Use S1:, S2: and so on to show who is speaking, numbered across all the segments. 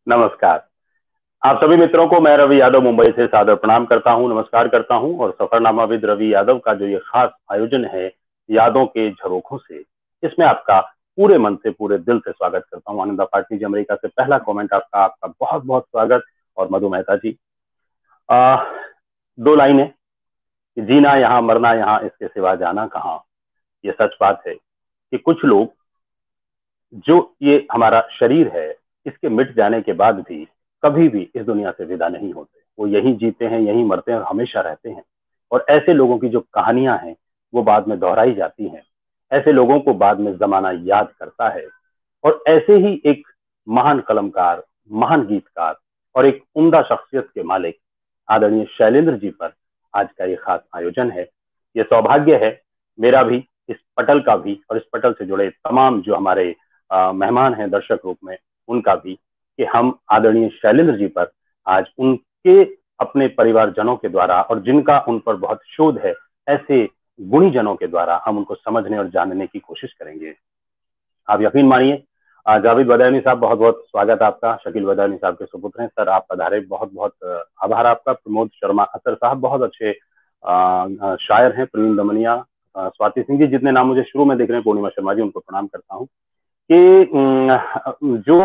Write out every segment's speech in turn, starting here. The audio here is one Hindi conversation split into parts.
S1: नमस्कार। आप सभी मित्रों को मैं रवि यादव मुंबई से सादर प्रणाम करता हूं, नमस्कार करता हूं। और सफरनामा विद रवि यादव का जो ये खास आयोजन है यादों के झरोखों से, इसमें आपका पूरे मन से पूरे दिल से स्वागत करता हूं। आनंदा पार्टी जी अमेरिका से पहला कमेंट आपका बहुत बहुत स्वागत। और मधु मेहता जी, दो लाइनें कि जीना यहाँ मरना यहाँ, इसके सिवा जाना कहाँ। ये सच बात है कि कुछ लोग, जो ये हमारा शरीर है, इसके मिट जाने के बाद भी कभी भी इस दुनिया से विदा नहीं होते। वो यहीं जीते हैं, यहीं मरते हैं और हमेशा रहते हैं। और ऐसे लोगों की जो कहानियां हैं वो बाद में दोहराई जाती हैं। ऐसे लोगों को बाद में जमाना याद करता है। और ऐसे ही एक महान कलमकार, महान गीतकार और एक उम्दा शख्सियत के मालिक आदरणीय शैलेंद्र जी पर आज का ये खास आयोजन है। ये सौभाग्य है मेरा भी, इस पटल का भी, और इस पटल से जुड़े तमाम जो हमारे मेहमान हैं दर्शक रूप में, उनका भी, कि हम आदरणीय शैलेंद्र जी पर आज उनके अपने परिवारजनों के द्वारा, और जिनका उन पर बहुत शोध है, ऐसे गुणीजनों के द्वारा हम उनको समझने और जानने की कोशिश करेंगे। आप यकीन मानिए, जावेद बदायूनी साहब, बहुत बहुत स्वागत आपका। शकील बदायूनी साहब के सुपुत्र हैं सर, आप पधारे, बहुत बहुत आभार आपका। प्रमोद शर्मा असर साहब बहुत अच्छे शायर हैं। प्रवीण दमनिया, स्वाति सिंह जी, जितने नाम मुझे शुरू में दिख रहे हैं, पूर्णिमा शर्मा जी, उनको प्रणाम करता हूँ। कि जो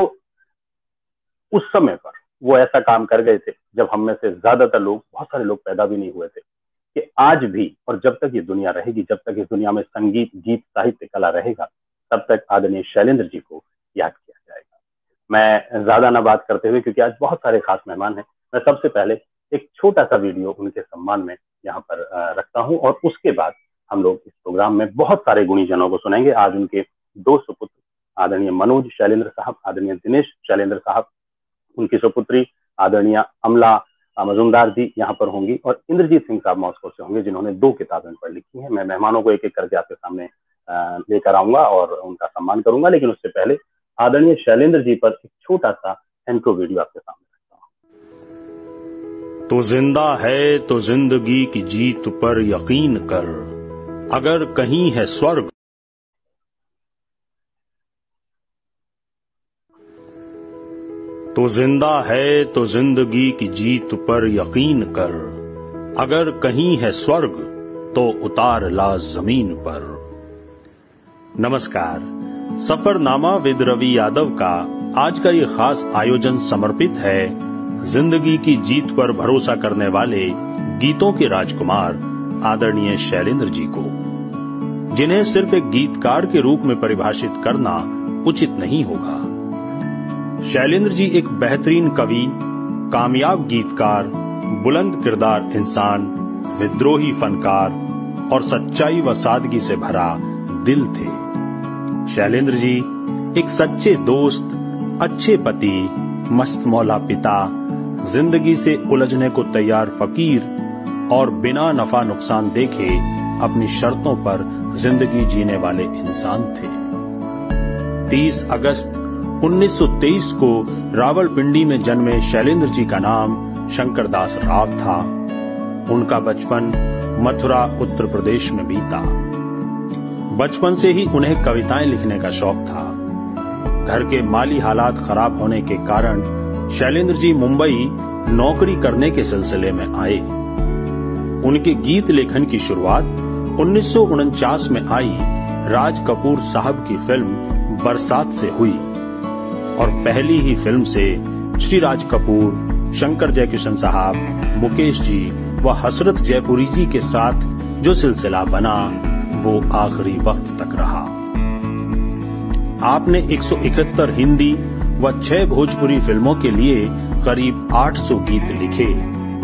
S1: उस समय पर वो ऐसा काम कर गए थे जब हम में से ज्यादातर लोग, बहुत सारे लोग पैदा भी नहीं हुए थे, कि आज भी और जब तक ये दुनिया रहेगी, जब तक इस दुनिया में संगीत, गीत, साहित्य, कला रहेगा, तब तक आदरणीय शैलेंद्र जी को याद किया जाएगा। मैं ज्यादा ना बात करते हुए, क्योंकि आज बहुत सारे खास मेहमान हैं, मैं सबसे पहले एक छोटा सा वीडियो उनके सम्मान में यहाँ पर रखता हूँ, और उसके बाद हम लोग इस प्रोग्राम में बहुत सारे गुणीजनों को सुनेंगे। आज उनके दो सुपुत्र, आदरणीय मनोज शैलेंद्र साहब, आदरणीय दिनेश शैलेंद्र साहब, उनकी सुपुत्री आदरणीय अमला मजुमदार जी यहाँ पर होंगी, और इंद्रजीत सिंह साहब मॉस्को से होंगे, जिन्होंने 2 किताबें पर लिखी हैं। मैं मेहमानों को एक एक करके आपके सामने लेकर आऊंगा और उनका सम्मान करूंगा, लेकिन उससे पहले आदरणीय शैलेंद्र जी पर एक छोटा सा इंट्रो वीडियो आपके सामने रखता हूँ।
S2: तो जिंदा है तो जिंदगी की जीत पर यकीन कर, अगर कहीं है स्वर्ग तो जिंदा है तो जिंदगी की जीत पर यकीन कर, अगर कहीं है स्वर्ग तो उतार ला जमीन पर। नमस्कार। सफरनामा विद रवि यादव का आज का ये खास आयोजन समर्पित है जिंदगी की जीत पर भरोसा करने वाले गीतों के राजकुमार आदरणीय शैलेंद्र जी को, जिन्हें सिर्फ एक गीतकार के रूप में परिभाषित करना उचित नहीं होगा। शैलेंद्र जी एक बेहतरीन कवि, कामयाब गीतकार, बुलंद किरदार इंसान, विद्रोही फनकार और सच्चाई व सादगी से भरा दिल थे। शैलेंद्र जी एक सच्चे दोस्त, अच्छे पति, मस्त मौला पिता, जिंदगी से उलझने को तैयार फकीर और बिना नफा नुकसान देखे अपनी शर्तों पर जिंदगी जीने वाले इंसान थे। 30 अगस्त 1923 को रावलपिंडी में जन्मे शैलेंद्र जी का नाम शंकरदास राव था। उनका बचपन मथुरा उत्तर प्रदेश में बीता। बचपन से ही उन्हें कविताएं लिखने का शौक था। घर के माली हालात खराब होने के कारण शैलेंद्र जी मुंबई नौकरी करने के सिलसिले में आए। उनके गीत लेखन की शुरुआत 1949 में आई राज कपूर साहब की फिल्म बरसात से हुई, और पहली ही फिल्म से श्री राज कपूर, शंकर जयकिशन साहब, मुकेश जी व हसरत जयपुरी जी के साथ जो सिलसिला बना वो आखिरी वक्त तक रहा। आपने 171 हिंदी व 6 भोजपुरी फिल्मों के लिए करीब 800 गीत लिखे,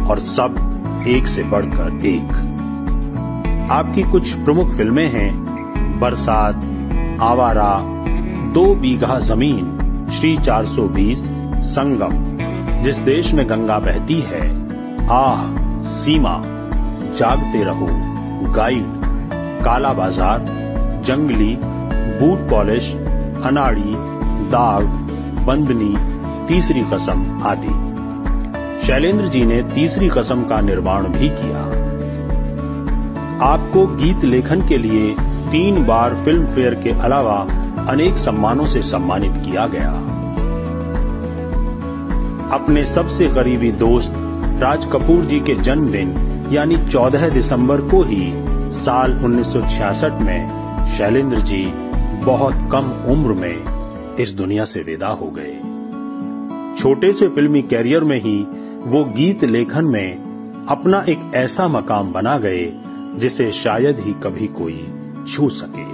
S2: और सब एक से बढ़कर एक। आपकी कुछ प्रमुख फिल्में हैं बरसात, आवारा, 2 बीघा जमीन, श्री 420, संगम, जिस देश में गंगा बहती है, आह, सीमा, जागते रहो, गाइड, काला बाजार, जंगली, बूट पॉलिश, अनाड़ी, दाग, बंदनी, तीसरी कसम आदि। शैलेंद्र जी ने तीसरी कसम का निर्माण भी किया। आपको गीत लेखन के लिए 3 बार फिल्म फेयर के अलावा अनेक सम्मानों से सम्मानित किया गया। अपने सबसे करीबी दोस्त राज कपूर जी के जन्मदिन यानी 14 दिसंबर को ही साल 1966 में शैलेंद्र जी बहुत कम उम्र में इस दुनिया से विदा हो गए। छोटे से फिल्मी कैरियर में ही वो गीत लेखन में अपना एक ऐसा मकाम बना गए जिसे शायद ही कभी कोई छू सके।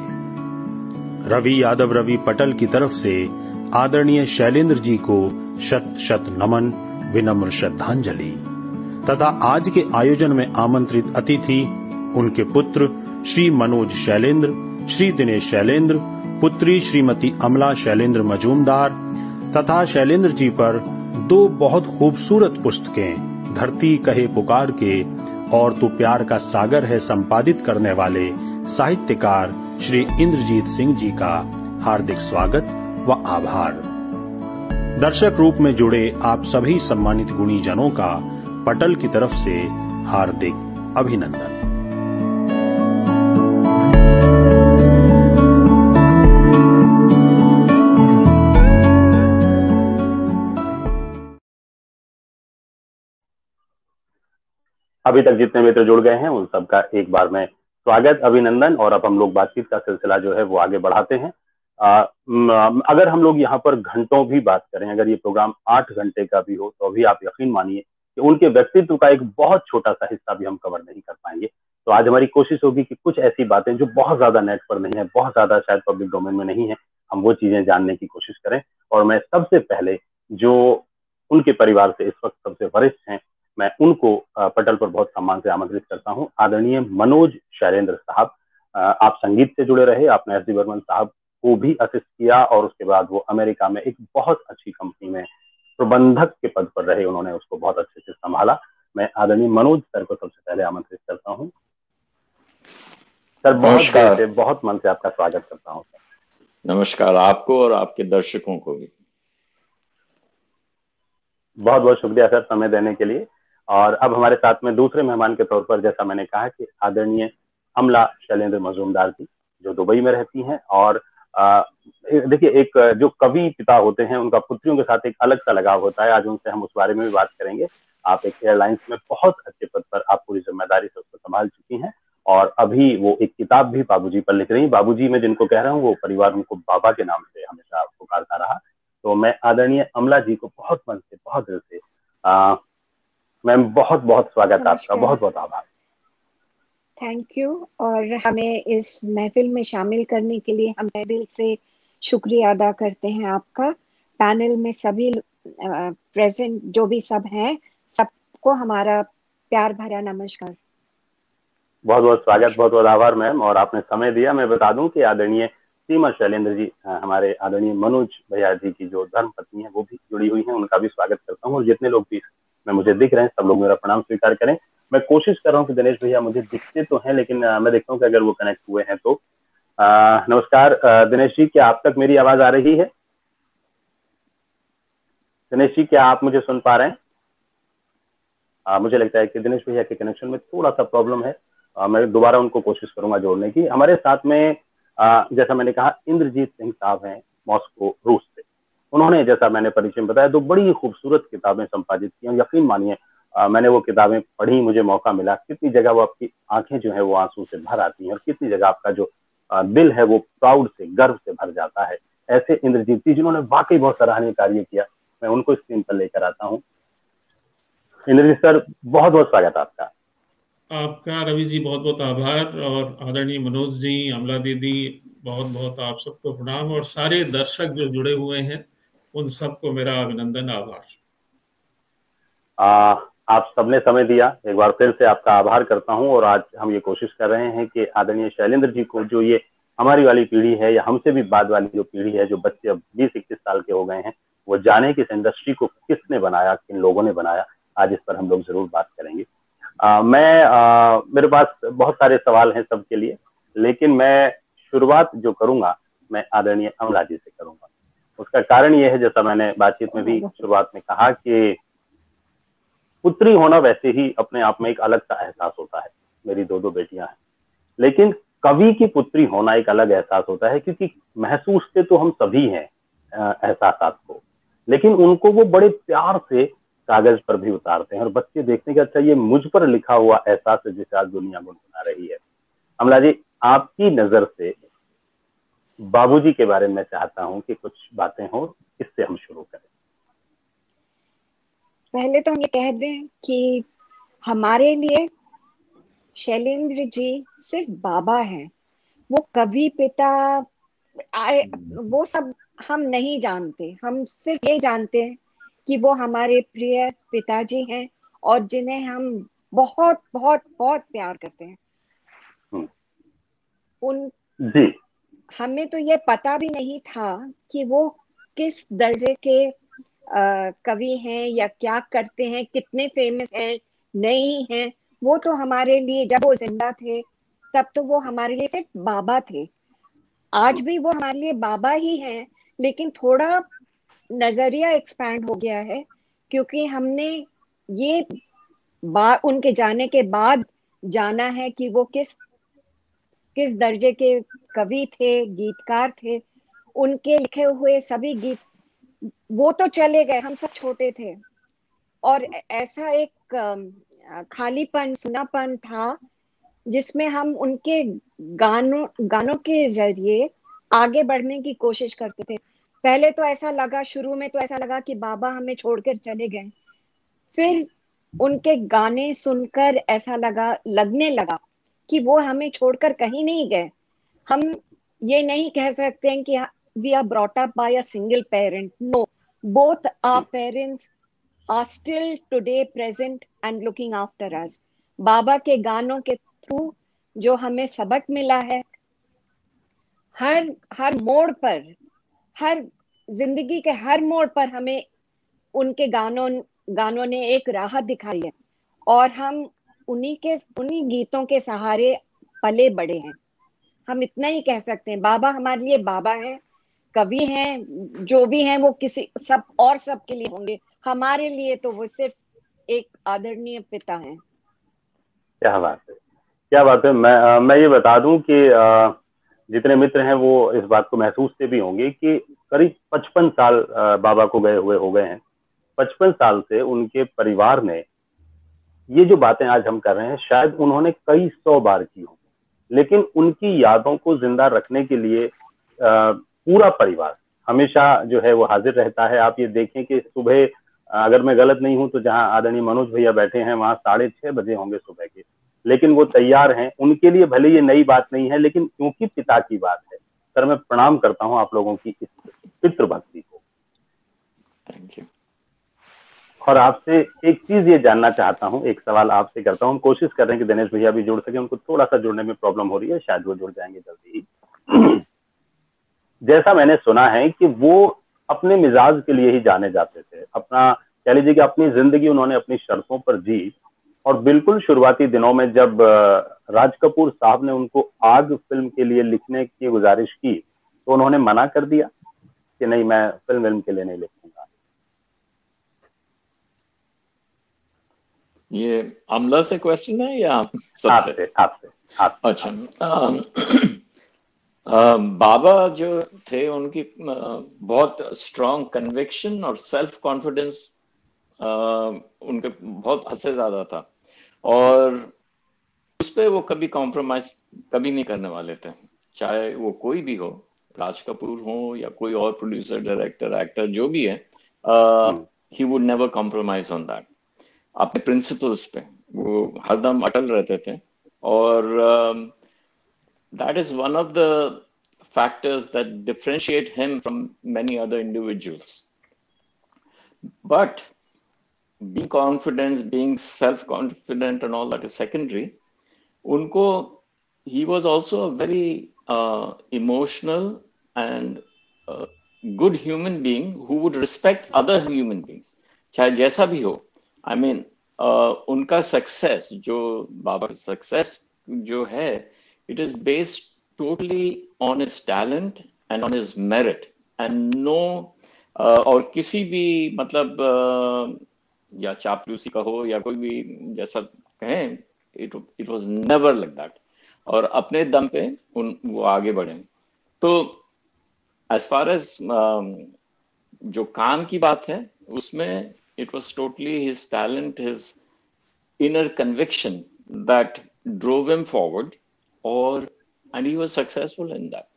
S2: रवि यादव रवि पटल की तरफ से आदरणीय शैलेंद्र जी को शत शत नमन, विनम्र श्रद्धांजलि तथा आज के आयोजन में आमंत्रित अतिथि उनके पुत्र श्री मनोज शैलेंद्र, श्री दिनेश शैलेंद्र, पुत्री श्रीमती अमला शैलेंद्र मजूमदार तथा शैलेंद्र जी पर 2 बहुत खूबसूरत पुस्तकें धरती कहे पुकार के और तू प्यार का सागर है संपादित करने वाले साहित्यकार श्री इंद्रजीत सिंह जी का हार्दिक स्वागत व आभार। दर्शक रूप में जुड़े आप सभी सम्मानित गुणीजनों का पटल की तरफ से हार्दिक अभिनंदन।
S1: अभी तक जितने मित्र जुड़ गए हैं उन सबका एक बार में स्वागत, अभिनंदन। और अब हम लोग बातचीत का सिलसिला जो है वो आगे बढ़ाते हैं। अगर हम लोग यहाँ पर घंटों भी बात करें, अगर ये प्रोग्राम 8 घंटे का भी हो तो भी आप यकीन मानिए कि उनके व्यक्तित्व का एक बहुत छोटा सा हिस्सा भी हम कवर नहीं कर पाएंगे। तो आज हमारी कोशिश होगी कि कुछ ऐसी बातें जो बहुत ज्यादा नेट पर नहीं है, बहुत ज्यादा शायद पब्लिक डोमेन में नहीं है, हम वो चीजें जानने की कोशिश करें। और मैं सबसे पहले जो उनके परिवार से इस वक्त सबसे वरिष्ठ हैं, मैं उनको पटल पर बहुत सम्मान से आमंत्रित करता हूं। आदरणीय मनोज शैलेंद्र साहब, आप संगीत से जुड़े रहे, आपने एस डी बर्मन साहब को भी असिस्ट किया और उसके बाद वो अमेरिका में एक बहुत अच्छी कंपनी में प्रबंधक के पद पर रहे, उन्होंने उसको बहुत अच्छे से संभाला। मैं आदरणीय मनोज सर को सबसे पहले आमंत्रित करता हूँ। सर बहुत मन से आपका स्वागत करता हूँ। सर
S3: नमस्कार, आपको और आपके दर्शकों को भी
S1: बहुत बहुत शुक्रिया सर समय देने के लिए। और अब हमारे साथ में दूसरे मेहमान के तौर पर, जैसा मैंने कहा, कि आदरणीय अमला शैलेंद्र मजूमदार जी जो दुबई में रहती हैं। और देखिए, एक जो कवि पिता होते हैं उनका पुत्रियों के साथ एक अलग सा लगाव होता है। आज उनसे हम उस बारे में भी बात करेंगे। आप एक एयरलाइंस में बहुत अच्छे पद पर, आप पूरी जिम्मेदारी से उसको संभाल चुकी हैं और अभी वो एक किताब भी बाबूजी पर लिख रही हैं। बाबूजी मैं जिनको कह रहा हूँ वो परिवार उनको बाबा के नाम से हमेशा पुकारता रहा। तो मैं आदरणीय अमला जी को बहुत मन से, बहुत दिल से मैम बहुत बहुत स्वागत आपका, बहुत बहुत आभार।
S4: Thank you. और हमें इस महफिल में शामिल करने के लिए हम दिल से शुक्रिया अदा करते हैं आपका। पैनल में सभी प्रेजेंट जो भी सब हैं, सबको हमारा प्यार भरा नमस्कार।
S1: बहुत बहुत स्वागत, बहुत बहुत आभार मैम, और आपने समय दिया। मैं बता दूं कि आदरणीय सीमा शैलेंद्र जी, हमारे आदरणीय मनोज भैया जी की जो धर्म पत्नी है वो भी जुड़ी हुई हैं, उनका भी स्वागत करता हूँ। और जितने लोग भी मैं मुझे दिख रहे हैं सब लोग मेरा प्रणाम स्वीकार करें। मैं कोशिश कर रहा हूँ कि दिनेश भैया मुझे दिखते तो हैं, लेकिन मैं देखता हूँ कि अगर वो कनेक्ट हुए हैं तो नमस्कार दिनेश जी, क्या आप तक मेरी आवाज आ रही है? दिनेश जी, क्या आप मुझे सुन पा रहे हैं? मुझे लगता है कि दिनेश भैया के कनेक्शन में थोड़ा सा प्रॉब्लम है। मैं दोबारा उनको कोशिश करूंगा जोड़ने की। हमारे साथ में जैसा मैंने कहा इंद्रजीत सिंह साहब हैं मॉस्को, रूस से। उन्होंने, जैसा मैंने परिचय में बताया, 2 बड़ी खूबसूरत किताबें संपादित की। यकीन मानिए मैंने वो किताबें पढ़ी, मुझे मौका मिला। कितनी जगह वो आपकी आंखें जो है वो आंसू से भर आती हैं और कितनी जगह आपका जो दिल है वो प्राउड से, गर्व से भर जाता है। ऐसे इंद्रजीत जी जिन्होंने वाकई बहुत सराहनीय कार्य किया, मैं उनको स्क्रीन पर लेकर आता हूँ। इंद्रजीत सर, बहुत बहुत स्वागत आपका।
S5: आपका रवि जी बहुत बहुत आभार। और आदरणीय मनोज जी, अमला दीदी, बहुत बहुत आप सबको प्रणाम। और सारे दर्शक जो जुड़े हुए हैं उन सबको मेरा अभिनंदन, आभार।
S1: आप सबने समय दिया, एक बार फिर से आपका आभार करता हूं। और आज हम ये कोशिश कर रहे हैं कि आदरणीय शैलेंद्र जी को, जो ये हमारी वाली पीढ़ी है या हमसे भी बाद वाली जो पीढ़ी है, जो बच्चे अब 20-21 साल के हो गए हैं, वो जाने कि इस इंडस्ट्री को किसने बनाया, किन लोगों ने बनाया। आज इस पर हम लोग जरूर बात करेंगे। मेरे पास बहुत सारे सवाल हैं सबके लिए, लेकिन मैं शुरुआत जो करूंगा मैं आदरणीय अमला जी से करूंगा। उसका कारण ये है, जैसा मैंने बातचीत में भी शुरुआत में कहा, कि पुत्री होना वैसे ही अपने आप में एक अलग सा एहसास होता है। मेरी 2 बेटियां हैं, लेकिन कवि की पुत्री होना एक अलग एहसास होता है, क्योंकि महसूस से तो हम सभी हैं एहसास को, लेकिन उनको वो बड़े प्यार से कागज पर भी उतारते हैं और बच्चे देखने के अच्छा ये मुझ पर लिखा हुआ एहसास है जिसे आज दुनिया गुनगुना रही है। अमला जी, आपकी नजर से बाबूजी के बारे में चाहता हूं कि कुछ बातें हो, इससे हम शुरू करें।
S4: पहले तो हम ये कह दें कि हमारे लिए शैलेंद्र जी सिर्फ बाबा हैं। वो कवि, पिता, वो सब हम नहीं जानते। हम सिर्फ ये जानते हैं कि वो हमारे प्रिय पिताजी हैं और जिन्हें हम बहुत बहुत बहुत प्यार करते हैं। उन
S1: जी,
S4: हमें तो ये पता भी नहीं था कि वो किस दर्जे के कवि हैं या क्या करते हैं, कितने फेमस हैं, नहीं हैं। वो तो हमारे लिए, जब वो जिंदा थे तब तो वो हमारे लिए सिर्फ बाबा थे। आज भी वो हमारे लिए बाबा ही हैं, लेकिन थोड़ा नजरिया एक्सपैंड हो गया है क्योंकि हमने ये उनके जाने के बाद जाना है कि वो किस किस दर्जे के कवि थे, गीतकार थे। उनके लिखे हुए सभी गीत, वो तो चले गए, हम सब छोटे थे और ऐसा एक खालीपन, सुनापन था जिसमें हम उनके गानों के जरिए आगे बढ़ने की कोशिश करते थे। पहले तो ऐसा लगा, शुरू में तो ऐसा लगा कि बाबा हमें छोड़कर चले गए। फिर उनके गाने सुनकर ऐसा लगने लगा कि वो हमें छोड़कर कहीं नहीं गए। हम ये नहीं कह सकते हैं कि we are brought up by a single parent. No, both our parents are still today present and looking after us. बाबा के गानों के थ्रू जो हमें सबक मिला है, हर हर मोड़ पर, हर जिंदगी के हर मोड़ पर हमें उनके गानों ने एक राह दिखाई है और हम उन्हीं गीतों के सहारे पले बड़े हैं। हम इतना ही कह सकते हैं, बाबा हमारे लिए बाबा हैं, कवि हैं, जो भी हैं वो सब के लिए होंगे। हमारे लिए तो वो सिर्फ एक आदरणीय पिता हैं।
S1: क्या बात है, क्या बात है। मैं ये बता दूं कि जितने मित्र हैं वो इस बात को महसूस से भी होंगे कि करीब 55 साल बाबा को गए हुए हो गए हैं। 55 साल से उनके परिवार ने ये जो बातें आज हम कर रहे हैं शायद उन्होंने कई 100 बार की हो, लेकिन उनकी यादों को जिंदा रखने के लिए पूरा परिवार हमेशा जो है वो हाजिर रहता है। आप ये देखें कि सुबह, अगर मैं गलत नहीं हूं तो जहां आदरणीय मनोज भैया बैठे हैं वहां 6:30 बजे होंगे सुबह के, लेकिन वो तैयार हैं। उनके लिए भले ये नई बात नहीं है, लेकिन क्योंकि पिता की बात है, सर मैं प्रणाम करता हूं आप लोगों की इस पितृभक्ति को।
S3: Thank you.
S1: और आपसे एक चीज ये जानना चाहता हूं, एक सवाल आपसे करता हूं। हम कोशिश कर रहे हैं कि दिनेश भैया भी जुड़ सके, उनको थोड़ा सा जुड़ने में प्रॉब्लम हो रही है, शायद वो जुड़ जाएंगे जल्दी ही। जैसा मैंने सुना है कि वो अपने मिजाज के लिए ही जाने जाते थे, अपना कह लीजिए कि अपनी जिंदगी उन्होंने अपनी शर्तों पर जी। और बिल्कुल शुरुआती दिनों में जब राज कपूर साहब ने उनको आग फिल्म के लिए लिखने की गुजारिश की तो उन्होंने मना कर दिया कि नहीं, मैं फिल्म के लिए नहीं लिखूंगा।
S3: ये अमला से क्वेश्चन है या सबसे?
S1: आपसे।
S3: अच्छा, बाबा जो थे उनकी बहुत स्ट्रॉन्ग कन्विक्शन और सेल्फ कॉन्फिडेंस उनके बहुत हद से ज्यादा था और उस पे वो कभी कॉम्प्रोमाइज कभी नहीं करने वाले थे, चाहे वो कोई भी हो, राज कपूर हो या कोई और प्रोड्यूसर, डायरेक्टर, एक्टर जो भी है। ही would never compromise on that. अपने प्रिंसिपल्स पे वो हरदम अटल रहते थे और that is one of the factors that differentiate him from many other individuals. But being confident, being self-confident and all that is secondary. Unko, he was also a very emotional and good human being who would respect other human beings. चाहे जैसा भी हो, I mean, उनका success, जो बाबा का success जो है, it is based totally on his talent and on his merit and no और किसी भी मतलब या चापलूसी का हो या कोई भी जैसा कहें, it was never like that। और अपने दम पे वो आगे बढ़े। तो as far as जो काम की बात है उसमें it was totally his talent, his inner conviction that drove him forward, and he was successful in that.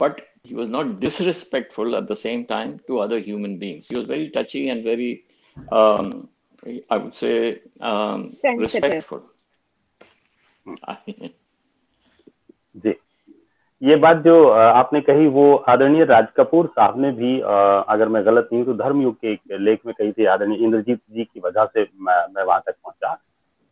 S3: But he was not disrespectful at the same time to other human beings. He was very touchy and very, I would say,
S4: Sensitive.
S3: respectful.
S1: जी, ये बात जो आपने कही वो आदरणीय राज कपूर साहब ने भी, अगर मैं गलत नहीं हूँ तो धर्मयुग के एक लेख में कही थी। आदरणीय इंद्रजीत जी की वजह से मैं वहां तक पहुंचा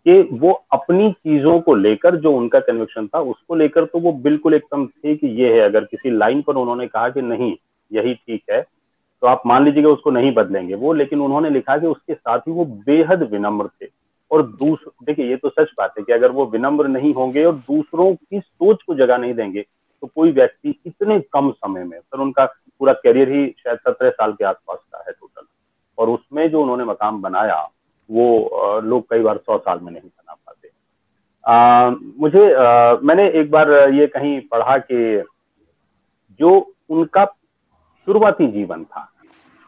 S1: कि वो अपनी चीजों को लेकर जो उनका कन्विक्शन था उसको लेकर तो वो बिल्कुल एकदम थे कि ये है। अगर किसी लाइन पर उन्होंने कहा कि नहीं यही ठीक है तो आप मान लीजिएगा उसको नहीं बदलेंगे वो, लेकिन उन्होंने लिखा कि उसके साथ ही वो बेहद विनम्र थे। और देखिए ये तो सच बात है कि अगर वो विनम्र नहीं होंगे और दूसरों की सोच को जगह नहीं देंगे तो कोई व्यक्ति इतने कम समय में, सर उनका पूरा करियर ही शायद 17 साल के आसपास का है टोटल, और उसमें जो उन्होंने मकाम बनाया वो लोग कई बार 100 साल में नहीं बना पाते। मैंने एक बार ये कहीं पढ़ा कि जो उनका शुरुआती जीवन था,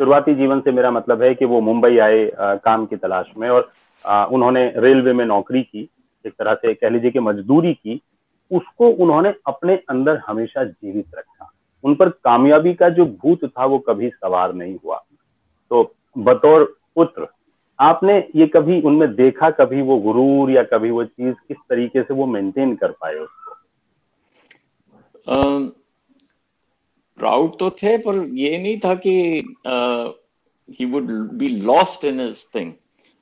S1: शुरुआती जीवन से मेरा मतलब है कि वो मुंबई आए काम की तलाश में, और उन्होंने रेलवे में नौकरी की, एक तरह से कह लीजिए कि मजदूरी की, उसको उन्होंने अपने अंदर हमेशा जीवित रखा। उन पर कामयाबी का जो भूत था वो कभी सवार नहीं हुआ। तो बतौर पुत्र आपने ये कभी उनमें देखा, कभी वो गुरूर या कभी वो चीज किस तरीके से वो मेंटेन कर पाए उसको?
S3: प्राउड तो थे, पर ये नहीं था कि he would be lost in his thing.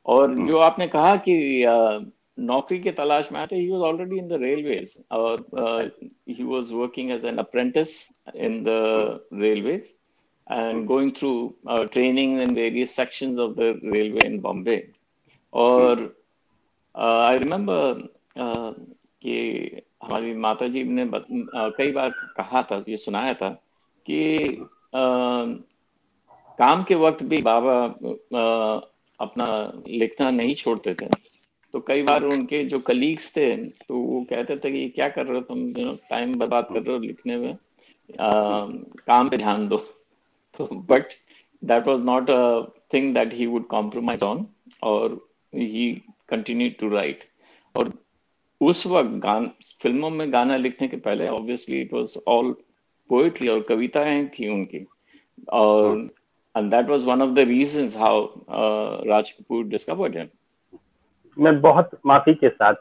S3: और जो आपने कहा कि नौकरी के तलाश में आते, he was already in the railways, और he was working as an apprentice in the railways and going through training in various sections of the railway in Bombay. और I remember कि हमारी माता जी ने कई बार कहा था, ये सुनाया था कि काम के वक्त भी बाबा अपना लिखना नहीं छोड़ते थे। तो कई बार उनके जो कलीग्स थे तो वो कहते थे कि क्या कर रहे हो तुम, टाइम बर्बाद कर रहे हो लिखने में, काम पे ध्यान दो। तो but that was not a thing that he would compromise on, और ही कंटिन्यूड टू राइट। और उस वक्त फिल्मों में गाना लिखने के पहले obviously it was all poetry और कविताएं थी उनकी, और and that was one of the reasons how Raj Kapoor discovered him.
S1: मैं बहुत माफी के साथ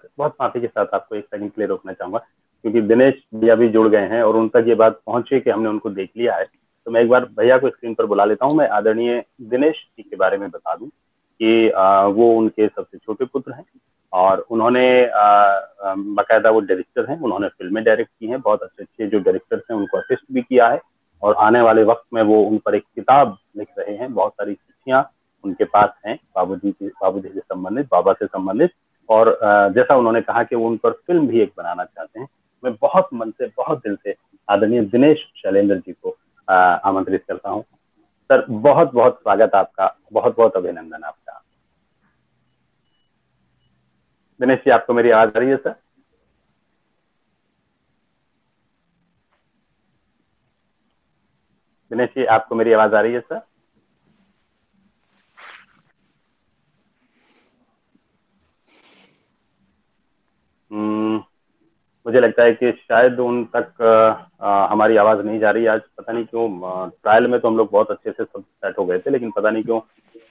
S1: आपको एक सेकंड के लिए रोकना चाहूंगा, क्योंकि दिनेश भैया भी जुड़ गए हैं और उन तक ये बात पहुंचे कि हमने उनको देख लिया है। तो मैं एक बार भैया को स्क्रीन पर बुला लेता हूं। मैं आदरणीय दिनेश जी के बारे में बता दूं कि वो उनके सबसे छोटे पुत्र हैं और उन्होंने बाकायदा वो डायरेक्टर हैं, उन्होंने फिल्में डायरेक्ट की हैं, बहुत अच्छे अच्छे जो डायरेक्टर्स हैं उनको असिस्ट भी किया है, और आने वाले वक्त में वो उन पर एक किताब लिख रहे हैं। बहुत सारी चिट्ठियां उनके पास हैं बाबूजी से संबंधित, बाबा से संबंधित, और जैसा उन्होंने कहा कि वो उन पर फिल्म भी एक बनाना चाहते हैं। मैं बहुत मन से, बहुत दिल से आदरणीय दिनेश शैलेंद्र जी को आमंत्रित करता हूँ। सर बहुत बहुत स्वागत आपका, बहुत बहुत अभिनंदन आपका। दिनेश जी आपको मेरी आवाज आ रही है सर? दिनेश जी आपको मेरी आवाज आ रही है सर? मुझे लगता है कि शायद उन तक हमारी आवाज नहीं जा रही आज, पता नहीं क्यों। ट्रायल में तो हम लोग बहुत अच्छे से सब सेट हो गए थे, लेकिन पता नहीं क्यों।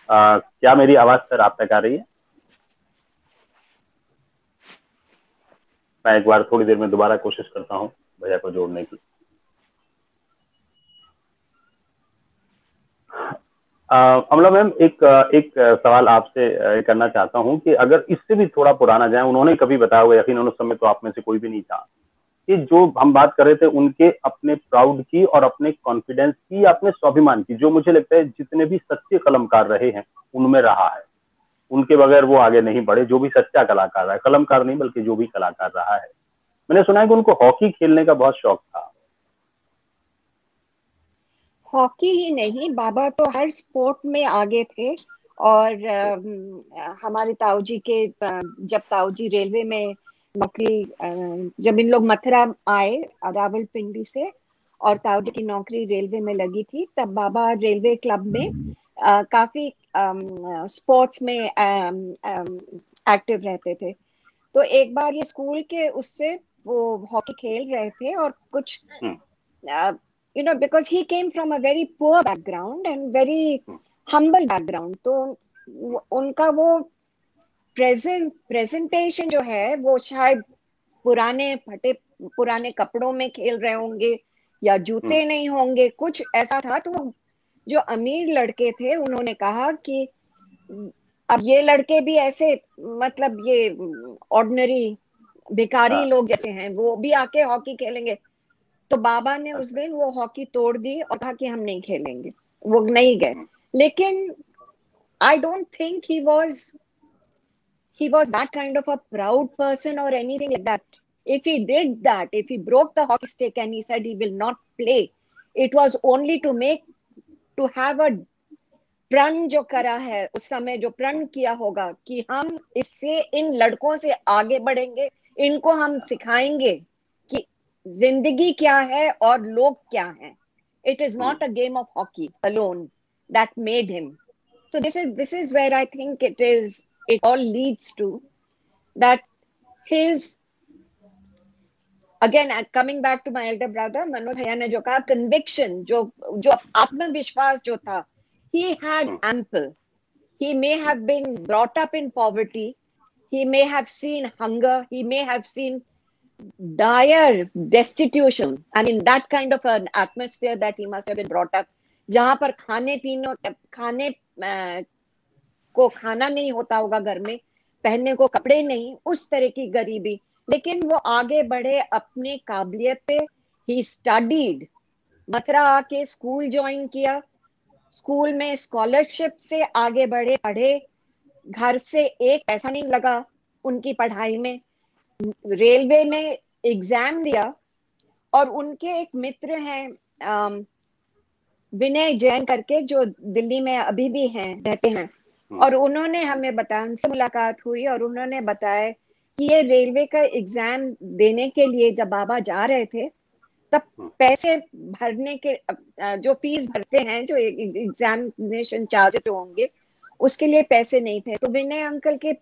S1: क्या मेरी आवाज सर आप तक आ रही है? मैं एक बार थोड़ी देर में दोबारा कोशिश करता हूँ भैया को जोड़ने की। अमला मैम, एक सवाल आपसे करना चाहता हूं कि अगर इससे भी थोड़ा पुराना जाए, उन्होंने कभी बताया होगा, यकीनन उस समय तो आप में से कोई भी नहीं था, कि जो हम बात कर रहे थे उनके अपने प्राउड की और अपने कॉन्फिडेंस की, अपने स्वाभिमान की, जो मुझे लगता है जितने भी सच्चे कलमकार रहे हैं उनमें रहा है। उनके बगैर वो आगे नहीं बढ़े। जो भी सच्चा कलाकार रहा है, कलमकार नहीं बल्कि जो भी कलाकार रहा है। मैंने सुना है कि उनको हॉकी खेलने का बहुत शौक था।
S4: हॉकी ही नहीं, बाबा तो हर स्पोर्ट में आगे थे। और हमारे ताऊजी के, जब ताऊजी रेलवे में नौकरी, जब इन लोग मथुरा आए रावलपिंडी से, और ताऊजी की नौकरी रेलवे में लगी थी, तब बाबा रेलवे क्लब में काफी स्पोर्ट्स में एक्टिव रहते थे। तो एक बार ये स्कूल के उससे वो हॉकी खेल रहे थे और कुछ you know, because he came from a very poor background and very humble background, तो उनका वो प्रेजेंटेशन जो है वो शायद पुराने कपड़ों में खेल रहे होंगे या जूते नहीं होंगे, कुछ ऐसा था। तो जो अमीर लड़के थे उन्होंने कहा कि अब ये लड़के भी ऐसे, मतलब ये ऑर्डिनरी भिखारी लोग जैसे हैं, वो भी आके हॉकी खेलेंगे। तो बाबा ने उस दिन वो हॉकी तोड़ दी और कहा कि हम नहीं खेलेंगे, वो नहीं गए। लेकिन I don't think he was that kind of a proud person or anything like that. If he did that, if he broke the hockey stick and he said he will not play, it was only to have a प्रण जो करा है उस समय, जो प्रण किया होगा कि हम इससे इन लड़कों से आगे बढ़ेंगे, इनको हम सिखाएंगे कि जिंदगी क्या है और लोग क्या हैं. It is not a game of hockey alone that made him. So this is where I think it all leads to that his, again coming back to my elder brother Manoj भैया ने जो कहा, conviction, जो आत्मविश्वास जो था, he had ample. He may have been brought up in poverty, he may have seen hunger, he may have seen dire destitution. I mean that kind of an atmosphere that he must have been brought up, जहां पर खाने को खाना नहीं होता होगा घर में, पहनने को कपड़े नहीं, उस तरह की गरीबी. लेकिन वो आगे बढ़े अपने काबिलियत पे. ही स्टडीड, मथुरा आके स्कूल ज्वाइन किया, स्कूल में स्कॉलरशिप से आगे बढ़े, पढ़े, घर से एक पैसा नहीं लगा उनकी पढ़ाई में, रेलवे में एग्जाम दिया. और उनके एक मित्र हैं विनय जैन करके, जो दिल्ली में अभी भी हैं, रहते हैं, और उन्होंने हमें बताया, उनसे मुलाकात हुई और उन्होंने बताया कि ये रेलवे का एग्जाम देने के लिए जब बाबा जा रहे थे, तब पैसे भरने के, जो फीस भरते हैं, जो एग्जामिनेशन चार्जेस होंगे, उसके लिए पैसे नहीं थे. तो विनय अंकल के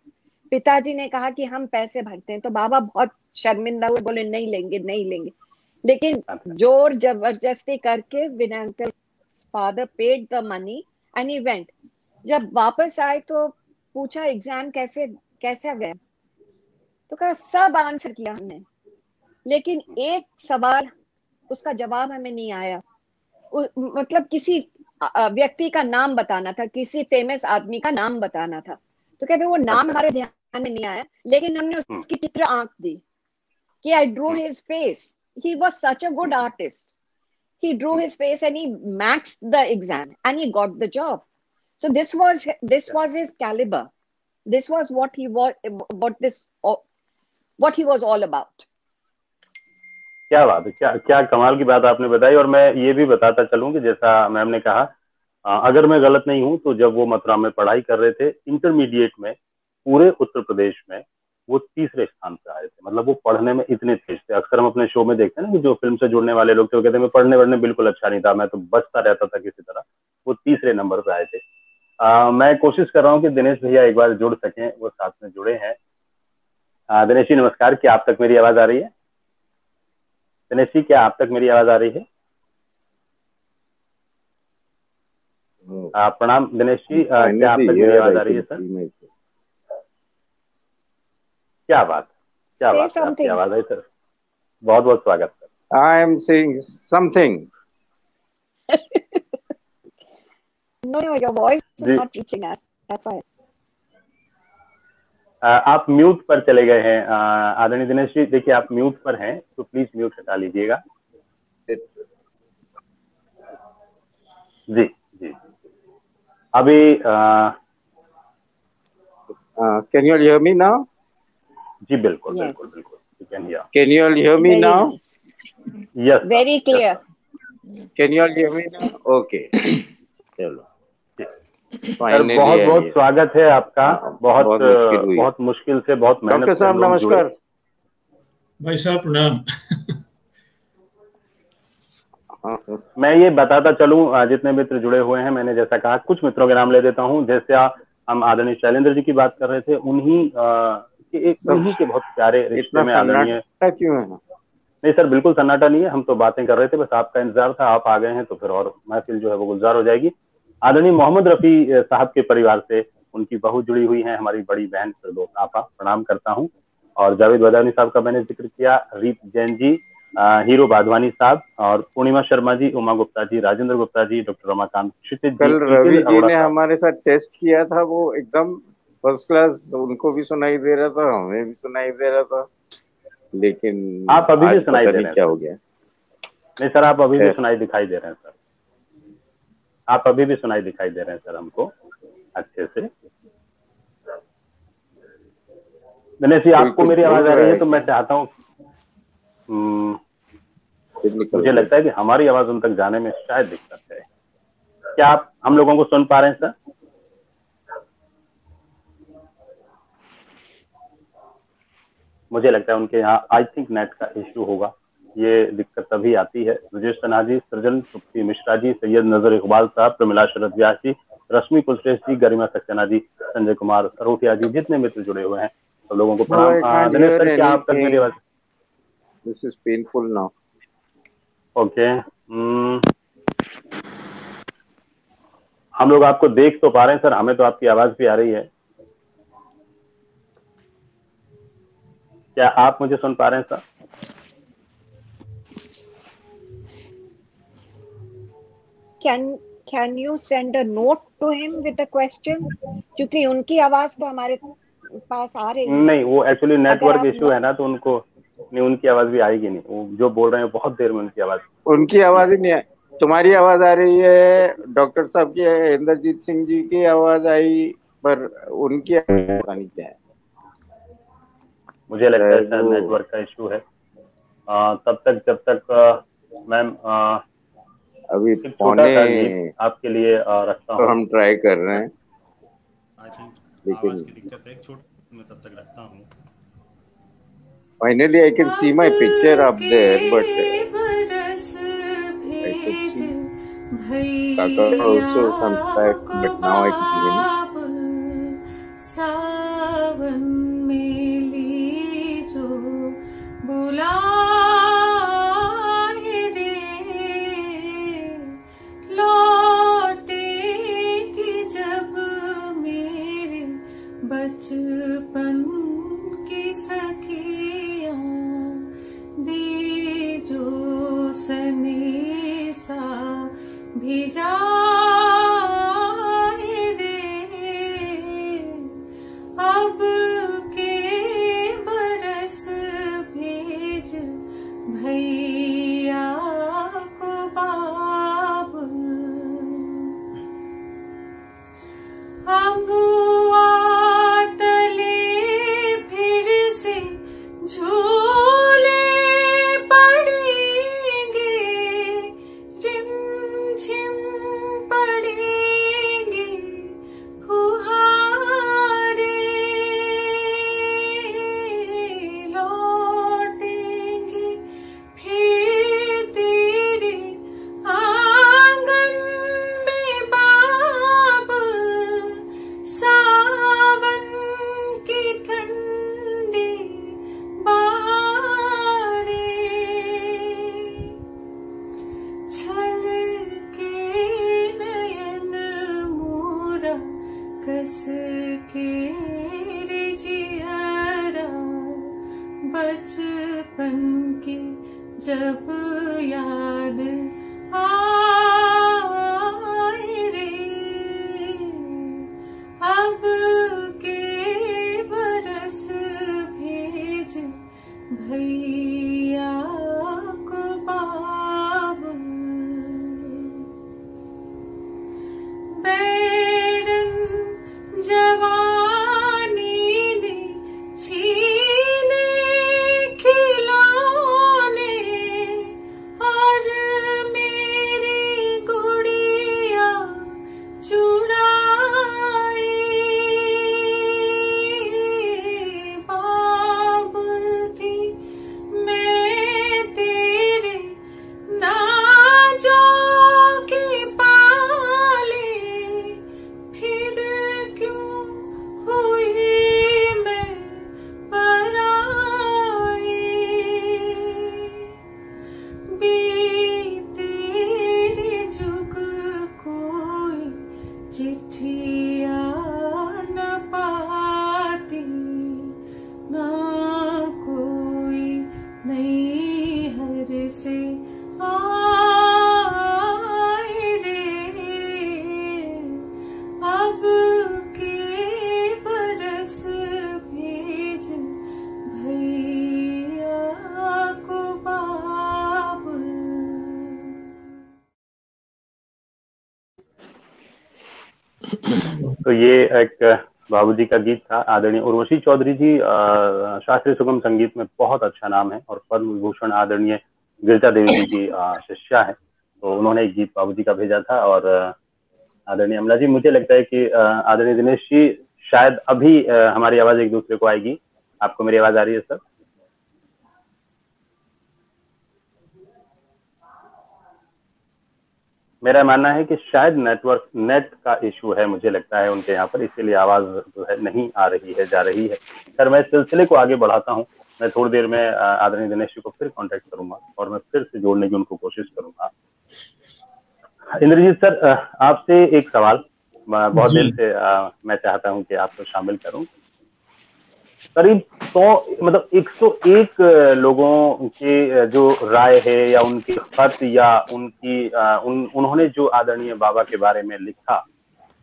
S4: पिताजी ने कहा कि हम पैसे भरते हैं. तो बाबा बहुत शर्मिंदा हुए, बोले नहीं लेंगे. लेकिन जोर जबरदस्ती करके Vinay uncle father paid the money and he went. जब वापस आए तो पूछा एग्जाम कैसे गया, तो कहा सब आंसर किया हमने, लेकिन एक सवाल उसका जवाब हमें नहीं आया. मतलब किसी व्यक्ति का नाम बताना था, किसी फेमस आदमी का नाम बताना था. तो कहते वो नाम हमारे ध्यान में नहीं आया, लेकिन हमने उसकी चित्र आंक दी कि I drew his face. He was such a good artist. He drew his face and he maxed the exam and he got the job. So this was his caliber. This was what he was all about.
S1: क्या बात है, क्या कमाल की बात आपने बताई. और मैं ये भी बताता चलूं कि जैसा मैम ने कहा, अगर मैं गलत नहीं हूं तो जब वो मथुरा में पढ़ाई कर रहे थे, इंटरमीडिएट में पूरे उत्तर प्रदेश में वो तीसरे स्थान पे आए थे. मतलब वो पढ़ने में इतने तेज थे. अक्सर हम अपने शो में देखते हैं ना कि जो फिल्म से जुड़ने वाले लोग थे, वो कहते हैं मैं पढ़ने बिल्कुल अच्छा नहीं था, मैं तो बचता रहता था किसी तरह. वो तीसरे नंबर पे आए थे. मैं कोशिश कर रहा हूँ कि दिनेश भैया एक बार जुड़ सकें, वो साथ में जुड़े हैं. दिनेश जी नमस्कार, क्या आप तक मेरी आवाज आ रही है? दिनेश जी, क्या आप तक मेरी आवाज आ रही है? प्रणाम दिनेश जी, क्या आप तक मेरी आवाज आ रही है सर? क्या बात, आपकी आवाज है सर. बहुत बहुत स्वागत sir.
S6: I am saying something.
S4: No, your voice is not reaching us. That's why.
S1: आप म्यूट पर चले गए हैं आदरणीय दिनेश जी. देखिए आप म्यूट पर हैं, तो प्लीज म्यूट हटा लीजिएगा. जी अभी
S6: Can you hear me now?
S1: जी बिल्कुल.
S4: Yes.
S1: बिल्कुल. You can hear.
S6: Can you all hear me
S4: Very
S6: now?
S4: nice.
S1: Yes.
S4: Very clear.
S6: Can you all hear me now? Okay. चलो.
S1: सर बहुत बहुत स्वागत है आपका. बहुत मुश्किल से, बहुत मेहनत से.
S6: डॉक्टर साहब नमस्कार.
S5: भाई साहब प्रणाम.
S1: मैं ये बताता चलूं, जितने मित्र जुड़े हुए हैं, मैंने जैसा कहा कुछ मित्रों के नाम ले देता हूं। जैसे हम आदरणीय शैलेंद्र जी की बात कर रहे थे, उन्हीं के बहुत प्यारे रिश्ते में आदरणीय
S6: क्यों है?
S1: नहीं सर, बिल्कुल सन्नाटा नहीं है, हम तो बातें कर रहे थे, बस आपका इंतजार था, आप आ गए हैं तो फिर और महफिल जो है वो गुलजार हो जाएगी। आदरणीय मोहम्मद रफी साहब के परिवार से उनकी बहू जुड़ी हुई है, हमारी बड़ी बहन फिरदौस आपा, प्रणाम करता हूँ। और जावेद बदायूनी साहब का मैंने जिक्र किया, रीत जैन जी, हीरो बाधवानी साहब, और पूर्णिमा शर्मा जी, उमा गुप्ता जी, राजेंद्र गुप्ता जी, डॉक्टर रमाकांत क्षितिज जी।
S6: कल रवि जी ने हमारे साथ टेस्ट किया था, वो एकदम फर्स्ट क्लास, उनको भी सुनाई दे रहा था, हमें भी सुनाई दे रहा था, लेकिन
S1: आप अभी भी सुनाई दे रहे हैं,
S6: क्या हो गया?
S1: नहीं सर, आप अभी भी सुनाई दिखाई दे रहे हैं सर, आप अभी भी सुनाई दिखाई दे रहे हैं सर हमको अच्छे से। दिनेश जी, आपको मेरी आवाज आ रही है? तो मैं चाहता हूँ, मुझे लगता है कि हमारी आवाज उन तक जाने में शायद दिक्कत है। क्या आप हम लोगों को सुन पा रहे हैं सर? मुझे लगता है उनके यहाँ आई थिंक नेट का इश्यू होगा, ये दिक्कत तभी आती है। ब्रजेश सिन्हा जी, सृजन सुप्ती मिश्रा जी, सैयद नजर इकबाल साहब, प्रमिला शरद व्यास जी, रश्मि कुलश्रेष्ठ जी, गरिमा सक्सेना जी, संजय कुमार सरोटिया जी, जितने मित्र जुड़े हुए हैं सब लोगों को प्रणाम। दिनेश सर, क्या आप तक मेरी आवाज?
S6: This is painful now.
S1: Okay, हम लोग आपको देख तो पा रहे हैं सर, हमें तो आपकी आवाज भी आ रही है। क्या आप मुझे सुन पा रहे हैं sir?
S4: Can you send a note to him with a question? क्योंकि उनकी आवाज तो हमारे पास आ रही है।
S1: नहीं, वो एक्चुअली नेटवर्क इश्यू है ना, तो उनको नहीं, उनकी आवाज भी आएगी नहीं, वो जो बोल रहे हैं बहुत देर में उनकी आवाज
S6: ही नहीं है। तुम्हारी आवाज आ रही है, डॉक्टर साहब की, इंद्रजीत सिंह जी की आवाज आई, पर उनकी आवाज क्या है?
S1: मुझे लगता है सर नेटवर्क का इश्यू है। तब तक जब तक मैम
S6: अभी
S1: छोटा सा गीत आपके लिए रखता हूँ।
S6: तो हम ट्राई कर रहे हैं,
S2: लेकिन आवाज की दिक्कत है, मैं तब तक रखता हूँ।
S6: Finally, I can see my picture up there, but I could see Kaka also sometime, but now I can see him. सावन में ली जो बुलाए रे, लौटेगी जब मेरे बचपन की सखियाँ, दे जो सनेसा भिजा अब के बरस भेज भैया को बाब, अब तले फिर से झूले पड़ेंगे, रिमझिम पड़ेंगे फुहारे, लौटेंगे फिर तेरे आंगन में बाब, सावन की ठंडी बहारें, छल के नयन मोरा कस के रिजियारा, बचपन की जब याद आए रे, अब के बरस भेज भैया को बाब, बैरन जवानी ने छीने खिलौने, और मेरे
S1: तो ये एक बाबूजी का गीत था। आदरणीय उर्वशी चौधरी जी शास्त्रीय सुगम संगीत में बहुत अच्छा नाम है और पद्म विभूषण आदरणीय गिरिजा देवी जी की शिष्या है। तो उन्होंने एक गीत बाबूजी का भेजा था। और आदरणीय अमला जी, मुझे लगता है कि आदरणीय दिनेश जी शायद अभी हमारी आवाज एक दूसरे को आएगी। आपको मेरी आवाज आ रही है सर? मेरा मानना है कि शायद नेट का इशू है, मुझे लगता है उनके यहाँ पर, इसीलिए आवाज जो है नहीं आ रही है, जा रही है। सर मैं सिलसिले को आगे बढ़ाता हूँ। मैं थोड़ी देर में आदरणीय दिनेश जी को फिर कांटेक्ट करूंगा और मैं फिर से जोड़ने की उनको कोशिश करूंगा। इंद्रजीत सर, आपसे एक सवाल बहुत देर से मैं चाहता हूं कि आपको शामिल करूं। करीब 101 लोगों के जो राय है या उनकी खत या उन्होंने जो आदरणीय बाबा के बारे में लिखा,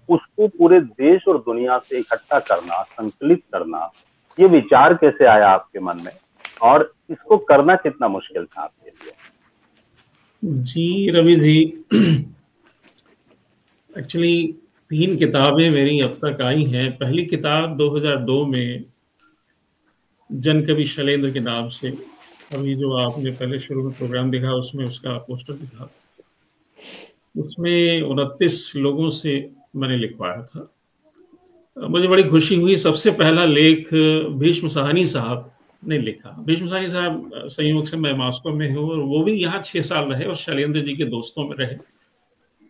S1: उसको पूरे देश और दुनिया से इकट्ठा करना, संकलित करना, ये विचार कैसे आया आपके मन में और इसको करना कितना मुश्किल था आपके लिए?
S5: जी रवि जी, एक्चुअली 3 किताबें मेरी अब तक आई हैं। पहली किताब 2002 में जन कवि शैलेंद्र के नाम से, अभी जो आपने पहले शुरू में प्रोग्राम देखा उसमें उसका पोस्टर भी था। उसमें 29 लोगों से मैंने लिखवाया था। मुझे बड़ी खुशी हुई। सबसे पहला लेख भीष्म साहनी साहब ने लिखा। भीष्म साहनी साहब संयोग से मैं मॉस्को में हूँ और वो भी यहाँ 6 साल रहे और शैलेंद्र जी के दोस्तों में रहे।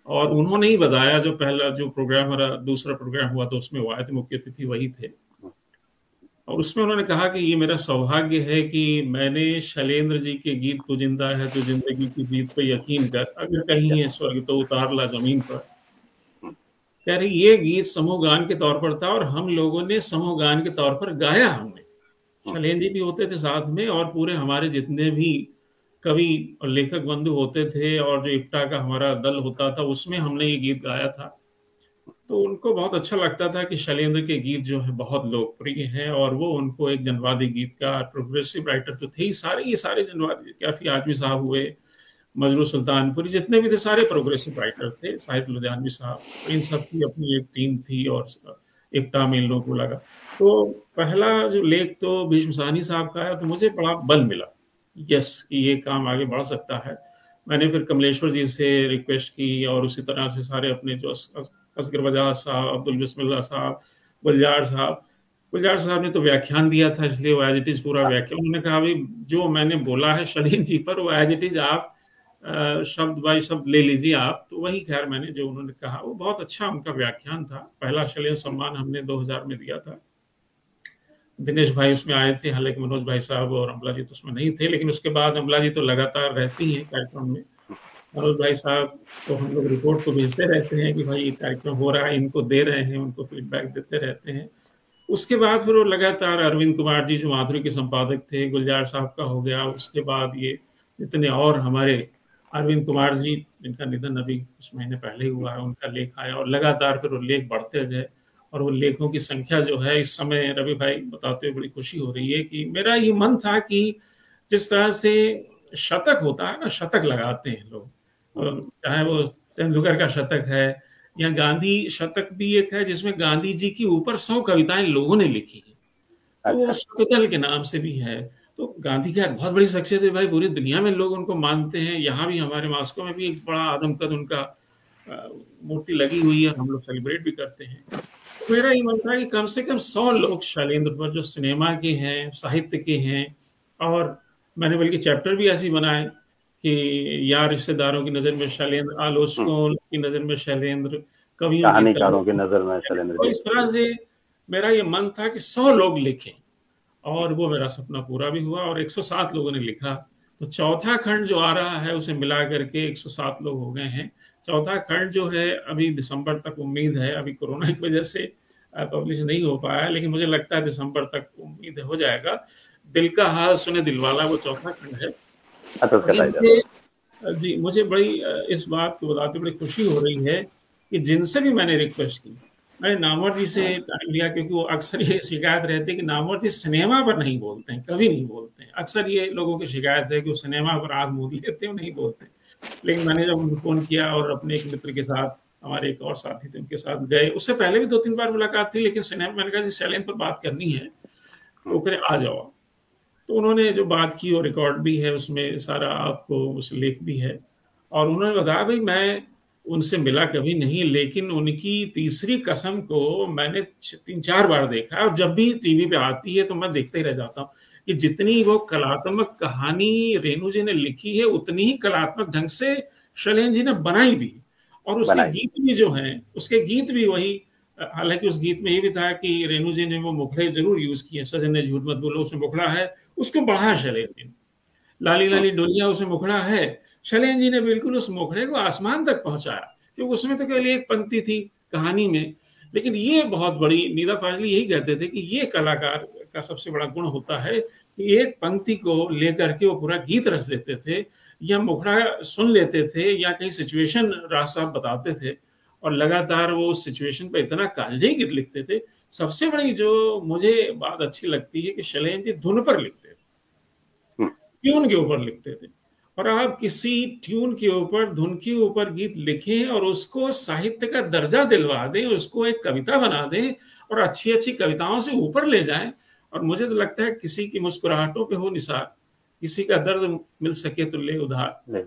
S5: और उन्होंने ही बताया, जो पहला जो प्रोग्राम हमारा दूसरा प्रोग्राम हुआ तो उसमें वो आए थे, मुख्य अतिथि वही थे। और उसमें उन्होंने कहा कि ये मेरा सौभाग्य है कि मैंने शैलेंद्र जी के गीत तू जिंदा है तो जिंदगी की जीत पे यकीन कर, अगर कहीं है स्वर्ग तो उतार ला जमीन पर। कह रही ये गीत समूह गान के तौर पर था और हम लोगों ने समूह गान के तौर पर गाया। हमने, शैलेंद्र जी भी होते थे साथ में और पूरे हमारे जितने भी कवि और लेखक बंधु होते थे और जो इप्टा का हमारा दल होता था उसमें हमने ये गीत गाया था। तो उनको बहुत अच्छा लगता था कि शैलेंद्र के गीत जो है बहुत लोकप्रिय हैं और वो उनको एक जनवादी गीतकार, प्रोग्रेसिव राइटर जो थे, ये सारे जनवादी, कैफी आजमी साहब हुए, मजरू सुल्तानपुरी, जितने भी थे सारे प्रोग्रेसिव राइटर थे, साहिब लुधियानवी साहब, इन सब की अपनी एक टीम थी और इप्टा में इन लोगों को लगा। तो पहला जो लेख तो भीष्म साहनी साहब का है, तो मुझे बड़ा बल मिला यस कि ये काम आगे बढ़ सकता है। मैंने फिर कमलेश्वर जी से रिक्वेस्ट की और उसी तरह से सारे अपने जो असगर बजाज साहब, अब्दुल बिस्मिल्लाह साहब, गुलजार साहब ने तो व्याख्यान दिया था, इसलिए वो एज इट इज पूरा व्याख्यान, उन्होंने कहा भाई जो मैंने बोला है शैलेंद्र जी पर वो एज इट इज आप शब्द बाय शब्द ले लीजिए आप। तो वही खैर मैंने जो उन्होंने कहा वो बहुत अच्छा उनका व्याख्यान था। पहला शैलेंद्र सम्मान हमने 2000 में दिया था। दिनेश भाई उसमें आए थे, हालांकि मनोज भाई साहब और अमला जी तो उसमें नहीं थे, लेकिन उसके बाद अमला जी तो लगातार रहती हैं कार्यक्रम में। मनोज भाई साहब तो हम लोग रिपोर्ट को भेजते रहते हैं कि भाई ये कार्यक्रम हो रहा है, इनको दे रहे हैं, उनको फीडबैक देते रहते हैं। उसके बाद फिर वो लगातार अरविंद कुमार जी जो माधुरी के संपादक थे, गुलजार साहब का हो गया, उसके बाद ये जितने और हमारे अरविंद कुमार जी जिनका निधन अभी कुछ महीने पहले ही हुआ है, उनका लेख आया और लगातार फिर वो लेख बढ़ते गए और वो लेखों की संख्या जो है इस समय रवि भाई बताते हुए बड़ी खुशी हो रही है कि मेरा ये मन था कि जिस तरह से शतक होता है ना, शतक लगाते हैं लोग, चाहे वो तेंदुलकर का शतक है या गांधी शतक भी एक है जिसमें गांधी जी की ऊपर 100 कविताएं लोगों ने लिखी है, तो वो शतकल के नाम से भी है। तो गांधी की बहुत बड़ी शख्सियत है भाई, पूरी दुनिया में लोग उनको मानते हैं। यहाँ भी हमारे मॉस्को में भी एक बड़ा आदमकद उनका मूर्ति लगी हुई है, हम लोग सेलिब्रेट भी करते हैं। तो मेरा ये मन था कि कम से कम 100 लोग शैलेंद्र पर जो सिनेमा के हैं, साहित्य के हैं, और मैंने बल्कि चैप्टर भी ऐसी बनाए कि या रिश्तेदारों की नजर में शैलेंद्र, आलोचकों की नजर में शैलेंद्र, कवियों
S1: कहानीकारों की नजर में शैलेंद्र।
S5: तो इस तरह से मेरा ये मन था कि 100 लोग लिखें और वो मेरा सपना पूरा भी हुआ और 107 लोगों ने लिखा। तो चौथा खंड जो आ रहा है उसे मिला करके 107 लोग हो गए हैं। चौथा खंड जो है अभी दिसंबर तक उम्मीद है, अभी कोरोना की वजह से पब्लिश नहीं हो पाया, लेकिन मुझे लगता है दिसंबर तक उम्मीद हो जाएगा। दिल का हाल सुने दिलवाला वो चौथा खंड है। जी मुझे बड़ी इस बात को बताते बड़ी खुशी हो रही है कि जिनसे भी मैंने रिक्वेस्ट की, मैंने नामवर जी से टाइम लिया क्योंकि वो अक्सर ये शिकायत रहती है कि नामवर जी सिनेमा पर नहीं बोलते हैं, कभी नहीं बोलते हैं। अक्सर ये लोगों की शिकायत है कि वो सिनेमा पर आग मूंद लेते हैं, नहीं बोलते हैं। लेकिन मैंने जब उनको फोन किया और अपने एक मित्र के साथ हमारे एक और साथी थे, उनके साथ गए। उससे पहले भी 2-3 बार मुलाकात थी, लेकिन सिनेमा मैंने कहा जी शैलेंद्र पर बात करनी है, तो कह आ जाओ। तो उन्होंने जो बात की वो रिकॉर्ड भी है, उसमें सारा आपको उस लेख भी है। और उन्होंने बताया भाई मैं उनसे मिला कभी नहीं, लेकिन उनकी तीसरी कसम को मैंने 3-4 बार देखा, और जब भी टीवी पे आती है तो मैं देखते ही रह जाता हूँ कि जितनी वो कलात्मक कहानी रेणु जी ने लिखी है, उतनी ही कलात्मक ढंग से शैलेंद्र जी ने बनाई भी। और उसके गीत भी जो हैं, उसके गीत भी वही, हालांकि उस गीत में ये भी था कि रेणु जी ने वो मुखड़े जरूर यूज किए, सजन ने झूठ मत बोलो उसमें मुखड़ा है, उसको बढ़ाया शैलेंद्र जी ने। लाली लाली डोलिया उसमें मुखड़ा है, शैलेंद्र जी ने बिल्कुल उस मुखड़े को आसमान तक पहुंचाया, क्योंकि उसमें तो केवल एक पंक्ति थी कहानी में। लेकिन ये बहुत बड़ी, नीदा फाजली यही कहते थे कि ये कलाकार का सबसे बड़ा गुण होता है कि एक पंक्ति को लेकर के वो पूरा गीत रच देते थे, या मुखड़ा सुन लेते थे, या कहीं सिचुएशन राज साहब बताते थे और लगातार वो सिचुएशन पे इतना कालजयी गीत लिखते थे। सबसे बड़ी जो मुझे बात अच्छी लगती है कि शैलेंद्र जी धुन पर लिखते थे, ट्यून के ऊपर लिखते थे। और आप किसी ट्यून के ऊपर, धुन के ऊपर गीत लिखें और उसको साहित्य का दर्जा दिलवा दें, उसको एक कविता बना दें और अच्छी अच्छी कविताओं से ऊपर ले जाएं। और मुझे तो लगता है किसी की मुस्कुराहटों पे हो निसार, किसी का दर्द मिल सके तो ले उधार,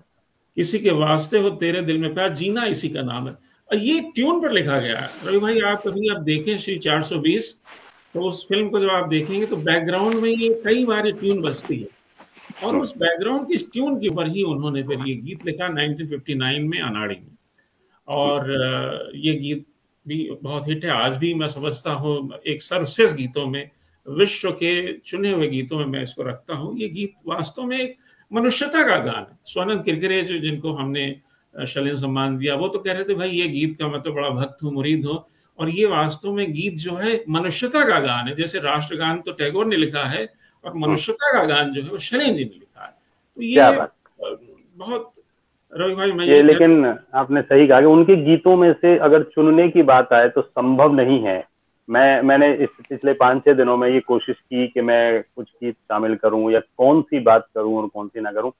S5: किसी के वास्ते हो तेरे दिल में प्यार, जीना इसी का नाम है। और ये ट्यून पर लिखा गया है। रवि भाई आप कभी आप देखें श्री 420, तो उस फिल्म को जब आप देखेंगे तो बैकग्राउंड में ये कई बार ये ट्यून बजती है, और उस बैकग्राउंड की ट्यून के ऊपर ही उन्होंने फिर ये गीत लिखा 1959 में अनाड़ी में। और ये गीत भी बहुत हिट है। आज भी मैं समझता हूँ एक सर्वश्रेष्ठ गीतों में, विश्व के चुने हुए गीतों में मैं इसको रखता हूँ। ये गीत वास्तव में एक मनुष्यता का गान है। स्वानंद किरकिरे जो, जिनको हमने शैलेंद्र सम्मान दिया, वो तो कह रहे थे भाई ये गीत का मैं तो बड़ा भक्त हूँ, मुरीद हूँ। और ये वास्तव में गीत जो है मनुष्यता का गान है। जैसे राष्ट्रगान तो टैगोर ने लिखा है, और मनुष्यता का गान जो है वो शैलेंद्र जी ने लिखा है। तो ये बहुत, रवि भाई मैं
S1: ये लेकिन आपने सही कहा कि उनके गीतों में से अगर चुनने की बात आए तो संभव नहीं है। मैंने इस पिछले 5-6 दिनों में ये कोशिश की कि मैं कुछ गीत शामिल करूं या कौन सी बात करूं और कौन सी ना करूं।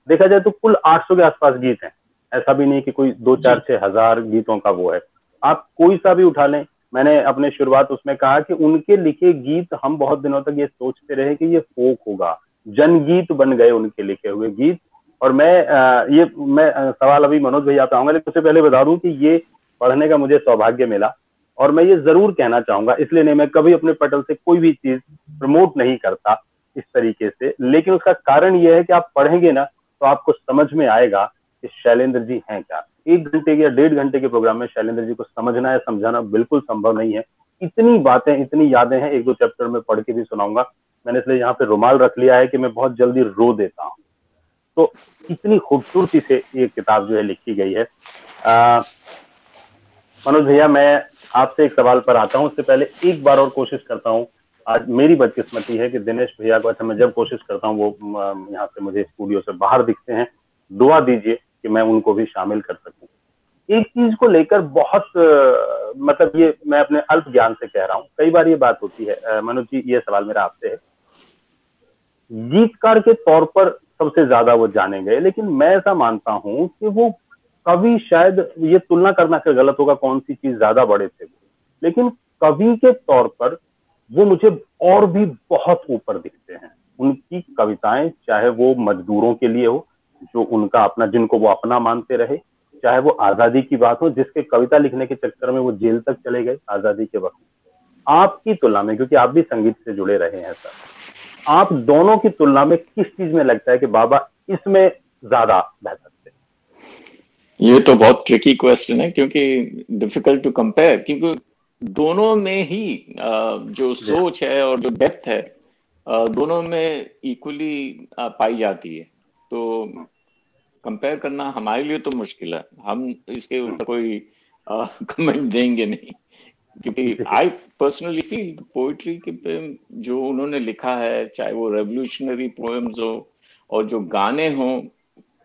S1: देखा जाए तो कुल 800 के आसपास गीत हैं, ऐसा भी नहीं कि कोई 2-4-6 हजार गीतों का वो है। आप कोई सा भी उठा लें। मैंने अपने शुरुआत उसमें कहा कि उनके लिखे गीत हम बहुत दिनों तक ये सोचते रहे कि ये फोक होगा, जनगीत बन गए उनके लिखे हुए गीत। और मैं सवाल अभी मनोज भैया पे आऊंगा, लेकिन उससे पहले बता दूं कि ये पढ़ने का मुझे सौभाग्य मिला। और मैं ये जरूर कहना चाहूंगा, इसलिए नहीं मैं कभी अपने पटल से कोई भी चीज प्रमोट नहीं करता इस तरीके से, लेकिन उसका कारण ये है कि आप पढ़ेंगे ना तो आपको समझ में आएगा कि शैलेंद्र जी हैं क्या। 1 घंटे या 1.5 घंटे के प्रोग्राम में शैलेंद्र जी को समझना या समझाना बिल्कुल संभव नहीं है। इतनी बातें, इतनी यादें हैं, 1-2 चैप्टर में पढ़ के भी सुनाऊंगा। मैंने इसलिए यहाँ पे रुमाल रख लिया है कि मैं बहुत जल्दी रो देता हूँ। तो इतनी खूबसूरती से ये किताब जो है लिखी गई है। मनोज भैया मैं आपसे एक सवाल पर आता हूँ, उससे पहले एक बार और कोशिश करता हूँ। आज मेरी बदकिस्मती है कि दिनेश भैया को, अच्छा मैं जब कोशिश करता हूँ वो यहाँ से मुझे स्टूडियो से बाहर दिखते हैं। दुआ दीजिए कि मैं उनको भी शामिल कर सकूं। एक चीज को लेकर बहुत मतलब ये मैं अपने अल्प ज्ञान से कह रहा हूँ, कई बार ये बात होती है। मनोज जी ये सवाल मेरा आपसे है, गीतकार के तौर पर सबसे ज्यादा वो जाने गए, लेकिन मैं ऐसा मानता हूं कि वो कवि, शायद ये तुलना करना गलत होगा कौन सी चीज ज्यादा बड़े थे, लेकिन कवि के तौर पर वो मुझे और भी बहुत ऊपर दिखते हैं। उनकी कविताएं चाहे वो मजदूरों के लिए हो, जो उनका अपना, जिनको वो अपना मानते रहे, चाहे वो आजादी की बात हो, जिसके कविता लिखने के चक्कर में वो जेल तक चले गए आजादी के वक्त। आपकी तुलना में, क्योंकि आप भी संगीत से जुड़े रहे हैं सर, आप दोनों की तुलना में किस चीज में लगता है कि बाबा इसमें ज्यादा बेहतर थे?
S3: ये तो बहुत ट्रिकी क्वेश्चन है, क्योंकि डिफिकल्ट टू कंपेयर, क्योंकि दोनों में ही जो सोच है और जो डेप्थ है दोनों में इक्वली पाई जाती है। तो कंपेयर करना हमारे लिए तो मुश्किल है, हम इसके ऊपर कोई कमेंट देंगे नहीं, क्योंकि आई पर्सनली फील पोइट्री के पे जो उन्होंने लिखा है, चाहे वो रेवोल्यूशनरी पोएम्स हो और जो गाने हो,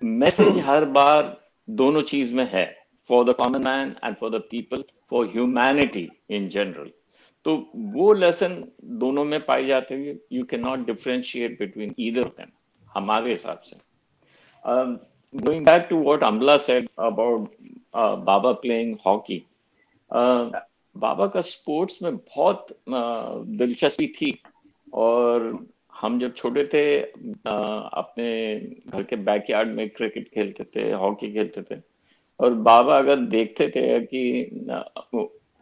S3: मैसेज हर बार दोनों चीज में है, for the common man and for the people, for humanity in general. तो वो लेसन दोनों में पाई जाते हैं। You can not differentiate between either of them हमारे हिसाब से। going back to what Amla said about Baba playing hockey, बाबा का स्पोर्ट्स में बहुत दिलचस्पी थी, और हम जब छोटे थे अपने घर के बैकयार्ड में क्रिकेट खेलते थे, हॉकी खेलते थे, और बाबा अगर देखते थे कि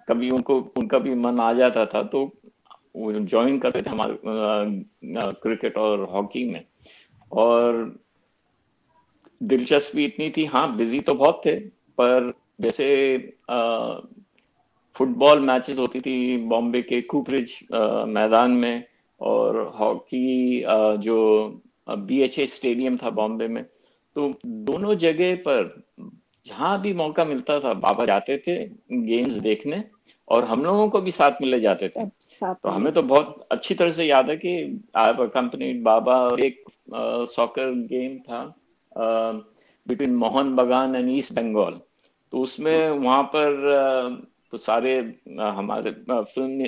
S3: कभी उनका भी मन आ जाता था तो वो ज्वाइन करते थे हमारे क्रिकेट और हॉकी में। और दिलचस्पी इतनी थी, हाँ बिजी तो बहुत थे, पर जैसे फुटबॉल मैचेस होती थी बॉम्बे के कूपरिज मैदान में, और हॉकी जो BHA स्टेडियम था बॉम्बे में, तो दोनों जगह पर जहां भी मौका मिलता था बाबा जाते थे गेम्स देखने, और हम लोगों को भी साथ मिले जाते थे। तो हमें तो बहुत अच्छी तरह से याद है कि आई हैव अकम्पनीड बाबा। एक सॉकर गेम था बिटवीन मोहन बगान एंड ईस्ट बंगाल, तो उसमें वहां पर तो सारे हमारे फिल्म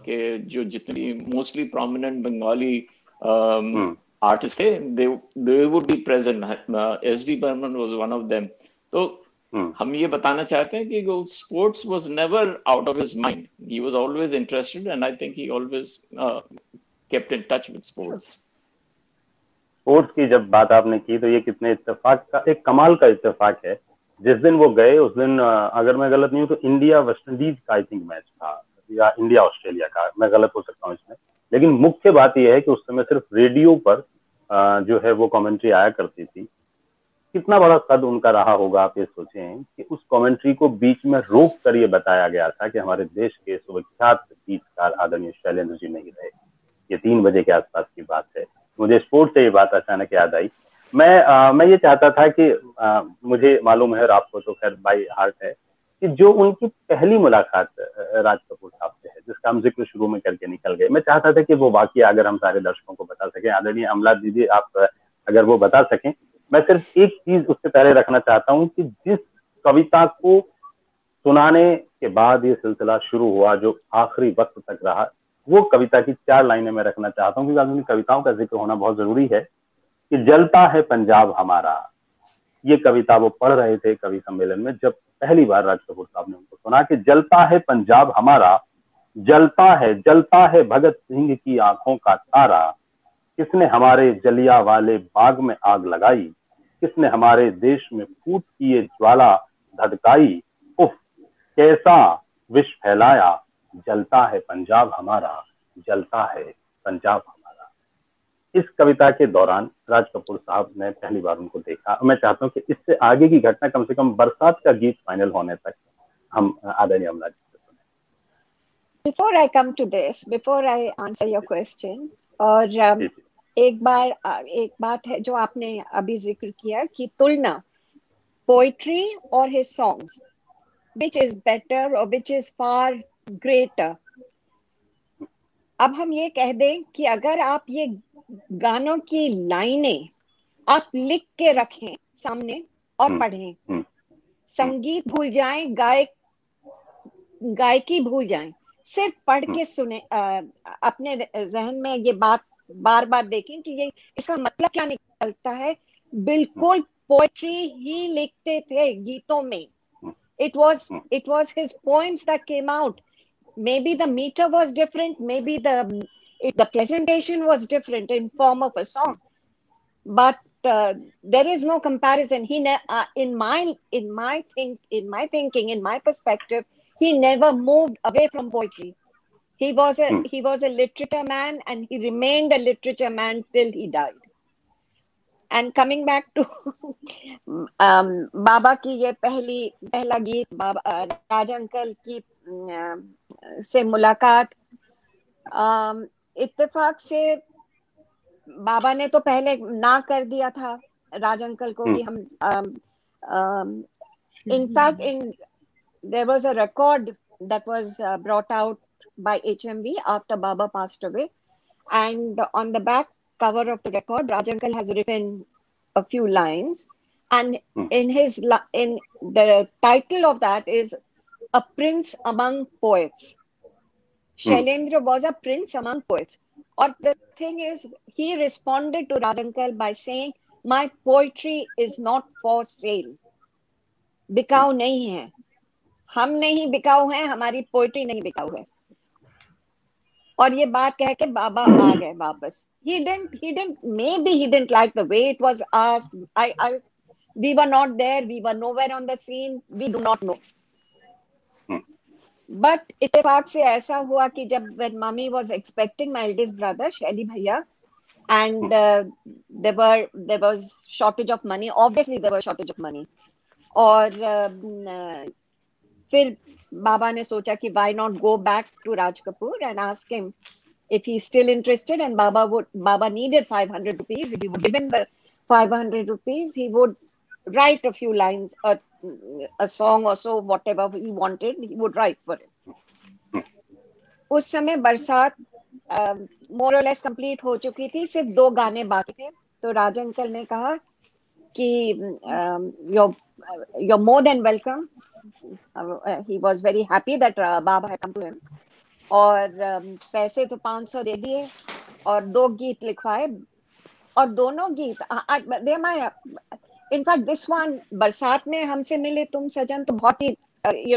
S3: के जो जितने भी मोस्टली प्रोमिनेंट बंगाली आर्टिस्ट थे, they would be present. SD Burman was one of them. तो हम ये बताना चाहते हैं कि sports was never out of his mind, he was always interested, and I think he always kept in touch with sports.
S1: Sports की जब बात आपने की तो ये कितने इत्तेफाक का, एक कमाल का इत्तेफाक है। जिस दिन वो गए उस दिन, अगर मैं गलत नहीं हूँ तो इंडिया वेस्ट इंडीज का आई थिंक मैच था, या इंडिया ऑस्ट्रेलिया का, मैं गलत हो सकता हूँ इसमें। लेकिन मुख्य बात यह है कि उस समय सिर्फ रेडियो पर जो है वो कमेंट्री आया करती थी। कितना बड़ा कद उनका रहा होगा, आप ये सोचें कि उस कमेंट्री को बीच में रोक कर ये बताया गया था कि हमारे देश के सुविख्यात गीतकार आदरणीय शैलेंद्र जी नहीं रहे। ये 3 बजे के आसपास की बात है। मुझे स्पोर्ट्स से ये बात अचानक याद आई। मैं ये चाहता था कि मुझे मालूम है और आपको तो खैर बाई हार्ट है कि जो उनकी पहली मुलाकात राज कपूर साहब से है, जिसका हम जिक्र शुरू में करके निकल गए, मैं चाहता था कि वो वाकया अगर हम सारे दर्शकों को बता सकें। आदरणीय अमला दीदी, आप अगर वो बता सकें। मैं सिर्फ एक चीज उससे पहले रखना चाहता हूँ कि जिस कविता को सुनाने के बाद ये सिलसिला शुरू हुआ, जो आखिरी वक्त तक रहा, वो कविता की 4 लाइनें मैं रखना चाहता हूँ, क्योंकि उन कविताओं का जिक्र होना बहुत जरूरी है। कि जलता है पंजाब हमारा, ये कविता वो पढ़ रहे थे कवि सम्मेलन में जब पहली बार राज कपूर साहब ने उनको सुना कि जलता है पंजाब हमारा, जलता है भगत सिंह की आंखों का तारा, किसने हमारे जलिया वाले बाग में आग लगाई, किसने हमारे देश में फूट की ये ज्वाला धधकाई, उफ कैसा विष फैलाया, जलता है पंजाब हमारा, जलता है पंजाब हमारा। इस कविता के दौरान राज कपूर साहब ने पहली बार उनको देखा। मैं चाहता हूं कि इससे आगे की घटना, कम से कम बरसात का गीत फाइनल होने तक, हम आदरणीय अमला जी से सुने।
S4: Before I come to this, before I answer your question, और एक बात है जो आपने अभी जिक्र किया कि तुलना पोइट्री और his songs, which is better or which is far greater। अब हम ये कह दें कि अगर आप ये गानों की लाइनें आप लिख के रखें सामने और पढ़ें, संगीत भूल जाएं, गायकी भूल जाएं, सिर्फ पढ़ के सुने, अपने जहन में ये बात बार बार देखें कि ये इसका मतलब क्या निकलता है। बिल्कुल पोएट्री ही लिखते थे गीतों में। It was his poems that came out. Maybe the meter was different, maybe the presentation was different in form of a song, but there is no comparison. He in my thinking, in my perspective, he never moved away from poetry. He was a literature man, and he remained a literature man till he died. And coming back to बाबा की ये पहला गीत, राज अंकल की से मुलाकात, इत्तेफाक से बाबा ने तो पहले ना कर दिया था राज अंकल को कि हम in there was a record that was brought out by HMV after Baba passed away, and on the back cover of the record, Raj Uncle has written a few lines, and in the title of that is A Prince Among Poets. Shailendra was a prince among poets. Or the thing is, he responded to Raj Uncle by saying, my poetry is not for sale, बिकाऊ नहीं है, हम नहीं बिकाऊ हैं, हमारी पोएट्री नहीं बिकाऊ है। और ये बात कह के बाबा आ गए वापस। he didn't like the way it was asked. We were not there, we were nowhere on the scene, we do not know. But इत्तेफाक से ऐसा हुआ कि जब when mommy was expecting my eldest brother शैली भैया, and there was shortage of money, obviously there was shortage of money, और फिर बाबा ने सोचा कि why not go back to Raj Kapoor and ask him if he's still interested, and Baba needed 500 rupees. If he would give him the 500 rupees, he would write a few lines, a song or so, whatever he wanted, he would write for it. उस समय बरसात more or less complete हो चुकी थी, सिर्फ 2 गाने बाकी थे। तो राज अंकल ने कहा कि you're more than welcome. He was very happy that Baba had come to him, और पैसे तो 500 दे दिए और 2 गीत लिखवाए, और दोनों गीत इनफैक्ट दिस वन बरसात में हमसे मिले तुम सजन तो बहुत ही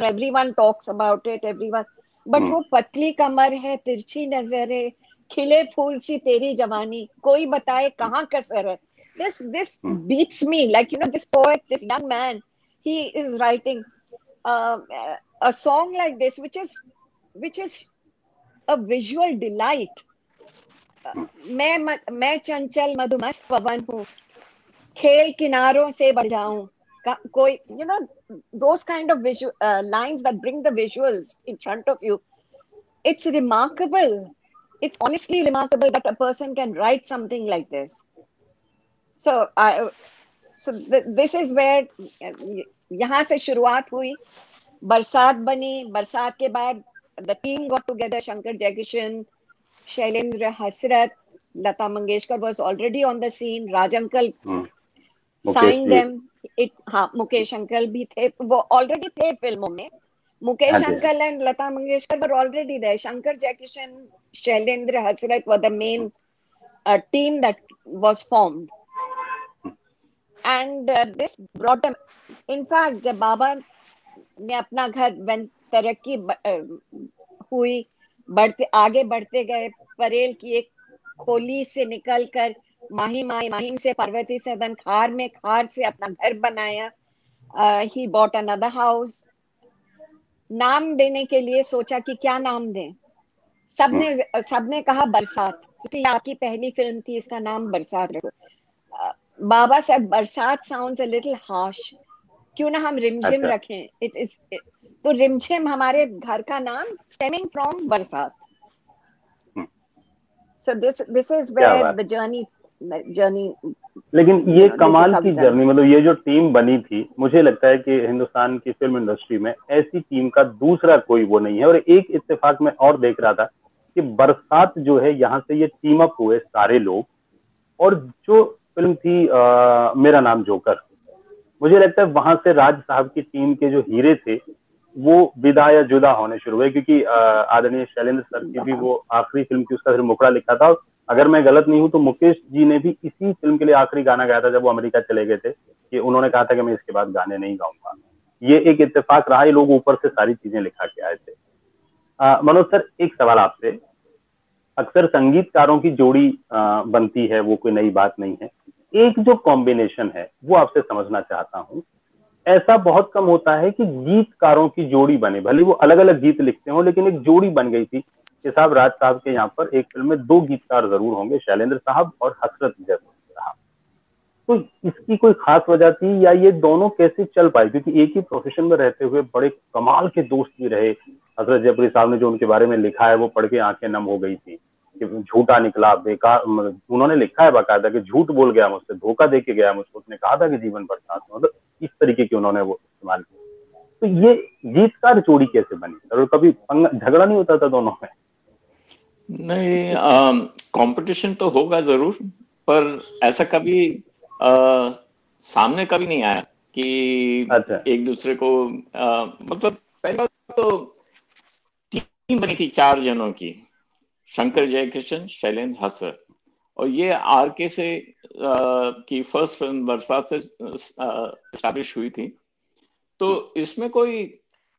S4: everyone talks about it, everyone, but वो पतली कमर है, तिरछी नजर है, खिले फूल सी तेरी जवानी, कोई बताए कहाँ कसर है। This beats me, like this poet, this young man, he is writing a song like this, which is a visual delight. मैं चंचल मधुमस्त पवन हूँ, खेल किनारों से बढ़ जाऊं, कोई those kind of visual lines that bring the visuals in front of you. It's remarkable. It's honestly remarkable that a person can write something like this. So this is where यहाँ से शुरुआत हुई, बरसात बनी। बरसात के बाद the team got together, Shankar Jaikishan, Shailendra Hasrat, Lata Mangeshkar was already on the scene, Raj Uncle signed them. Mukesh uncle भी थे, वो ऑलरेडी थे फिल्मों में। Mukesh uncle and Lata Mangeshkar were already there. Shankar Jaikishan, Shailendra Hasrat were the main team that was formed, and this brought them. In fact जब बाबा ने अपना घर when तरक्की हुई, आगे बढ़ते गए, परेल की एक खोली से निकलकर माहिम से पार्वती सदन, खार से अपना घर बनाया। He bought another house. नाम देने के लिए सोचा कि क्या नाम दें। सबने कहा बरसात, क्योंकि आपकी पहली फिल्म थी, इसका नाम बरसात रखो। बाबा साहब बरसात साउंड्स अ लिटिल हार्श, क्यों ना हम रिमझिम रखें। तो रिमझिम हमारे घर का नाम स्टेमिंग फ्रॉम बरसात। So this is where the journey
S1: लेकिन ये कमाल की जर्नी, मतलब ये जो टीम बनी थी, मुझे लगता है कि हिंदुस्तान की फिल्म इंडस्ट्री में ऐसी टीम का दूसरा कोई वो नहीं है। और एक इत्तेफाक में और देख रहा था कि बरसात जो है, यहाँ से ये टीम अप हुए सारे लोग, और जो फिल्म थी मेरा नाम जोकर, मुझे लगता है वहां से राज साहब की टीम के जो हीरे थे वो विदा या जुदा होने शुरू हुए, क्योंकि आदरणीय शैलेंद्र सर की भी वो आखिरी फिल्म की उसका फिर मुखड़ा लिखा था। अगर मैं गलत नहीं हूं तो मुकेश जी ने भी इसी फिल्म के लिए आखिरी गाना गाया था जब वो अमेरिका चले गए थे, कि उन्होंने कहा था कि मैं इसके बाद गाने नहीं गाऊंगा। ये एक इत्तेफाक रहा, ये लोग ऊपर से सारी चीजें लिखा के आए थे। मनोज सर, एक सवाल आपसे। अक्सर संगीतकारों की जोड़ी बनती है, वो कोई नई बात नहीं है। एक जो कॉम्बिनेशन है वो आपसे समझना चाहता हूँ। ऐसा बहुत कम होता है कि गीतकारों की जोड़ी बने, भले वो अलग अलग गीत लिखते हो, लेकिन एक जोड़ी बन गई थी कि साहब राज साहब के यहाँ पर एक फिल्म में 2 गीतकार जरूर होंगे, शैलेंद्र साहब और हसरत साहब। तो इसकी कोई खास वजह थी, या ये दोनों कैसे चल पाए? क्योंकि एक ही प्रोफेशन में रहते हुए बड़े कमाल के दोस्त भी रहे। हसरत जयपुरी साहब ने जो उनके बारे में लिखा है वो पढ़ के आंखें नम हो गई थी कि झूठा निकला, बेकार। उन्होंने लिखा है बाकायदा कि झूठ बोल गया मुझसे, धोखा दे के गया मुझको, उसने कहा था कि जीवन बरसात, मतलब इस तरीके की उन्होंने वो इस्तेमाल किया। तो ये गीतकार जोड़ी कैसे बनी, और कभी झगड़ा नहीं होता था दोनों में?
S3: नहीं, कंपटीशन तो होगा जरूर, पर ऐसा कभी सामने कभी नहीं आया कि एक दूसरे को मतलब पहले तो टीम बनी थी 4 जनों की, शंकर जयकिशन, शैलेंद्र हसरत, और ये आरके से की फर्स्ट फिल्म बरसात से एस्टैब्लिश हुई थी। तो इसमें कोई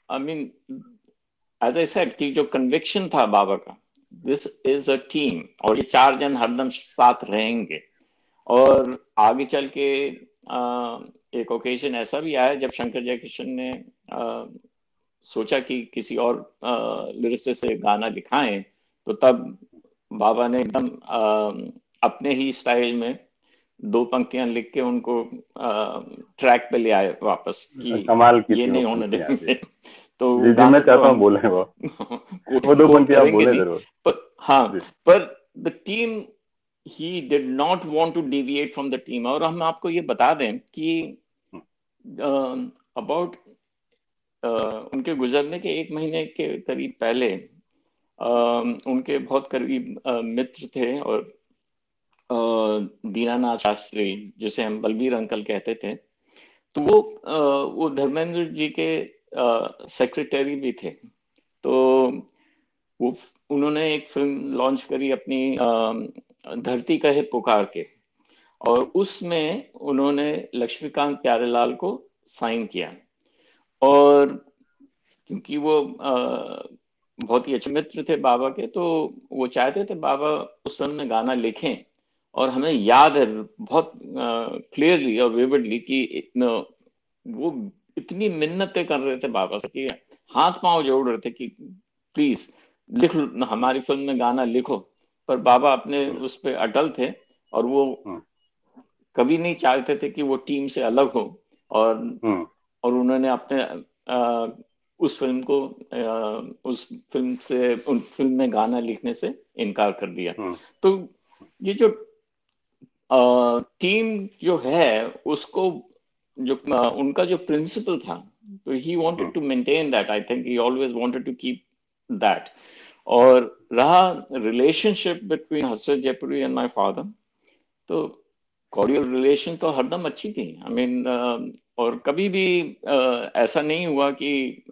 S3: I mean as I said कि जो कन्विक्शन था बाबा का, दिस इज अ टीम, और ये 4 जन हरदम साथ रहेंगे। और आगे चल के एक ओकेजन ऐसा भी आया जब शंकर जयकिशन ने सोचा कि किसी और लिरिसिस्ट से गाना लिखाएं, तो तब बाबा ने एकदम अपने ही स्टाइल में 2 पंक्तियां लिख के उनको ट्रैक पे ले आए वापस कि
S1: कमाल की
S3: ये नहीं होने देंगे। तो
S1: जी, मैं चाहता हूँ बोले वो 2 पंक्तियां बोले जरूर।
S3: पर हाँ, पर the team, he did not want to deviate from the team। और हम आपको ये बता दें कि अबाउट उनके गुजरने के 1 महीने के करीब पहले उनके बहुत करीब मित्र थे, और दीनानाथ शास्त्री, जिसे हम बलबीर अंकल कहते थे, तो वो धर्मेंद्र जी के सेक्रेटरी भी थे। तो वो उन्होंने एक फिल्म लॉन्च करी अपनी धरती कहे पुकार के, और उसमें उन्होंने लक्ष्मीकांत प्यारेलाल को साइन किया। और क्योंकि वो बहुत ही अच्छे मित्र थे बाबा के, तो वो चाहते थे बाबा उस फिल्म में गाना लिखें। और हमें याद है बहुत क्लियरली और विविडली कि वो इतनी मिन्नतें कर रहे थे बाबा से, कि हाथ पांव जोड़ रहे थे कि प्लीज लिख, हमारी फिल्म में गाना लिखो। पर बाबा अपने उस पर अटल थे, और वो कभी नहीं चाहते थे कि वो टीम से अलग हो। और उन्होंने अपने उस फिल्म में गाना लिखने से इनकार कर दिया। तो ये जो टीम जो है, उसको जो उनका जो प्रिंसिपल था, तो he wanted to maintain that. I think he always wanted to keep that. और रहा relationship between Harshad Jaipuri and my father, तो कॉर्डियल रिलेशन तो हरदम अच्छी थी। आई मीन और कभी भी ऐसा नहीं हुआ कि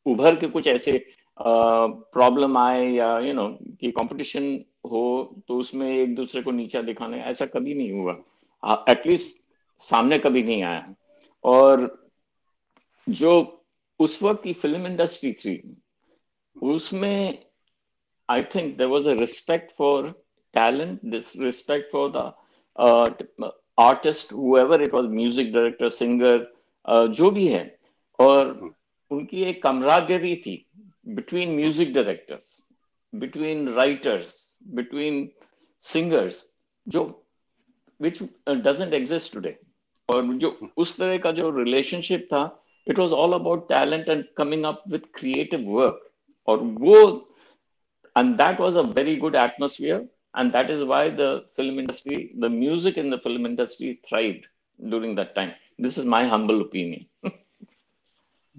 S3: उभर के कुछ ऐसे प्रॉब्लम आए, या कि कंपटीशन हो तो उसमें एक दूसरे को नीचा दिखाने, ऐसा कभी नहीं हुआ। एटलीस्ट सामने कभी नहीं आया। और जो उस वक्त की फिल्म इंडस्ट्री थी, उसमें I think there was a respect for talent, this respect for the artist, however it was, music director, singer, जो भी है। और उनकी एक कमरागरी थी between music directors, between writers, between singers, जो which doesn't exist today। और जो उस तरह का जो रिलेशनशिप था, it was all about talent and coming up with creative work। और वो and that was a very good atmosphere, and that is why the film industry, the music in the film industry thrived during that time। This is my humble opinion।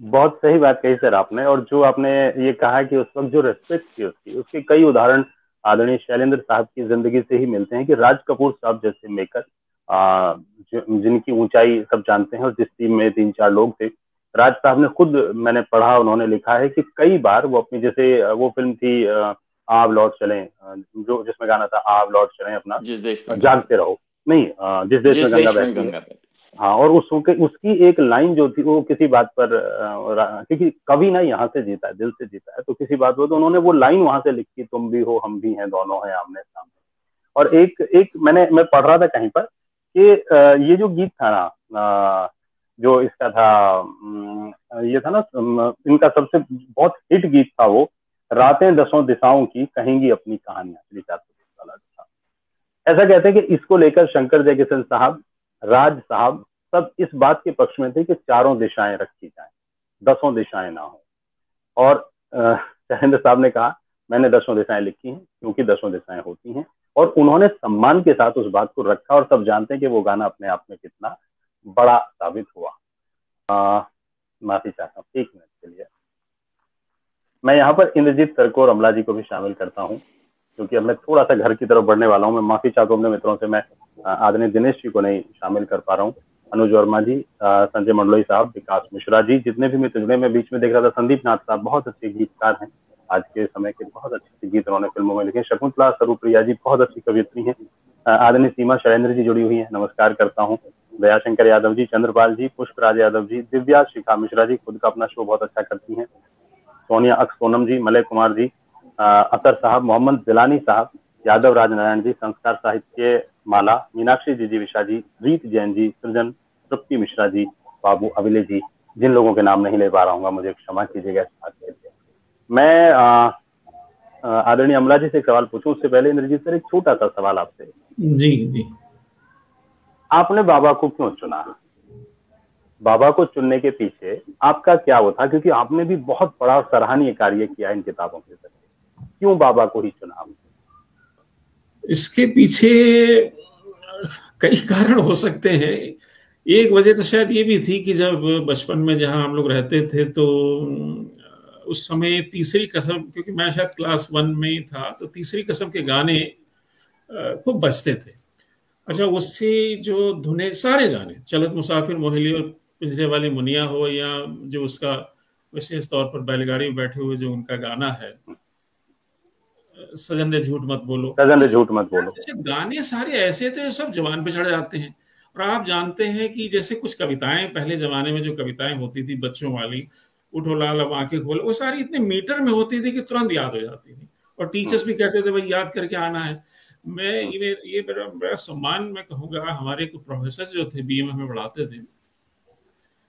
S1: बहुत सही बात कही सर आपने। और जो आपने ये कहा कि उस वक्त जो रेस्पेक्ट थी उसके कई उदाहरण आदरणीय शैलेंद्र साहब की जिंदगी से ही मिलते हैं। कि राज कपूर साहब जैसे मेकर, जिनकी ऊंचाई सब जानते हैं, और जिस टीम में 3-4 लोग थे, राज साहब ने खुद, मैंने पढ़ा, उन्होंने लिखा है कि कई बार वो अपनी, जैसे वो फिल्म थी आप लौट चलें, जो जिसमें गाना था आप लौट चलें अपना,
S3: जिस देश में
S1: जागते रहो, नहीं, जिस देश में गंगा बहती है। हाँ, और उसकी एक लाइन जो थी, वो किसी बात पर, क्योंकि कभी ना यहाँ से जीता है, दिल से जीता है, तो किसी बात पर तो उन्होंने वो लाइन वहां से लिखी, तुम भी हो हम भी हैं, दोनों हैं आमने सामने। और एक मैं पढ़ रहा था कहीं पर कि ये जो गीत था ना, जो इसका था, ये था ना, इनका सबसे बहुत हिट गीत था वो, रातें दसों दिशाओं की कहेंगी अपनी कहानियां, वाला था। ऐसा कहते हैं कि इसको लेकर शंकर जयकिशन साहब, राज साहब, सब इस बात के पक्ष में थे कि चारों दिशाएं रखी जाएं, 10 दिशाएं ना हो। और शैलेंद्र साहब ने कहा, मैंने 10 दिशाएं लिखी हैं क्योंकि 10 दिशाएं होती हैं। और उन्होंने सम्मान के साथ उस बात को रखा, और सब जानते हैं कि वो गाना अपने आप में कितना बड़ा साबित हुआ। माफी चाहता हूँ, 1 मिनट के लिए। मैं यहाँ पर इंद्रजीत सर को और अमला जी को भी शामिल करता हूँ, क्योंकि अब मैं थोड़ा सा घर की तरफ बढ़ने वाला हूँ। मैं माफी चाहता हूँ अपने मित्रों से, मैं आदरणीय दिनेश जी को नहीं शामिल कर पा रहा हूँ, अनुज वर्मा जी, संजय मंडलोई साहब, विकास मिश्रा जी, जितने भी मित्र जुड़े। मैं बीच में देख रहा था संदीप नाथ साहब, बहुत अच्छे गीतकार हैं, आज के समय के बहुत अच्छे गीत उन्होंने फिल्मों में लिखे। शकुंतला सरुप्रिया जी बहुत अच्छी कवियत्री हैं, आदरणीय सीमा शैलेंद्र जी जुड़ी हुई है, नमस्कार करता हूँ। दयाशंकर यादव जी, चंद्रपाल जी, पुष्पराज यादव जी, दिव्या शिखा मिश्रा जी खुद का अपना शो बहुत अच्छा करती हैं, सोनिया अक्स सोनम जी, मलय कुमार जी, असर साहब, मोहम्मद जिलानी साहब, यादव राजनारायण जी, संस्कार साहित्य माला, मीनाक्षी जी विशा जी, रीत जैन जी, सृजन, तृप्ति मिश्रा जी, बाबू अविले जी, जिन लोगों के नाम नहीं ले पा रहा हूँ मुझे क्षमा कीजिएगा इस बात के लिए। मैं आदरणीय अमला जी से एक सवाल पूछूं उससे पहले इंद्रजीत सर एक छोटा सा सवाल आपसे।
S5: जी जी,
S1: आपने बाबा को क्यों चुना? बाबा को चुनने के पीछे आपका क्या वो था? क्योंकि आपने भी बहुत बड़ा सराहनीय कार्य किया इन किताबों के जरिए, क्यों बाबा को ही चुना आपने?
S5: इसके पीछे कई कारण हो सकते हैं। एक वजह तो शायद ये भी थी कि जब बचपन में जहां हम लोग रहते थे तो उस समय तीसरी कसम, क्योंकि मैं शायद क्लास 1 में ही था, तो तीसरी कसम के गाने खूब बजते थे। अच्छा, उससे जो धुने, सारे गाने, चलत मुसाफिर मोहिली और पिंजरे वाली मुनिया हो, या जो उसका विशेष तौर पर बैलगाड़ी में बैठे हुए जो उनका गाना है सजन ने झूठ मत बोलो,
S1: सजन ने झूठ मत बोलो,
S5: ऐसे गाने सारे ऐसे थे सब जवान पे चढ़ जाते हैं। और आप जानते हैं कि जैसे कुछ कविताएं पहले जमाने में जो कविताएं होती थी बच्चों वाली, उठो लाल अब आंखें खोलो, वो सारी इतने मीटर में होती थी कि तुरंत याद हो जाती थी, और टीचर्स भी कहते थे भाई याद करके आना है। मैं ये मेरा सम्मान मैं कहूँगा, हमारे कुछ प्रोफेसर जो थे बीए में पढ़ाते थे,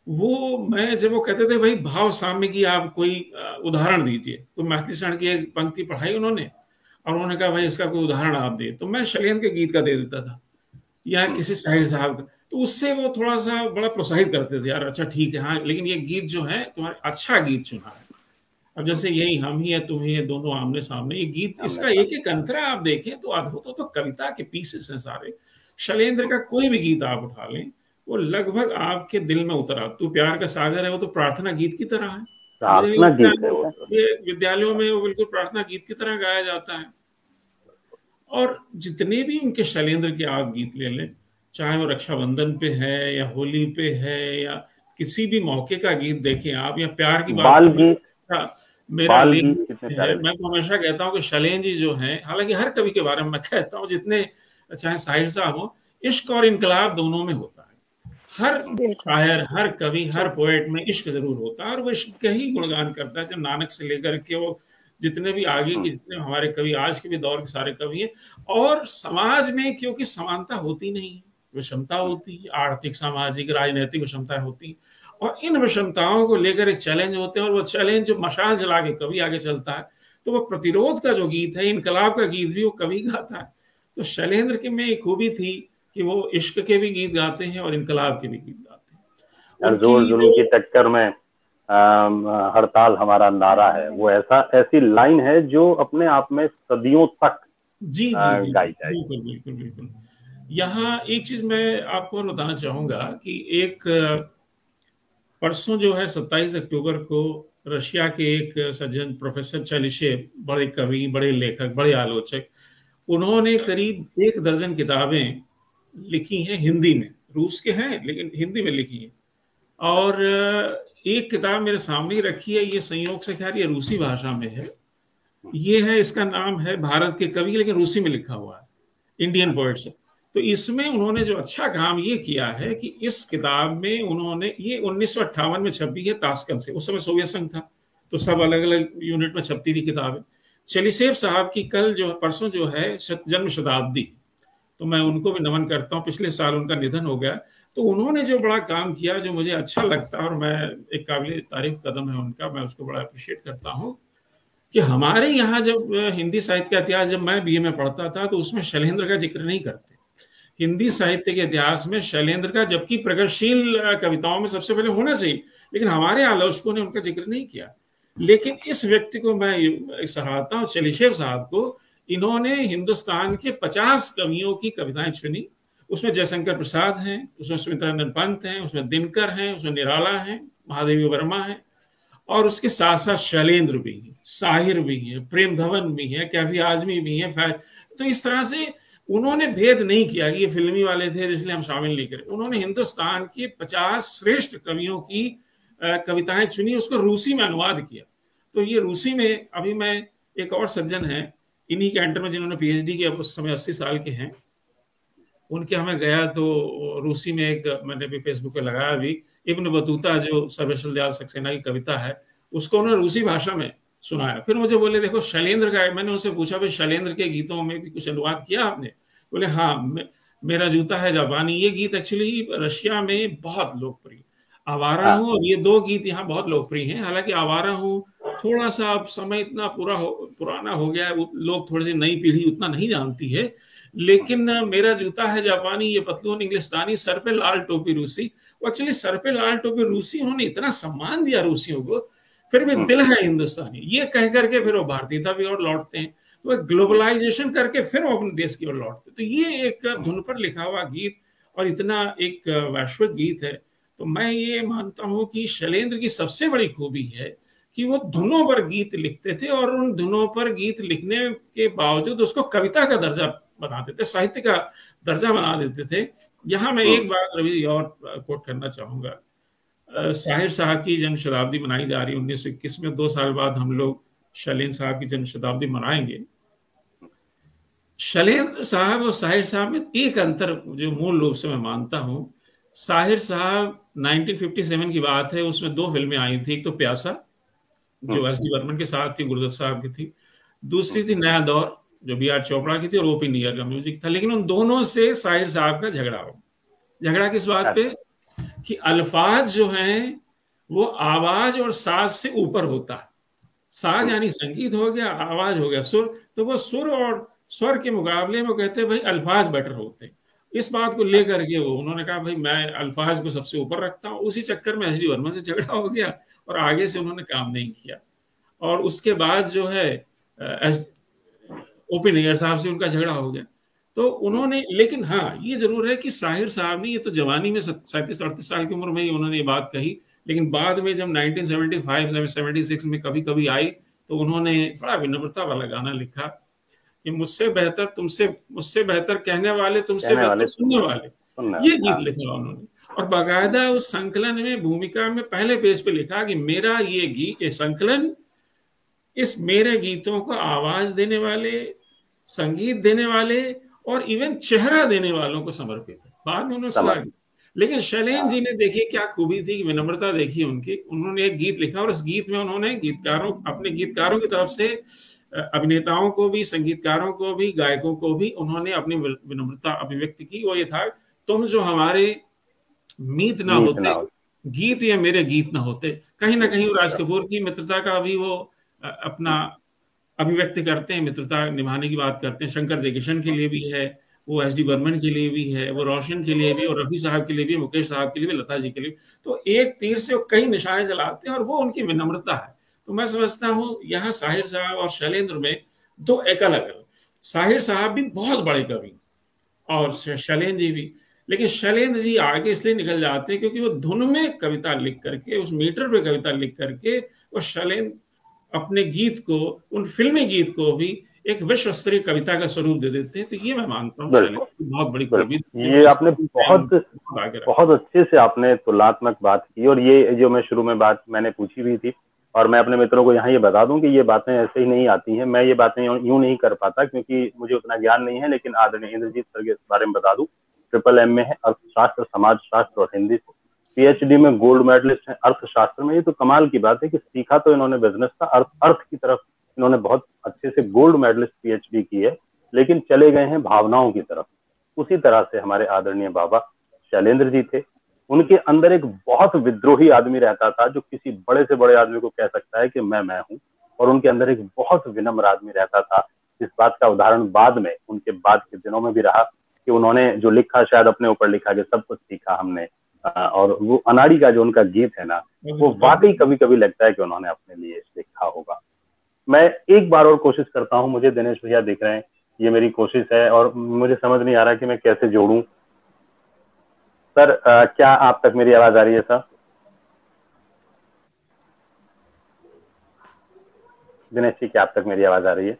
S5: मैं जब वो कहते थे भाई भाव साम्य की आप कोई उदाहरण दीजिए, तो मैथिली शरण की एक पंक्ति पढ़ाई उन्होंने, और उन्होंने कहा भाई इसका कोई उदाहरण आप दे, तो मैं शैलेंद्र के गीत का दे देता था या किसी साहिर साहब का, तो उससे वो थोड़ा सा बड़ा प्रोत्साहित करते थे, यार अच्छा ठीक है, हाँ लेकिन ये गीत जो है तुम्हारा अच्छा गीत चुना है। अब जैसे यही हम ही है तुम ही है दोनों आमने सामने, ये गीत, इसका एक एक अंतरा आप देखें तो अद्भुत, तो कविता के पीसेस हैं सारे। शैलेंद्र का कोई भी गीत आप उठा लें वो लगभग आपके दिल में उतरा। तू प्यार का सागर है, वो तो प्रार्थना गीत की तरह है,
S1: प्रार्थना गीत है वो,
S5: ये विद्यालयों में वो बिल्कुल प्रार्थना गीत की तरह गाया जाता है। और जितने भी उनके शैलेंद्र के आप गीत ले लें, चाहे वो रक्षाबंधन पे है या होली पे है या किसी भी मौके का गीत देखें आप, या प्यार की बात मेरा लेख है, मैं तो हमेशा कहता हूँ कि शैलेंद्र जी जो हैं, हालांकि हर कवि के बारे में मैं कहता हूँ, जितने चाहे साहिर साहब हो, इश्क और इनकलाब दोनों में होता है। हर शायर, हर कवि, हर पोएट में इश्क जरूर होता है, और वो इश्क का ही गुणगान करता है, जब नानक से लेकर के वो जितने भी आगे के जितने हमारे कवि, आज के भी दौर के सारे कवि हैं। और समाज में क्योंकि समानता होती नहीं, विषमता होती है, आर्थिक सामाजिक राजनीतिक विषमता होती है, और इन विषमताओं को लेकर एक चैलेंज होते हैं, और वो चैलेंज जो मशाल जला के कवि आगे चलता है, तो वो प्रतिरोध का जो गीत है, इनकलाब का गीत भी वो कवि गाता है। तो शैलेंद्र के में एक खूबी थी कि वो इश्क के भी गीत गाते हैं और इनकलाब के भी गीत गाते हैं।
S1: जोर जुल्म की टक्कर में हड़ताल हमारा नारा है, वो ऐसी लाइन है जो अपने आप में सदियों तक गाई जाए।
S5: बिल्कुल बिल्कुल बिल्कुल। यहाँ एक चीज मैं आपको और बताना चाहूंगा कि एक परसों जो है 27 अक्टूबर को रशिया के एक सज्जन प्रोफेसर चलिशेव, बड़े कवि, बड़े लेखक, बड़े आलोचक, उन्होंने करीब 1 दर्जन किताबें लिखी हैं हिंदी में, रूस के हैं लेकिन हिंदी में लिखी हैं। और एक किताब मेरे सामने रखी है, ये संयोग से खैर ये रूसी भाषा में है, ये है, इसका नाम है भारत के कवि, लेकिन रूसी में लिखा हुआ है, इंडियन पोएट्स। तो इसमें उन्होंने जो अच्छा काम ये किया है कि इस किताब में उन्होंने, ये 1958 में छपी है ताशकंद से, उस समय सोवियत संघ था तो सब अलग अलग यूनिट में छपती थी किताबें। चलिशेव साहब की कल जो परसों जो है जन्म शताब्दी, तो मैं उनको भी नमन करता हूँ, पिछले साल उनका निधन हो गया। तो उन्होंने जो बड़ा काम किया, जो मुझे अच्छा लगता है, और मैं एक काबिल तारीफ कदम है उनका, मैं उसको बड़ा अप्रिशिएट करता हूँ, कि हमारे यहाँ जब हिंदी साहित्य का इतिहास, जब मैं बीए में पढ़ता था तो उसमें शैलेंद्र का जिक्र नहीं करते। हिंदी साहित्य के इतिहास में शैलेंद्र का, जबकि प्रगतिशील कविताओं में सबसे पहले होना चाहिए, लेकिन हमारे आलोचकों ने उनका जिक्र नहीं किया। लेकिन इस व्यक्ति को मैं सराहता हूँ, चलिशेव साहब को, इन्होंने हिंदुस्तान के 50 कवियों की कविताएं चुनी। उसमें जयशंकर प्रसाद हैं, उसमें सुमित्रानंद पंत हैं, उसमें दिनकर हैं, उसमें निराला हैं, महादेवी वर्मा हैं, और उसके साथ साथ शैलेंद्र भी हैं, साहिर भी हैं, प्रेम धवन भी हैं, कैफी आजमी भी हैं। तो इस तरह से उन्होंने भेद नहीं किया कि ये फिल्मी वाले थे इसलिए हम शामिल नहीं करें। उन्होंने हिंदुस्तान के 50 श्रेष्ठ कवियों की कविताएं चुनी, उसको रूसी में अनुवाद किया। तो ये रूसी में, अभी मैं, एक और सज्जन है इन्हीं के अंडर में जिन्होंने पीएचडी किया, उस समय 80 साल के हैं, उनके यहाँ मैं गया तो रूसी में एक, मैंने भी फेसबुक पे लगाया भी, इब्न बतूता जो सर्वेश्वर दयाल सक्सेना की कविता है, उसको उन्होंने रूसी भाषा में सुनाया। फिर मुझे बोले देखो शैलेंद्र का, मैंने उनसे पूछा भाई शैलेंद्र के गीतों में भी कुछ अनुवाद किया आपने? बोले हाँ, मेरा जूता है जापानी, ये गीत एक्चुअली रशिया में बहुत लोकप्रिय, आवारा हूँ और ये दो गीत यहाँ बहुत लोकप्रिय हैं। हालांकि आवारा हूँ थोड़ा सा अब समय इतना पुराना हो गया है, लोग थोड़ी सी नई पीढ़ी उतना नहीं जानती है, लेकिन मेरा जूता है जापानी, ये पतलून इंग्लिस्तानी, सर पे लाल टोपी रूसी। एक्चुअली सर पे लाल टोपी रूसी, उन्होंने इतना सम्मान दिया रूसियों को, फिर भी दिल है हिंदुस्तानी, ये कह करके फिर वो भारतीयता की ओर लौटते हैं, तो ग्लोबलाइजेशन करके फिर वो अपने देश की ओर लौटते। तो ये एक धुन पर लिखा हुआ गीत और इतना एक वैश्विक गीत है। तो मैं ये मानता हूं कि शैलेंद्र की सबसे बड़ी खूबी है कि वो धुनों पर गीत लिखते थे और उन धुनों पर गीत लिखने के बावजूद उसको कविता का दर्जा बना देते, साहित्य का दर्जा बना देते थे। यहाँ मैं एक बात रवि और कोट करना चाहूंगा। साहिर साहब की जन्म शताब्दी मनाई जा रही है 1921 में, 2 साल बाद हम लोग शैलेंद्र साहब की जन्म शताब्दी मनाएंगे। शैलेंद्र साहब और साहिर साहब में एक अंतर जो मूल रूप से मैं मानता हूं, साहिर साहब 1957 की बात है, उसमें 2 फिल्में आई थी, एक तो प्यासा जो एस डी बर्मन के साथ थी, गुरुदत्त साहब की थी, दूसरी थी नया दौर जो बी आर चोपड़ा की थी और ओपी नियर का म्यूजिक था। लेकिन उन दोनों से साहिर साहब का झगड़ा हो। झगड़ा किस बात पे? कि अल्फाज जो हैं वो आवाज और साज से ऊपर होता है। साज यानी संगीत हो गया, आवाज हो गया सुर, तो वो सुर और स्वर के मुकाबले में कहते हैं भाई अल्फाज बेटर होते हैं। इस बात को लेकर के वो उन्होंने कहा भाई मैं अल्फाज को सबसे ऊपर रखता हूँ। उसी चक्कर में एस डी वर्मा से झगड़ा हो गया और आगे से उन्होंने काम नहीं किया। और उसके बाद जो है ओपी नैयर साहब से उनका झगड़ा हो गया। तो उन्होंने, लेकिन हाँ ये जरूर है कि साहिर साहब ने, ये तो जवानी में 37-38 साल की उम्र में ही उन्होंने ये बात कही, लेकिन बाद में जब 1975-76 में कभी कभी आई तो उन्होंने बड़ा विनम्रता वाला गाना लिखा कि मुझसे बेहतर तुमसे, मुझसे बेहतर कहने वाले, तुमसे बेहतर सुनने वाले, ये गीत लिखा उन्होंने। और बाकायदा उस संकलन में भूमिका में पहले पेज पे लिखा कि मेरा ये गीत, ये संकलन इस मेरे गीतों को आवाज देने वाले, संगीत देने वाले और इवन चेहरा देने वालों को समर्पित है। बाद में उन्होंने सुना, लेकिन शैलेंद्र जी ने देखिए क्या खूबी थी, विनम्रता देखी उनकी। उन्होंने एक गीत लिखा और उस गीत में उन्होंने गीतकारों, अपने गीतकारों की तरफ से अभिनेताओं को भी, संगीतकारों को भी, गायकों को भी उन्होंने अपनी विनम्रता अभिव्यक्त की। वो ये था, तुम जो हमारे मीत ना होते, गीत या मेरे गीत ना होते। कहीं ना कहीं राज कपूर की मित्रता का भी वो अपना अभिव्यक्त करते हैं, मित्रता निभाने की बात करते हैं। शंकर जयकिशन के लिए भी है, वो एस डी बर्मन के लिए भी है, वो रोशन के लिए भी, और रफी साहब के लिए भी, मुकेश साहब के लिए भी, लता जी के लिए। तो एक तीर से कई निशाने चलाते हैं और वो उनकी विनम्रता है। तो मैं समझता हूँ यहाँ साहिर साहब और शैलेंद्र में दो एक अलग। साहिर साहब भी बहुत बड़े कवि और शैलेंद्र जी भी, लेकिन शैलेंद्र जी आगे इसलिए निकल जाते हैं क्योंकि वो धुन में कविता लिख करके, उस मीटर पे कविता लिख करके, वो शैलेंद्र अपने गीत को, उन फिल्मी गीत को भी एक विश्व स्तरीय कविता का स्वरूप दे देते हैं। तो ये मैं मानता हूँ बहुत बड़ी खूबी।
S1: ये आपने बहुत अच्छे से आपने तुलनात्मक बात की, और ये जो मैं शुरू में बात मैंने पूछी भी थी, और मैं अपने मित्रों को यहाँ ये बता दूं कि ये बातें ऐसे ही नहीं आती हैं। मैं ये बातें यूं नहीं कर पाता क्योंकि मुझे उतना ज्ञान नहीं है, लेकिन आदरणीय इंद्रजीत सर के बारे में बता दूं, ट्रिपल एम में है अर्थशास्त्र, समाजशास्त्र और हिंदी से, पीएचडी में गोल्ड मेडलिस्ट है अर्थशास्त्र में। ये तो कमाल की बात है कि सीखा तो इन्होंने बिजनेस था, अर्थ की तरफ इन्होंने बहुत अच्छे से गोल्ड मेडलिस्ट पीएचडी की है, लेकिन चले गए हैं भावनाओं की तरफ। उसी तरह से हमारे आदरणीय बाबा शैलेंद्र जी थे। उनके अंदर एक बहुत विद्रोही आदमी रहता था जो किसी बड़े से बड़े आदमी को कह सकता है कि मैं हूं, और उनके अंदर एक बहुत विनम्र आदमी रहता था। इस बात का उदाहरण बाद में, उनके बाद के दिनों में भी रहा कि उन्होंने जो लिखा, शायद अपने ऊपर लिखा कि सब कुछ सीखा हमने, और वो अनाड़ी का जो उनका गीत है ना, वो वाकई कभी कभी लगता है कि उन्होंने अपने लिए लिखा होगा। मैं एक बार और कोशिश करता हूँ, मुझे दिनेश भैया दिख रहे हैं, ये मेरी कोशिश है और मुझे समझ नहीं आ रहा कि मैं कैसे जोड़ूं। सर क्या आप तक मेरी आवाज आ रही है सर? दिनेश जी, क्या आप तक मेरी आवाज आ रही है?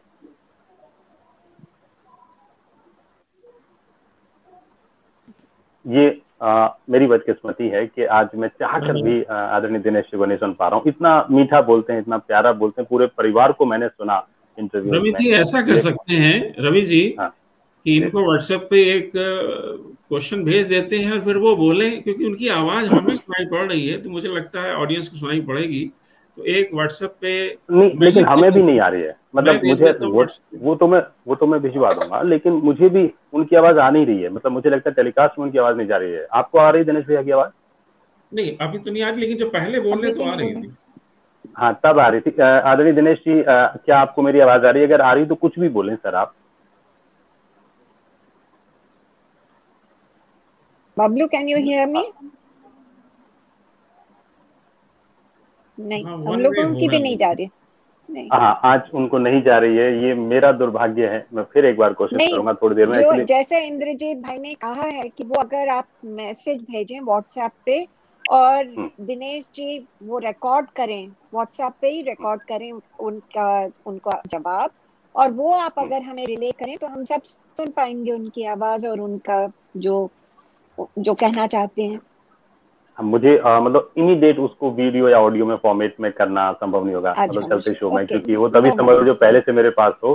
S1: ये मेरी बदकिस्मती है कि आज मैं चाहकर भी आदरणीय दिनेश जी को नहीं सुन पा रहा हूँ। इतना मीठा बोलते हैं, इतना प्यारा बोलते हैं, पूरे परिवार को मैंने सुना इंटरव्यू में।
S5: रवि जी ऐसा कर सकते हैं, रवि जी, कि इनको व्हाट्सएप पे एक क्वेश्चन भेज देते हैं और फिर वो बोलें, क्योंकि उनकी आवाज हमें सुनाई पड़ रही है तो मुझे लगता है ऑडियंस को सुनाई पड़ेगी। तो एक व्हाट्सएप पे
S1: नहीं,
S5: मैं ही
S1: लेकिन हमें
S5: भेज
S1: भी
S5: देता
S1: नहीं
S5: हूँ,
S1: आ रही है,
S5: मैं
S1: मतलब
S5: भेज
S1: मुझे
S5: देता हूँ व्हाट्सएप पे।
S1: वो तो मैं भिजवा दूंगा, लेकिन मुझे भी उनकी आवाज आ नहीं रही है। मतलब मुझे लगता है टेलीकास्ट में उनकी आवाज नहीं जा रही है। आपको आ रही है दिनेश भैया की आवाज?
S5: नहीं अभी तो नहीं आ रही, लेकिन जो पहले बोल रहे
S4: अभी
S5: तो
S4: भी
S5: आ
S4: नहीं
S5: रही
S4: है।
S5: थी।
S1: हाँ, तब आ रही थी। आदरणीय दिनेश जी, क्या आपको मेरी आवाज आ रही है? अगर आ रही तो कुछ भी बोलें सर आप।
S4: Bablu, can you hear me? नहीं,
S5: हाँ,
S4: हम
S5: वन वे
S4: लोगों की
S5: होगा
S4: भी नहीं
S5: मेरे।
S4: जा रही। नहीं
S1: हाँ, आज उनको नहीं जा रही है, ये मेरा दुर्भाग्य है। मैं फिर एक बार कोशिश
S4: नहीं,
S1: करूंगा थोड़ी देर में,
S4: जो
S1: एक्चुअली।
S4: जैसे इंद्रजीत भाई ने कहा है कि वो अगर आप मैसेज भेजें व्हाट्सएप पे और दिनेश जी वो रिकॉर्ड करें, व्हाट्सएप पे ही रिकॉर्ड करें उनका जवाब, और वो आप अगर हमें रिले करें तो हम सब सुन पाएंगे उनकी आवाज और उनका जो जो कहना चाहते हैं।
S1: मुझे मतलब इमीडिएट उसको वीडियो या ऑडियो में फॉर्मेट में करना संभव नहीं होगा, मतलब
S4: अच्छा,
S1: चलते शो में,
S4: ओके,
S1: क्योंकि वो तभी
S4: नो
S1: संभव है जो
S4: वरीज।
S1: पहले से मेरे पास हो।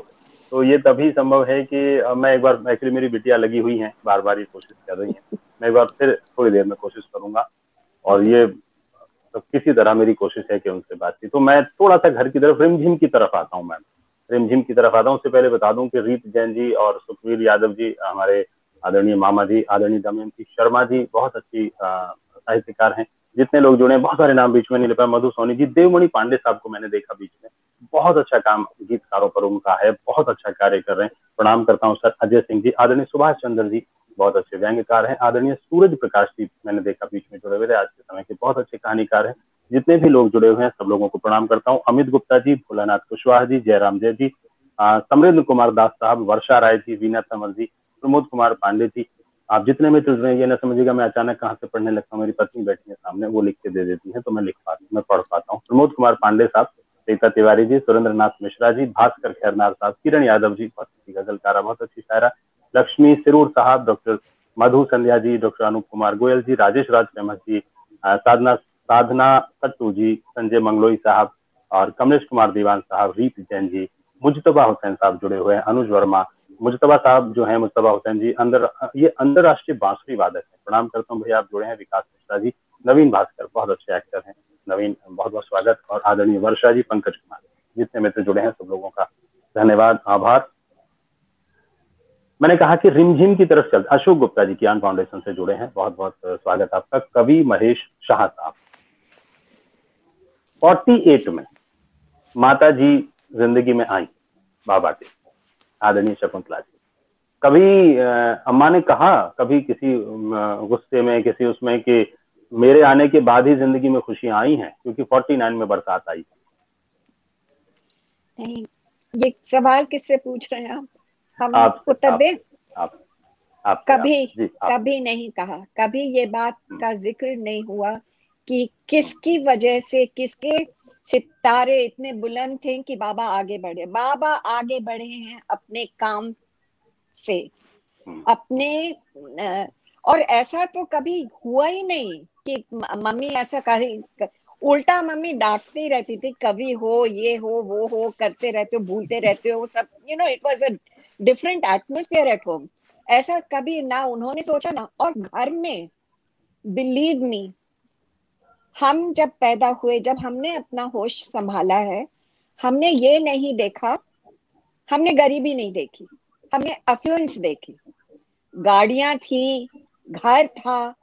S1: तो ये तभी संभव है कि मैं एक बार, एक्चुअली मेरी बिटिया लगी हुई है, बार बार ये कोशिश कर रही है। मैं एक बार फिर थोड़ी देर में कोशिश करूंगा। और ये तो किसी तरह मेरी कोशिश है कि उनसे बात की। तो मैं थोड़ा सा घर की तरफ, रिमझिम की तरफ आता हूँ मैम, रिमझिम की तरफ आता हूँ। उससे पहले बता दूं कि रीत जैन जी और सुखवीर यादव जी, हमारे आदरणीय मामा जी, आदरणीय दमयंती शर्मा जी बहुत अच्छी साहित्यकार हैं। जितने लोग जुड़े हैं, बहुत सारे नाम बीच में नहीं ले पाए। मधु सोनी जी, देवमणि पांडे साहब को मैंने देखा बीच में, बहुत अच्छा काम गीतकारों पर उनका है, बहुत अच्छा कार्य कर रहे हैं, प्रणाम करता हूँ सर। अजय सिंह जी, आदरणीय सुभाष चंद्र जी बहुत अच्छे व्यंग्यकार हैं। आदरणीय सूरज प्रकाश जी मैंने देखा बीच में जुड़े हुए थे, आज के समय के बहुत अच्छे कहानीकार हैं। जितने भी लोग जुड़े हुए हैं सब लोगों को प्रणाम करता हूँ। अमित गुप्ता जी, भोलानाथ कुशवाहा जी, जयराम जय जी, समरेंद्र कुमार दास साहब, वर्षा राय जी, वीना तंवर जी, प्रमोद कुमार पांडे जी, आप जितने मित्र जुड़े हैं, ये ना समझिएगा मैं अचानक कहाँ से पढ़ने लगता हूँ। मेरी पत्नी बैठी है सामने, वो लिख के दे देती है तो मैं पढ़ पाता हूँ। प्रमोद कुमार पांडे साहब, रीता तिवारी जी, सुरेंद्र नाथ मिश्रा जी, भास्कर खैरनार साहब, किरण यादव जी बहुत अच्छी गजलकारा, बहुत अच्छी शायरा, लक्ष्मी सिरूर साहब, डॉक्टर मधु संध्या जी, डॉक्टर अनूप कुमार गोयल जी, राजेश राज फेमस जी, साधना कट्टू जी, संजय मंगलोई साहब और कमलेश कुमार दीवान साहब, रीत जैन जी, मुजतबा हुसैन साहब जुड़े हुए हैं, अनुज वर्मा, मुजतबा साहब जो है, मुजतबा हुसैन जी ये अंतरराष्ट्रीय बांसुरी वादक है, प्रणाम करता हूँ भैया, आप जुड़े हैं। विकास मिश्रा जी, नवीन भास्कर बहुत अच्छे एक्टर हैं, नवीन बहुत बहुत स्वागत। और आदरणीय वर्षा जी, पंकज कुमार, जितने मित्र जुड़े हैं सब लोगों का धन्यवाद, आभार। मैंने कहा कि रिमझिम की तरफ चलते। अशोक गुप्ता जी कियान फाउंडेशन से जुड़े हैं, बहुत बहुत स्वागत आपका। कवि महेश शाह साहब, 48 में माता जी जिंदगी में आई बाबा के, आदरणीय शकुंतला जी। कभी अम्मा ने कहा, कभी किसी गुस्से में, किसी उसमें, कि मेरे आने के बाद ही जिंदगी में खुशियां आई हैं, क्योंकि 49 में बरसात आई।
S4: नहीं, ये सवाल किससे पूछ रहे हैं आप? हम
S1: आपसे,
S4: उत्तर दें? कभी कभी नहीं कहा, कभी ये बात का जिक्र नहीं हुआ कि किसकी वजह से किसके सितारे इतने बुलंद थे कि बाबा आगे बढ़े। बाबा आगे बढ़े हैं अपने काम से, अपने और ऐसा तो कभी हुआ ही नहीं कि मम्मी ऐसा करी। उल्टा मम्मी डांटती रहती थी, कभी हो, ये हो, वो हो, करते रहते हो, भूलते रहते हो, सब it was a different atmosphere at home. ऐसा कभी ना उन्होंने सोचा ना। और घर में, बिलीव मी, हम जब पैदा हुए, जब हमने अपना होश संभाला है, हमने ये नहीं देखा, हमने गरीबी नहीं देखी, हमने अफ्लुएंस देखी। गाड़ियां थी, घर था,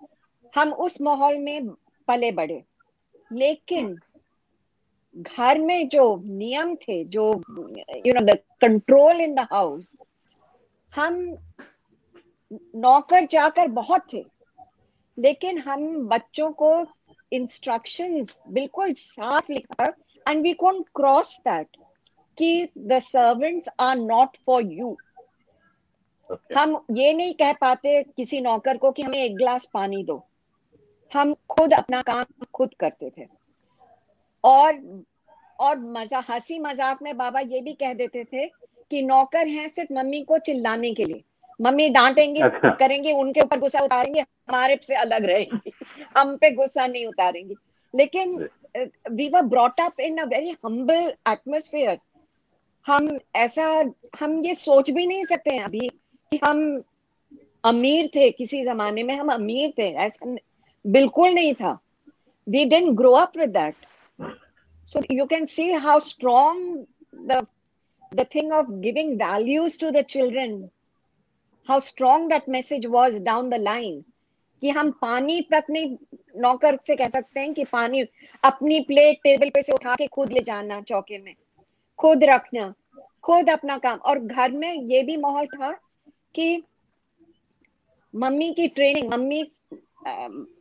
S4: हम उस माहौल में पले बढ़े। लेकिन घर में जो नियम थे, जो the control in the house, हम नौकर चाकर बहुत थे, लेकिन हम बच्चों को इंस्ट्रक्शंस बिल्कुल साफ लिखा, and we can't cross that, कि the servants are not for you. हम ये नहीं कह पाते किसी नौकर को कि हमें एक गिलास पानी दो। हम खुद अपना काम खुद करते थे। और मजा, हंसी मजाक में बाबा ये भी कह देते थे कि नौकर हैं सिर्फ मम्मी को चिल्लाने के लिए, मम्मी डांटेंगे, करेंगे, उनके ऊपर गुस्सा उतारेंगे, हमारे से अलग रहेंगे, हम पे गुस्सा नहीं उतारेंगे। लेकिन we were brought up in a very humble atmosphere. हम ये सोच भी नहीं सकते हैं अभी कि हम अमीर थे, किसी जमाने में हम अमीर थे, ऐसा बिल्कुल नहीं था. We didn't grow up with that. So you can see how strong the thing of giving values to the children, how strong that message was down the line. कि हम पानी तक नहीं नौकर से कह सकते हैं कि पानी अपनी प्लेट टेबल पे से उठा के खुद ले जाना, चौके में खुद रखना, खुद अपना काम. और घर में ये भी माहौल था कि मम्मी की ट्रेनिंग, मम्मी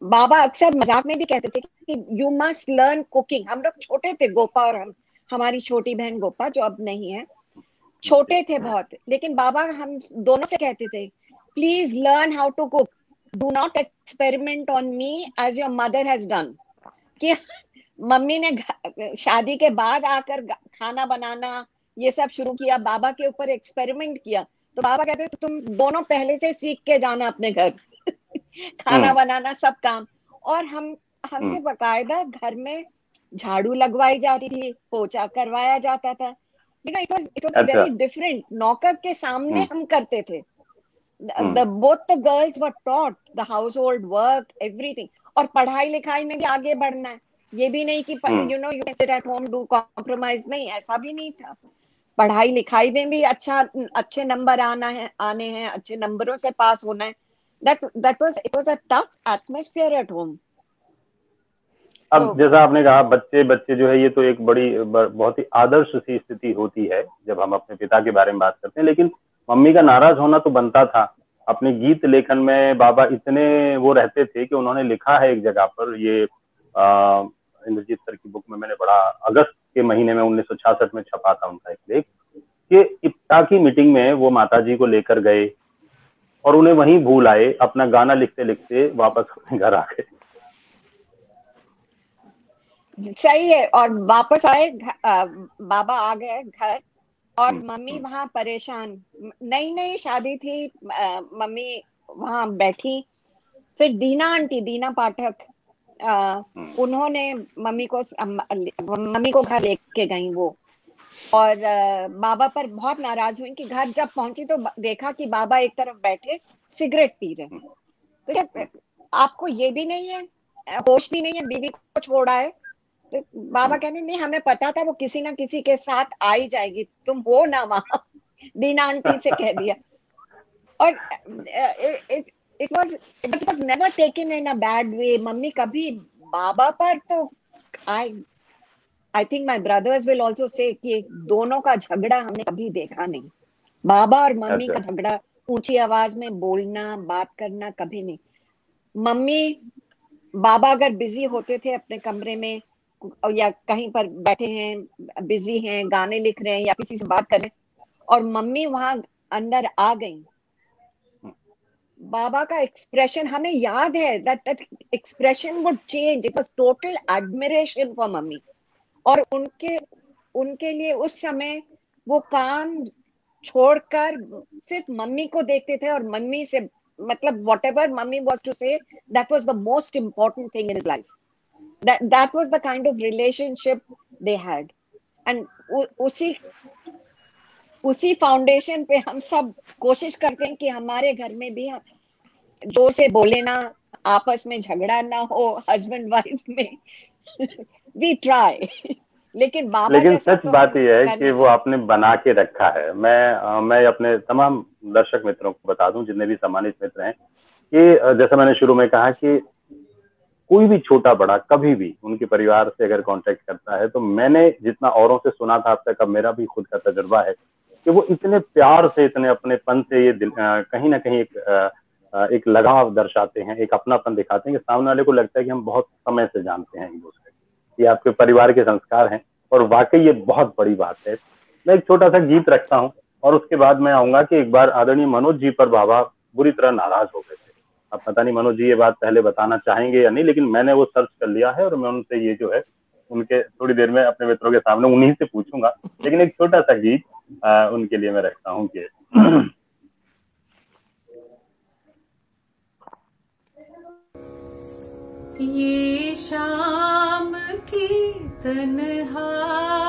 S4: बाबा अक्सर मजाक में भी कहते थे कि यू मस्ट लर्न कुकिंग. हम लोग छोटे थे, गोपा और हम, हमारी छोटी बहन गोपा जो अब नहीं है, छोटे थे बहुत, लेकिन बाबा हम दोनों से कहते थे please learn how to cook, do not experiment on me as your mother has done. कि मम्मी ने शादी के बाद आकर खाना बनाना ये सब शुरू किया, बाबा के ऊपर एक्सपेरिमेंट किया, तो बाबा कहते थे तुम दोनों पहले से सीख के जाना अपने घर खाना बनाना सब काम. और हमसे बकायदा घर में झाड़ू लगवाई जाती थी, पोछा करवाया जाता था. It was very different. नौकर के सामने हम करते थे. Both the girls were taught the house hold work, everything. और पढ़ाई लिखाई में भी आगे बढ़ना है, ये भी नहीं कि you know you can sit at home do compromise, नहीं, ऐसा भी नहीं था. पढ़ाई लिखाई में भी अच्छे नंबर आने हैं, अच्छे नंबरों से पास होना है. It was a tough atmosphere at home.
S1: अब जैसा आपने कहा बच्चे जो है, ये तो एक बहुत ही आदर्श सी स्थिति होती है जब हम अपने पिता के बारे में बात करते हैं. लेकिन मम्मी का नाराज होना तो बनता था. अपने गीत लेखन में बाबा इतने वो रहते थे कि उन्होंने लिखा है एक जगह पर, ये इंद्रजीत सर की बुक में मैंने पढ़ा, अगस्त के महीने में 1966 में छपा था उनका एक लेख, कि इप्टा की मीटिंग में वो माताजी को लेकर गए और उन्हें वहीं भूल आए, अपना गाना लिखते लिखते वापस अपने घर आ गए.
S4: सही है. और वापस आए, बाबा आ गए घर और मम्मी वहां परेशान. नई शादी थी, मम्मी वहां बैठी. फिर दीना पाठक, उन्होंने मम्मी को घर लेके गई वो. और बाबा पर बहुत नाराज हुई कि घर जब पहुंची तो देखा कि बाबा एक तरफ बैठे सिगरेट पी रहे. तो आपको ये भी नहीं है, होश भी नहीं है, बीवी को छोड़ा है. तो बाबा कहने नहीं, हमें पता था वो किसी ना किसी के साथ आ ही जाएगी, तुम हो ना वहां. दीना आंटी से कह दिया. और it was never taken in a bad way. Mummy कभी बाबा पर, तो I think my brothers will also say कि दोनों का झगड़ा हमने कभी देखा नहीं. बाबा और मम्मी का झगड़ा, ऊंची आवाज में बोलना, बात करना, कभी नहीं. मम्मी, बाबा अगर बिजी होते थे अपने कमरे में या कहीं पर बैठे हैं, बिजी हैं, गाने लिख रहे हैं या किसी से बात कर रहे हैं, और मम्मी वहां अंदर आ गई, बाबा का एक्सप्रेशन हमें याद है. that expression would change. It was total admiration for mummy. और उनके लिए उस समय वो काम छोड़कर सिर्फ मम्मी को देखते थे, और मम्मी से मतलब whatever mummy was to say, that was the most important thing in his life. That was the kind of relationship they had. And उसी फाउंडेशन पे हम सब कोशिश करते हैं कि हमारे घर में भी जोर से बोले ना, आपस में झगड़ा ना हो, हस्बैंड वाइफ में. We try. लेकिन
S1: सच बात यह है कि वो आपने बना के रखा है. मैं अपने तमाम दर्शक मित्रों को बता दूं, जितने भी सम्मानित मित्र हैं, कि जैसा मैंने शुरू में कहा कि कोई भी छोटा बड़ा कभी भी उनके परिवार से अगर कांटेक्ट करता है, तो मैंने जितना औरों से सुना था अब तक, अब मेरा भी खुद का तजुर्बा है कि वो इतने प्यार से, इतने अपनेपन से ये कहीं ना कहीं एक लगाव दर्शाते हैं, एक अपनापन दिखाते हैं कि सामने वाले को लगता है कि हम बहुत समय से जानते हैं एक दूसरे. ये आपके परिवार के संस्कार हैं और वाकई ये बहुत बड़ी बात है. मैं एक छोटा सा गीत रखता हूँ और उसके बाद मैं आऊंगा कि एक बार आदरणीय मनोज जी पर बाबा बुरी तरह नाराज हो गए थे. अब पता नहीं मनोज जी ये बात पहले बताना चाहेंगे या नहीं, लेकिन मैंने वो सर्च कर लिया है और मैं उनसे ये जो है उनके थोड़ी देर में अपने मित्रों के सामने उन्हीं से पूछूंगा. लेकिन एक छोटा सा गीत उनके लिए मैं रखता हूँ कि
S7: ये शाम की तन्हाइयाँ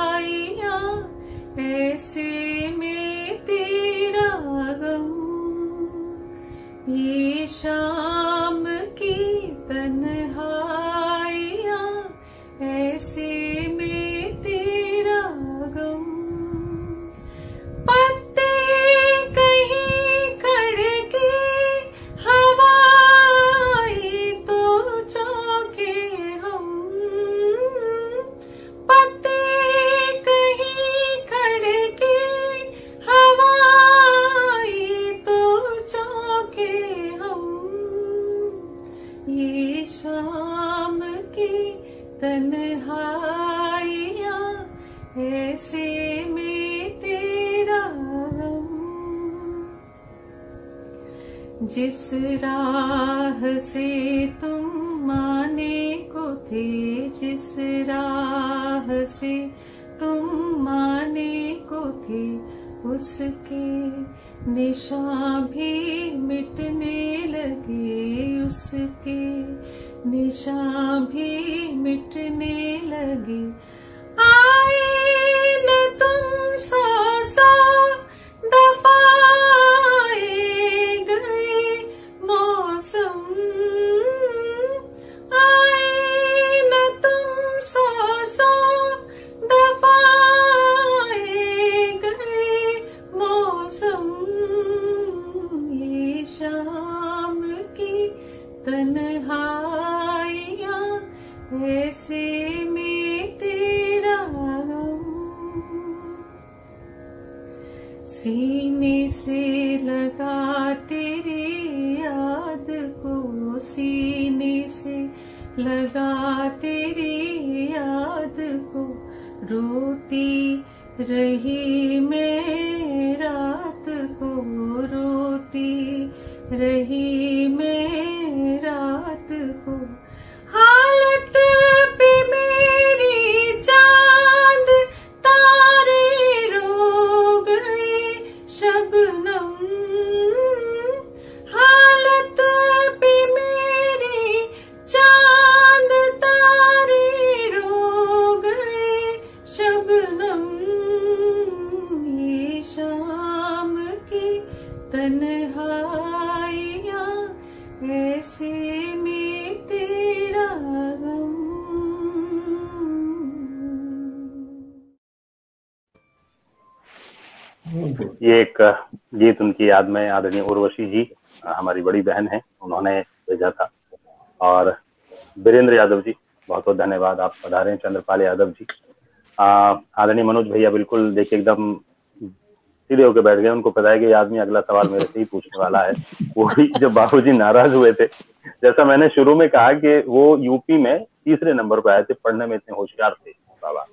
S7: ऐसे में तेरा गम, ऐसे में तेरा गम। जिस राह से तुम आने को थे, जिस राह से तुम आने को थे, उसके निशान भी मिटने लगे, उसके निशान भी मिटने लगे। आए न तुम 100 दफा गए मौसम, आए न तुम 100 दफा गए मौसम। ये शाम की तन्हाइयाँ ऐसे में तेरा गम। सीने से लगा तेरी याद को, सीने से लगा तेरी याद को, रोती रही मैं रात को, रोती रही मैं रात को। हालत पे मेरी चांद तारे रो गए शबनम, हालत पे मेरी चांद तारे रो गए शबनम। ये शाम की तन्हाइयाँ ऐसे में तेरा गम।
S1: ये एक गीत उनकी याद में आदरणीय उर्वशी जी, हमारी बड़ी बहन है, उन्होंने भेजा था। और वीरेंद्र यादव जी, बहुत बहुत धन्यवाद, आप पधारे हैं। चंद्रपाल यादव जी, आदरणीय मनोज भैया बिल्कुल देखिए एकदम सीधे होकर बैठ गए, उनको पता है कि ये आदमी अगला सवाल मेरे से ही पूछने वाला है। वो भी जब बाबूजी नाराज हुए थे, जैसा मैंने शुरू में कहा कि वो यूपी में तीसरे नंबर पर आए थे, पढ़ने में इतने होशियार थे बाबा।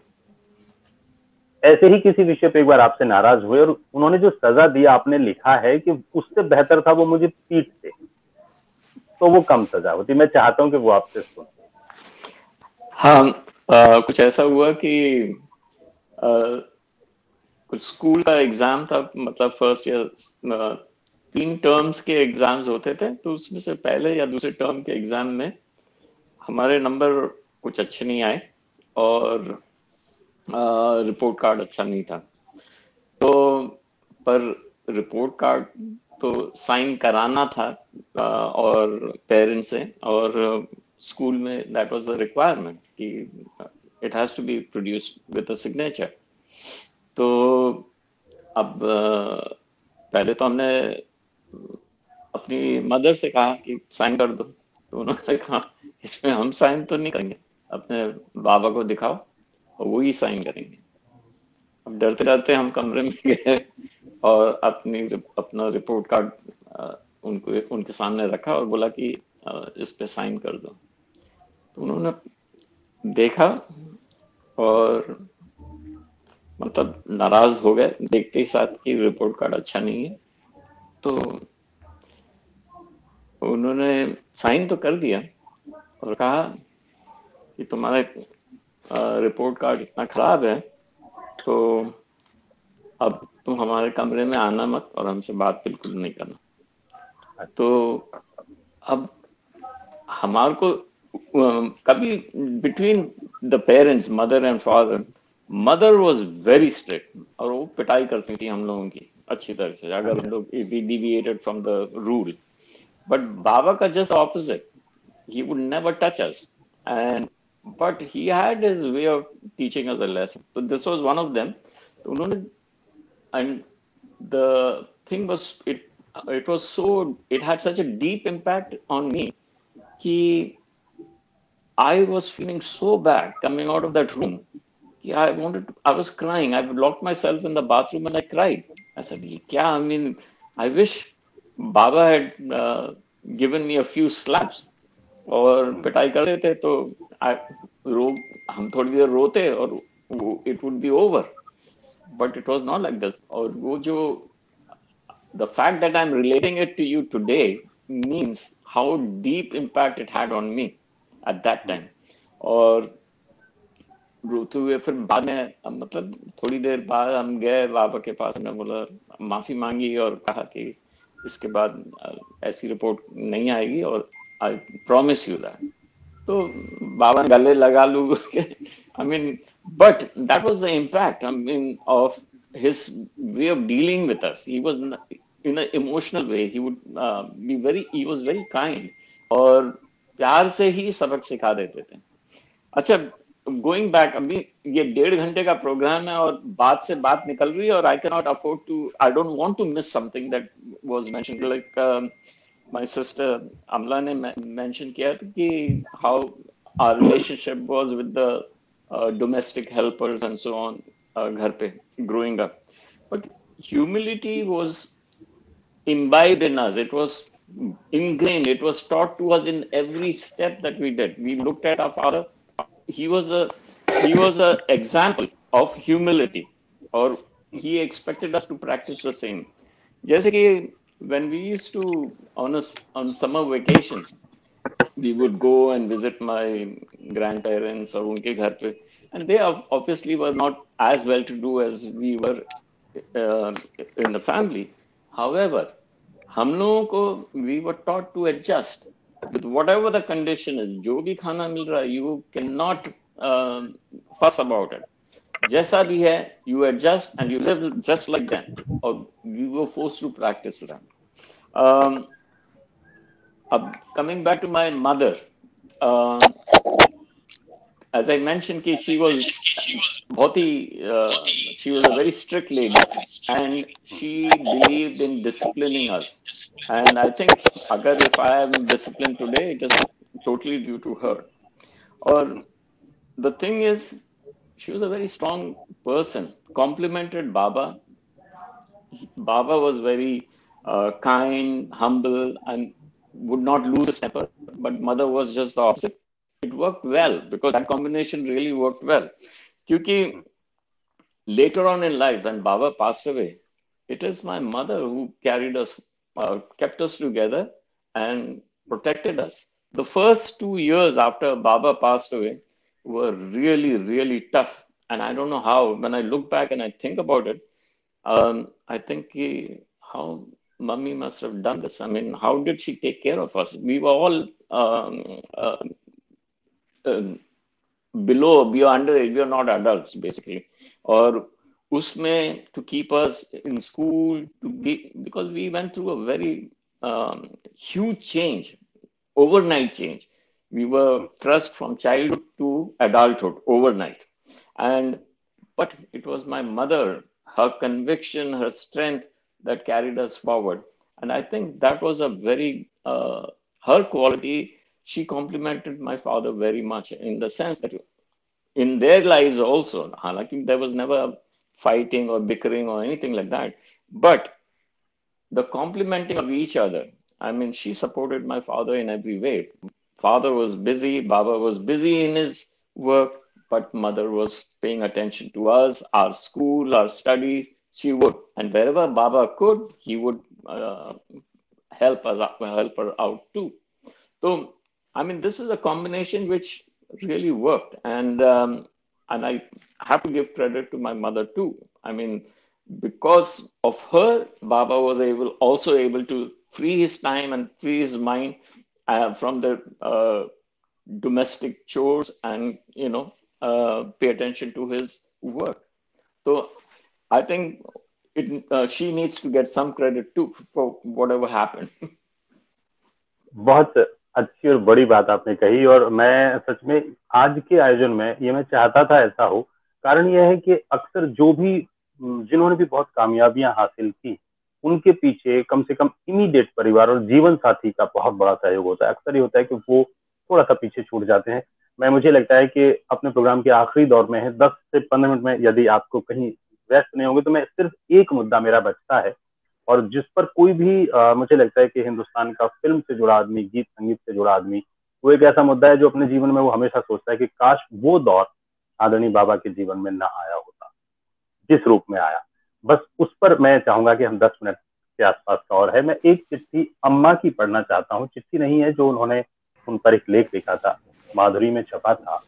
S1: ऐसे ही किसी विषय पे एक बार आपसे नाराज हुए और उन्होंने जो सजा दिया, आपने लिखा है कि उससे बेहतर था वो मुझे पीटते, तो वो कम सजा होती। मैं चाहता हूँ कि वो आपसे सुने।
S3: हाँ, कुछ ऐसा हुआ कि कुछ स्कूल का एग्जाम था, मतलब फर्स्ट ईयर 3 टर्म्स के एग्जाम्स होते थे, तो उसमें से पहले या दूसरे टर्म के एग्जाम में हमारे नंबर कुछ अच्छे नहीं आए और रिपोर्ट कार्ड अच्छा नहीं था। तो पर रिपोर्ट कार्ड तो साइन कराना था और पेरेंट्स से, और स्कूल में दैट वाज द रिक्वायरमेंट कि it has to be produced with a signature. तो अब पहले तो हमने अपनी मदर से कहा कि साइन कर दो, तो उन्होंने कहा इसमें हम साइन तो नहीं करेंगे, अपने बाबा को दिखाओ और वो ही साइन करेंगे। अब डरते डरते हम कमरे में गए और अपना रिपोर्ट कार्ड उनके सामने रखा और बोला कि इस पे साइन कर दो। तो उन्होंने देखा और मतलब नाराज हो गए देखते ही साथ कि रिपोर्ट कार्ड अच्छा नहीं है। तो उन्होंने साइन तो कर दिया और कहा कि तुम्हारा रिपोर्ट कार्ड इतना खराब है तो अब तुम हमारे कमरे में आना मत और हमसे बात बिल्कुल नहीं करना। तो अब हमारे को कभी between the parents, mother and father, mother was very strict और वो पिटाई करती थी हम लोगों की अच्छी तरह से अगर हम लोग we deviated from the rule. But बाबा का just opposite, he would never touch us and but he had his way of teaching us a lesson. So this was one of them. And the thing was, it was so, it had such a deep impact on me that I was feeling so bad coming out of that room. I was crying. I locked myself in the bathroom and I cried. I said, kya? I mean, I wish Baba had given me a few slaps. और पिटाई कर देते तो हम थोड़ी देर रोते और it would be over. but it was not like this. और वो जो the fact that I'm relating it to you today means how deep impact it had on me at that time. और रोते हुए फिर बाद में मतलब थोड़ी देर बाद हम गए बाबा के पास, हमने बोला माफी मांगी और कहा कि इसके बाद ऐसी रिपोर्ट नहीं आएगी और आई प्रॉमिस यू दैट. तो बाबा ने गले लगा लू. I mean, but that was the impact, I mean, of his way of dealing with us. He was in an emotional way. He would he was very kind और प्यार से ही सबक सिखा देते थे. अच्छा, गोइंग बैक, अभी ये 1.5 घंटे का प्रोग्राम है और बात से बात निकल रही है और I can not afford to, I don't want to miss something that was mentioned. Like my sister Amala ने मेंशन किया था कि how our relationship was with the domestic helpers and so on घर पे growing up. But humility was imbibed in us. It was ingrained. It was taught to us in every step that we did. We looked at our father. He was a example of humility, or he expected us to practice the same. जैसे कि when we used to on summer vacations, we would go and visit my grandparents और उनके घर पे, and they obviously were not as well to do as we were in the family. However, हम लोगों को we were taught to adjust with whatever the condition is. जो भी खाना मिल रहा है, you cannot fuss about it. जैसा भी है, you adjust and you live just like that. और we were forced to practice that. Coming back to my mother, as I mentioned, कि she was बहुत ही she was a very strict lady and she believed in disciplining us. And I think अगर if I am disciplined today, it is totally due to her. और the thing is, she was a very strong person, complimented Baba. Baba was very kind, humble, and would not lose his temper. But mother was just the opposite. It worked well because that combination really worked well. Kyunki later on in life, when Baba passed away, it is my mother who carried us, kept us together and protected us. The first 2 years after Baba passed away were really, really tough. And I don't know how, when I look back and I think about it, I think how Mummy must have done this. I mean, how did she take care of us? We were all below, we are underage, we are not adults basically. Or usme to keep us in school, to be, because we went through a very huge change, overnight change. We were thrust from childhood to adulthood overnight. But it was my mother, her conviction, her strength that carried us forward. And I think that was a very, her quality. She complimented my father very much in the sense that in their lives also, there was never fighting or bickering or anything like that, but the complimenting of each other. I mean, she supported my father in every way. Father was busy, Baba was busy in his work, but mother was paying attention to us, our school, our studies. She would, and wherever Baba could, he would help her out too. So, I mean, this is a combination which really worked, and I have to give credit to my mother too. I mean, because of her, Baba was also able to free his time and free his mind from the domestic chores and pay attention to his work. So I think she needs to get some credit too for whatever happened.
S1: बहुत अच्छी और बड़ी बात आपने कही, और मैं सच में आज के आयोजन में ये मैं चाहता था ऐसा हो. कारण यह है कि अक्सर जिन्होंने भी बहुत कामयाबियां हासिल की, उनके पीछे कम से कम इमीडिएट परिवार और जीवन साथी का बहुत बड़ा सहयोग होता है. अक्सर ये होता है कि वो थोड़ा सा पीछे छूट जाते हैं. मुझे लगता है कि अपने प्रोग्राम के आखिरी दौर में है, 10 से 15 मिनट में यदि आपको कहीं व्यस्त नहीं होंगे तो मैं सिर्फ एक मुद्दा मेरा बचता है, और जिस पर कोई भी मुझे लगता है कि हिंदुस्तान का फिल्म से जुड़ा आदमी, गीत संगीत से जुड़ा आदमी, वो एक ऐसा मुद्दा है जो अपने जीवन में वो हमेशा सोचता है कि काश वो दौर आदरणीय बाबा के जीवन में ना आया होता. जिस रूप में आया, बस उस पर मैं चाहूंगा कि हम 10 मिनट के आसपास का और है। मैं एक चिट्ठी अम्मा की पढ़ना चाहता हूँ। चिट्ठी नहीं है, जो उन्होंने उन पर एक लेख लिखा था, माधुरी में छपा था।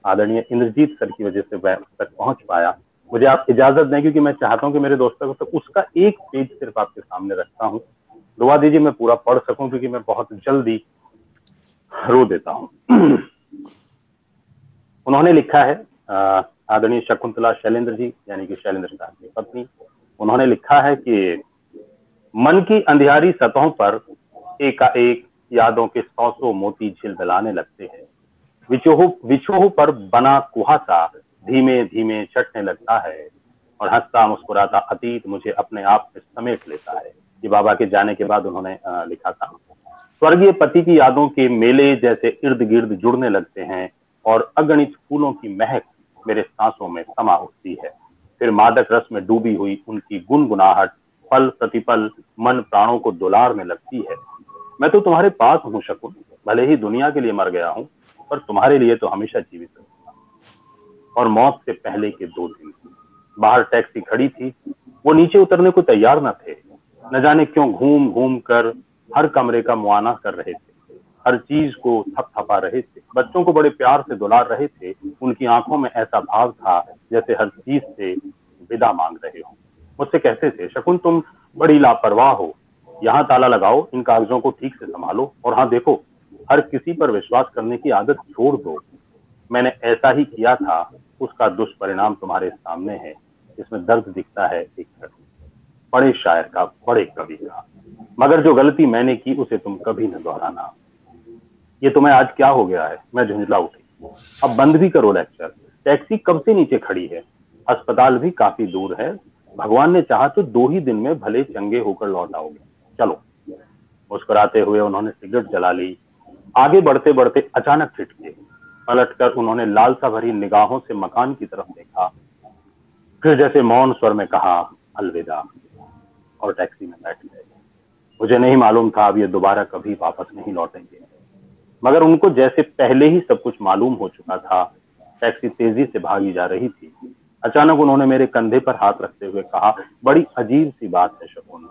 S1: आदरणीय इंद्रजीत सर की वजह से मैं उस तक पहुंच पाया। मुझे आप इजाजत दें, क्योंकि मैं चाहता हूं कि मेरे दोस्तों को, तो उसका एक पेज सिर्फ आपके सामने रखता हूं। दुआ दीजिए मैं पूरा पढ़ सकूं, क्योंकि मैं बहुत जल्दी रो देता हूं। उन्होंने लिखा है, आदरणीय शकुंतला शैलेंद्र जी, यानी कि शैलेंद्र साहब की पत्नी, उन्होंने लिखा है कि मन की अंधियारी सतहों पर एकाएक यादों के 100 मोती झिलमिलाने लगते हैं। विछोह पर बना कुहासा धीमे धीमे छटने लगता है, और हंसता मुस्कुराता अतीत मुझे अपने आप में समेट लेता है। ये बाबा के जाने के बाद उन्होंने लिखा था। स्वर्गीय पति की यादों के मेले जैसे इर्द गिर्द जुड़ने लगते हैं, और अगणित फूलों की महक मेरे सांसों में समा होती है। फिर मादक रस में डूबी हुई उनकी गुनगुनाहट पल प्रतिपल मन प्राणों को दुलारने लगती है। मैं तो तुम्हारे पास हूँ शकुन, भले ही दुनिया के लिए मर गया हूँ, पर तुम्हारे लिए तो हमेशा जीवित रहूंगा। और मौत से पहले के 2 दिन बाहर टैक्सी खड़ी थी, वो नीचे उतरने को तैयार न थे। न जाने क्यों घूम घूम कर हर कमरे का मुआयना कर रहे थे, हर चीज को थपथपा रहे थे, बच्चों को बड़े प्यार से दुलार रहे थे। उनकी आंखों में ऐसा भाव था जैसे हर चीज से विदा मांग रहे हो। मुझसे कहते थे, शकुन तुम बड़ी लापरवाह हो, यहाँ ताला लगाओ, इन कागजों को ठीक से संभालो, और हाँ देखो, हर किसी पर विश्वास करने की आदत छोड़ दो। मैंने ऐसा ही किया था, उसका दुष्परिणाम तुम्हारे सामने है। इसमें दर्द दिखता है एक बड़े शायर का, बड़े कवि का, मगर जो गलती मैंने की उसे तुम कभी न दोहराना। ये तुम्हें आज क्या हो गया है? मैं झुंझला उठी। अब बंद भी करो लेक्चर, टैक्सी कब से नीचे खड़ी है, अस्पताल भी काफी दूर है, भगवान ने चाहा तो 2 ही दिन में भले चंगे होकर लौट आओगे, चलो। मुस्कुराते हुए उन्होंने सिगरेट जला ली। आगे बढ़ते बढ़ते अचानक छिटके, पलटकर उन्होंने लालसा भरी निगाहों से मकान की तरफ देखा, फिर जैसे मौन स्वर में कहा अलविदा, और टैक्सी में बैठ गए। मुझे नहीं मालूम था अब ये दोबारा कभी वापस नहीं लौटेंगे, मगर उनको जैसे पहले ही सब कुछ मालूम हो चुका था। टैक्सी तेजी से भागी जा रही थी। अचानक उन्होंने मेरे कंधे पर हाथ रखते हुए कहा, बड़ी अजीब सी बात है शकुन,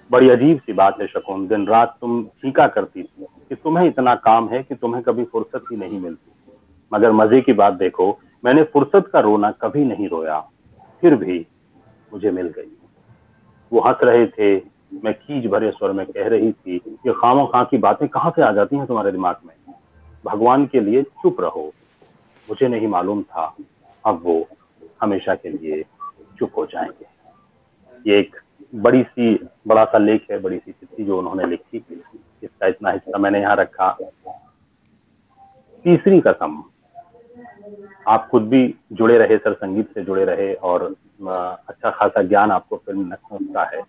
S1: बड़ी अजीब सी बात है शकुन। दिन रात तुम चीखा करती थी कि तुम्हें इतना काम है कि तुम्हें कभी फुर्सत ही नहीं मिलती, मगर मजे की बात देखो, मैंने फुर्सत का रोना कभी नहीं रोया, फिर भी मुझे मिल गई। वो हंस रहे थे। मैं खींच भरे स्वर में कह रही थी, ये खामोखा की बातें कहाँ से आ जाती हैं तुम्हारे दिमाग में, भगवान के लिए चुप रहो। मुझे नहीं मालूम था अब वो हमेशा के लिए चुप हो जाएंगे। ये एक बड़ा सा लेख है, बड़ी सी चिट्ठी जो उन्होंने लिखी थी। इसका इतना हिस्सा मैंने यहाँ रखा। तीसरी कसम, आप खुद भी जुड़े रहे सर, संगीत से जुड़े रहे, और अच्छा खासा ज्ञान आपको फिल्म का है।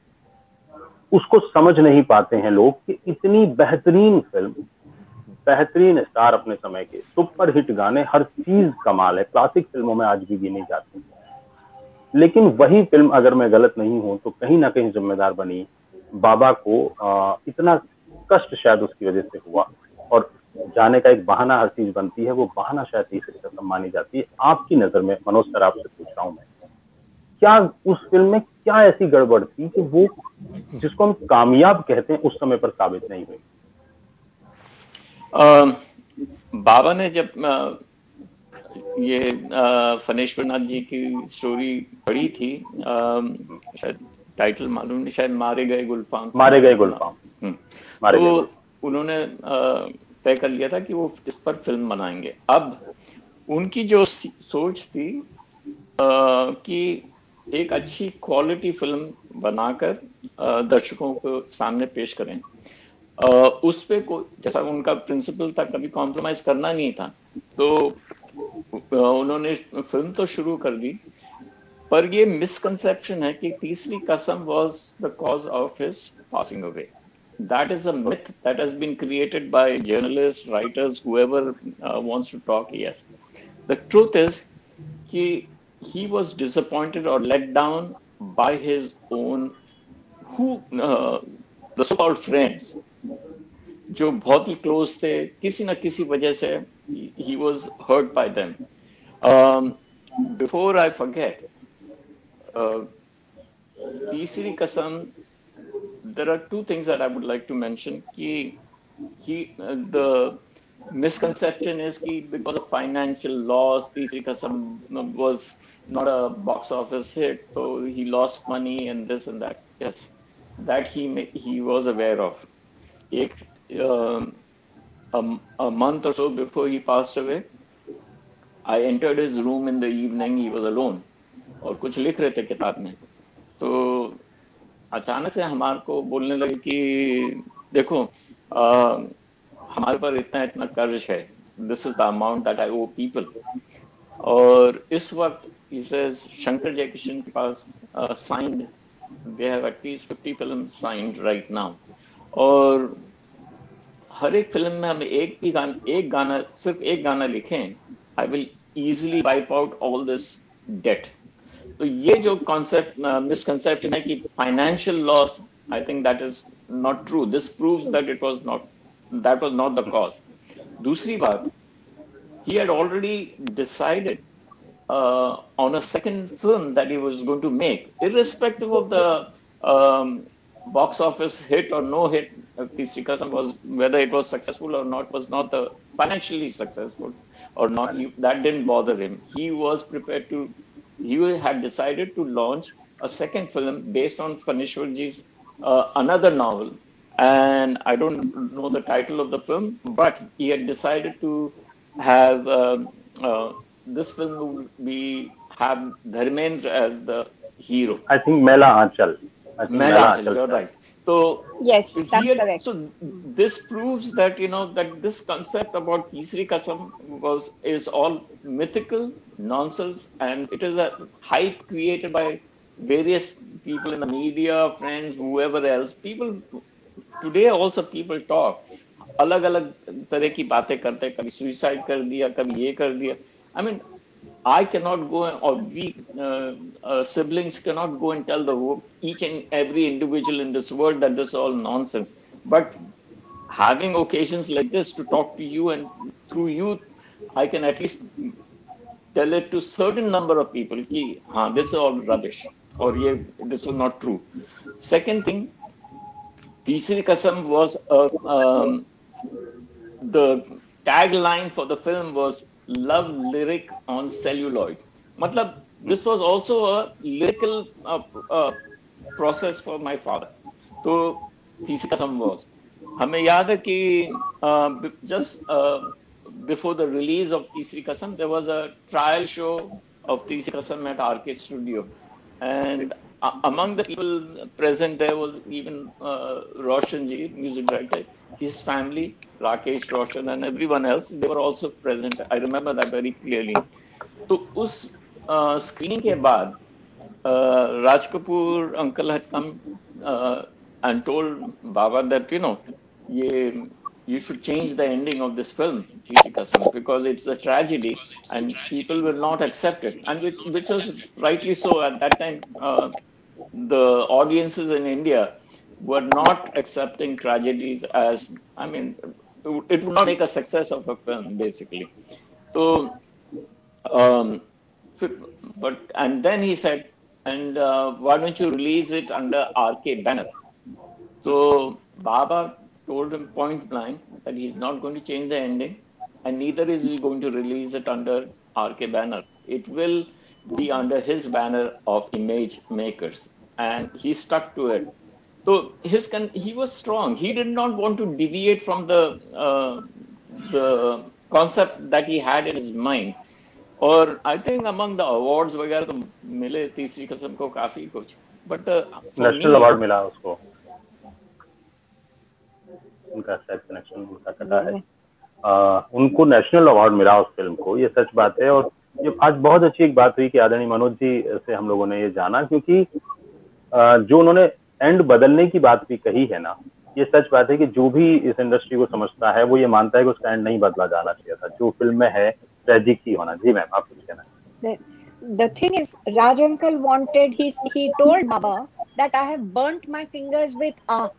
S1: उसको समझ नहीं पाते हैं लोग कि इतनी बेहतरीन फिल्म, बेहतरीन स्टार अपने समय के, सुपर हिट गाने, हर चीज कमाल है, क्लासिक फिल्मों में आज भी गिनी जाती है। लेकिन वही फिल्म, अगर मैं गलत नहीं हूं तो कहीं ना कहीं जिम्मेदार बनी बाबा को। इतना कष्ट शायद उसकी वजह से हुआ, और जाने का एक बहाना हर चीज बनती है, वो बहाना शायद तीसरी कसम मानी जाती है। आपकी नजर में मनोज सर, आपसे पूछ रहा हूं मैं, क्या उस फिल्म में क्या ऐसी गड़बड़ थी कि वो जिसको हम कामयाब कहते हैं उस समय पर साबित नहीं हुई?
S3: बाबा ने जब ये फनेश्वर नाथ जी की स्टोरी पढ़ी थी, शायद टाइटल मालूम नहीं, शायद मारे गए गुलफाम, तो उन्होंने तय कर लिया था कि वो इस पर फिल्म बनाएंगे। अब उनकी जो सोच थी कि एक अच्छी क्वालिटी फिल्म बनाकर दर्शकों को सामने पेश करें, उस पे जैसा उनका प्रिंसिपल था, कभी कॉम्प्रोमाइज करना नहीं था, तो उन्होंने फिल्म तो शुरू कर दी। पर ये मिसकंसेप्शन है कि तीसरी कसम was the cause of his passing away. That is a myth that has been created by journalists, writers, whoever wants to talk. Yes, the truth is he was disappointed or let down by his own the so-called friends, जो बहुत ही close थे, किसी न किसी वजह से he was hurt by them. Before I forget, तीसरी कसम, there are two things that I would like to mention. The misconception is that because of financial loss, तीसरी कसम was not a box office hit, so he lost money and this and that. Yes, that he was aware of. A month or so before he passed away, I entered his room in the evening. He was alone और कुछ लिख रहे थे किताब में. तो अचानक से हमारे को बोलने लगे कि देखो हमारे पर इतना कर्ज है, this is the amount that I owe people. और इस वक्त he says शंकर जयकिशन के पास signed, they have at least 50 films signed right now. और हर एक फिल्म में हम सिर्फ एक गाना लिखें, I will easily wipe out all this debt. तो ये जो कॉन्सेप्ट मिसकंसेप्शन है कि financial loss, I think that is not true. This proves that that was not the cause. दूसरी बात, he had already decided on a second film that he was going to make, irrespective of the box office hit or no hit. तीसरी कसम was, whether it was successful or not, was not the financially successful or not, that didn't bother him. He had decided to launch a second film based on Fanishwarji's another novel, and I don't know the title of the film, but he had decided to have this film will have Dharmendra as the hero.
S1: I think Mela Aanchal.
S3: Mela Aanchal, you're right. So
S4: yes, that's correct.
S3: So this proves that that this concept about Teesri Kasam is all mythical nonsense, and it is a hype created by various people in the media, friends, whoever else. People today also people talk, अलग-अलग तरह की बातें करते हैं, कभी सुसाइड कर दिया, कभी ये कर दिया. I mean, I cannot go, or we siblings cannot go and tell each and every individual in this world that this is all nonsense. But having occasions like this to talk to you, and through you, I can at least tell it to certain number of people कि हाँ, this is all rubbish, or this is not true. Second thing, तीसरी कसम was the tagline for the film was love lyric on celluloid. मतलब this was also a lyrical process for my father. तो तीसरी कसम was, हमें याद है कि just before the release of तीसरी कसम there was a trial show of तीसरी कसम at Arcade Studio, and among the people present there was even Roshan ji, music director, his family, Rakesh Roshan and everyone else, they were also present. I remember that very clearly. तो उस screening के बाद Raj Kapoor uncle had come and told Baba that you should change the ending of this film, Teesri Kasam, because it's a tragedy and people will not accept it. And which was rightly so. At that time, the audiences in India were not accepting tragedies as, I mean, it would not make a success of a film, basically. So, and then he said, and why don't you release it under RK banner? So Baba told him point blank that he's not going to change the ending, and neither is he going to release it under RK banner. It will be under his banner of Image Makers, and he stuck to it. So he was strong. He did not want to deviate from the concept that he had in his mind. और I think among the awards वगैरह तो मिले तीसरी कसम को काफी कुछ, but
S1: नेशनल अवार्ड मिला उसको, उनका शायद कनेक्शन उनका कटा है, उनको नेशनल अवार्ड मिला उस फिल्म को, ये सच बात है। और ये आज बहुत अच्छी एक बात हुई कि आदरणीय मनोज जी से हम लोगों ने ये जाना, क्योंकि जो उन्होंने एंड बदलने की बात भी कही है ना, ये सच बात है कि जो भी इस इंडस्ट्री को समझता है वो ये मानता है कि उसका एंड नहीं बदला जाना चाहिए था, जो फिल्म में है ट्रेजिक ही होना। जी मैम, आप कुछ कहना।
S4: The thing is, Raj uncle wanted, he told Baba that I have burnt my fingers with I've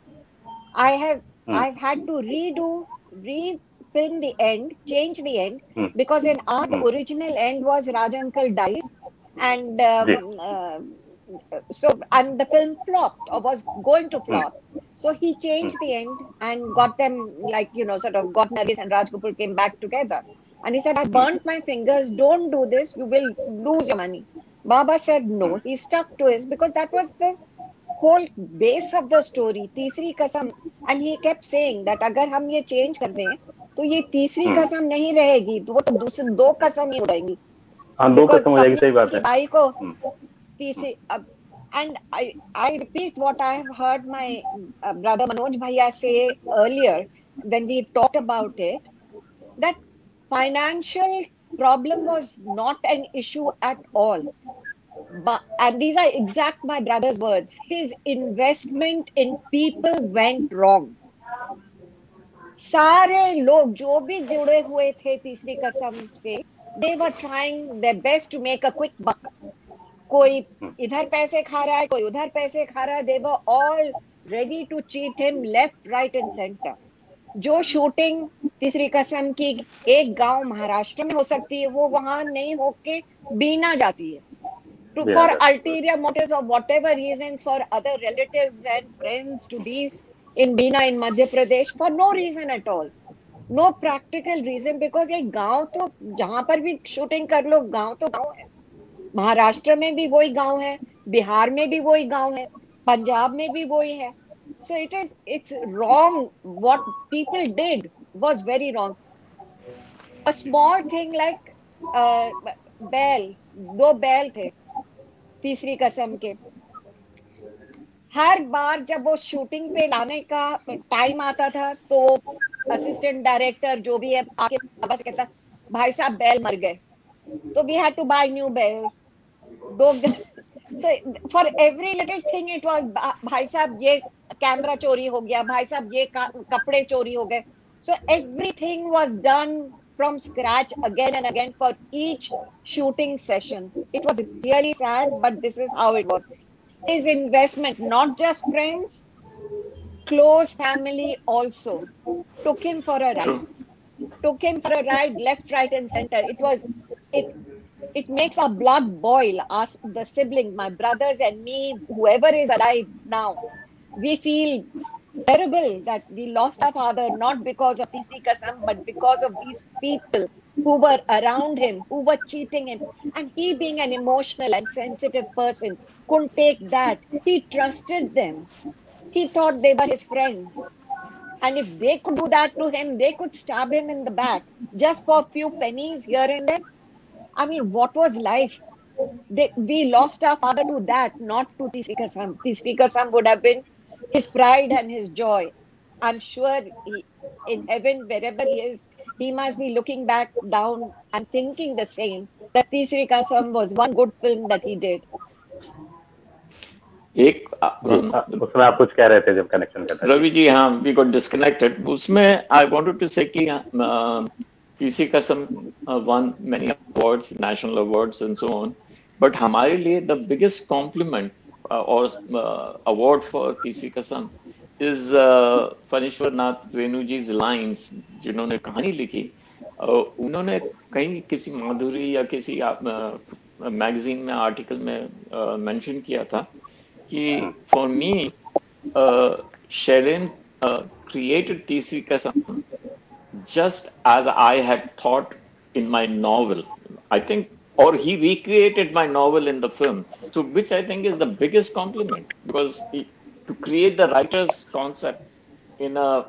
S4: had to refilm the end, change the end, because in the original end was Raj uncle dies, and and the film flopped or was going to flop. So he changed the end and got them, like, sort of got Nargis and Raj Kapoor came back together. And he said, I burnt my fingers, don't do this, you will lose your money. Baba said no, he stuck to his, because that was the whole base of the story, तीसरी कसम. And he kept saying that अगर हम ये change कर दें तो ये तीसरी कसम नहीं रहेगी, तो वो तो दूसरी दो कसम ही हो जाएंगी.
S1: हाँ, दो कसम हो जाएगी, सही बात है.
S4: भाई को तीसरी. And I repeat what I have heard my brother Manoj Bhaiya say earlier when we talked about it, that financial problem was not an issue at all. But, and these are exact my brother's words, his investment in people went wrong. सारे लोग जो भी जुड़े हुए थे तीसरी कसम से, they were trying their best to make a quick buck. कोई इधर पैसे खा रहा है, कोई उधर पैसे खा रहा है. They were all ready to cheat him left, right and center. जो शूटिंग तीसरी कसम की एक गांव महाराष्ट्र में हो सकती है, वो वहां नहीं होके बीना जाती है. For ulterior motives or whatever reasons, for other relatives and friends to be in Bina in Madhya Pradesh for no reason at all. No practical reason, because एक गांव तो जहां पर भी शूटिंग कर लो, गांव तो गांव है. महाराष्ट्र में भी वही गांव है, बिहार में भी वही गांव है, पंजाब में भी वही है. So it's wrong. What people did was very wrong. A small thing like बैल, दो बैल थे तीसरी कसम के. हर बार जब वो शूटिंग पे लाने का टाइम आता था तो असिस्टेंट डायरेक्टर जो भी है आके बस कहता, भाई साहब बैल मर गए, तो we had to buy new बैल. So for every little thing it was, भाई साहब ये कैमरा चोरी हो गया, भाई साहब ये कपड़े चोरी हो गए. So everything was done from scratch again and again for each shooting session. It was really sad, but this is how it was. His investment, not just friends, close family also, took him for a ride. Took him for a ride, left, right, and center. It makes our blood boil. Ask the siblings, my brothers and me, whoever is alive now. We feel terrible that we lost our father, not because of Tisri Kasam, but because of these people who were around him, who were cheating him. And he, being an emotional and sensitive person, couldn't take that. He trusted them. He thought they were his friends. And if they could do that to him, they could stab him in the back just for a few pennies here and there. I mean, what was life? We lost our father to that, not to Tisri Kasam. Tisri Kasam would have been his pride and his joy. I'm sure in heaven, wherever he is, he must be looking back down and thinking the same, that Tisri Kasam was one good film that he did.
S3: एक
S1: उसमें आप कुछ कह रहे थे जब कनेक्शन करते
S3: रवि जी. हाँ, वी गॉट डिस्कनेक्टेड. उसमें आई वांटेड टू से कि Teesri Kasam won many awards, national awards and so on, but हमारे लिए द बिगेस्ट कॉम्प्लीमेंट और award for Teesri Kasam is Phanishwar Nath Renu ji lines, जिन्होंने कहानी लिखी. उन्होंने कहीं किसी माधुरी या किसी मैगजीन में आर्टिकल में मेंशन किया था कि for me, Shailendra created Tisri Kasam just as I had thought in my novel. I think, or he recreated my novel in the film. So, which I think is the biggest compliment, because to create the writer's concept in a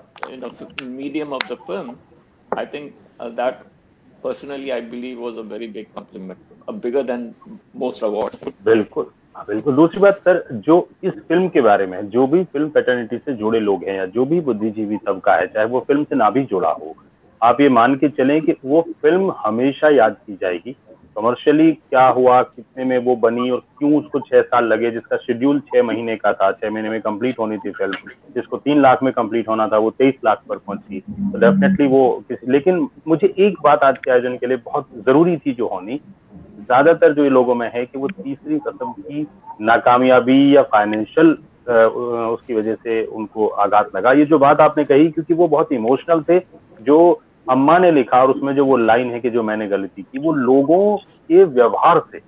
S3: medium of the film, I think that personally I believe was a very big compliment, bigger than most awards.
S1: बिल्कुल बिल्कुल. दूसरी बात सर, जो इस फिल्म के बारे में जो भी फिल्म पैटर्निटी से जुड़े लोग हैं या जो भी बुद्धिजीवी सबका है, चाहे वो फिल्म से ना भी जुड़ा हो, आप ये मान के चलें कि वो फिल्म हमेशा याद की जाएगी. कमर्शियली क्या हुआ, कितने में वो बनी और क्यों उसको 6 साल लगे, जिसका शेड्यूल 6 महीने का था, 6 महीने में कंप्लीट होनी थी फिल्म, जिसको 3 लाख में कंप्लीट होना था वो 23 लाख पर पहुंची. तो डेफिनेटली वो लेकिन मुझे एक बात आज के आयोजन के लिए बहुत जरूरी थी जो होनी, ज्यादातर जो ये लोगों में है कि वो तीसरी कसम की नाकामयाबी या फाइनेंशियल उसकी वजह से उनको आघात लगा. ये जो बात आपने कही, क्योंकि वो बहुत इमोशनल थे. जो अम्मा ने लिखा और उसमें जो वो लाइन है कि जो मैंने गलती की, वो लोगों के व्यवहार से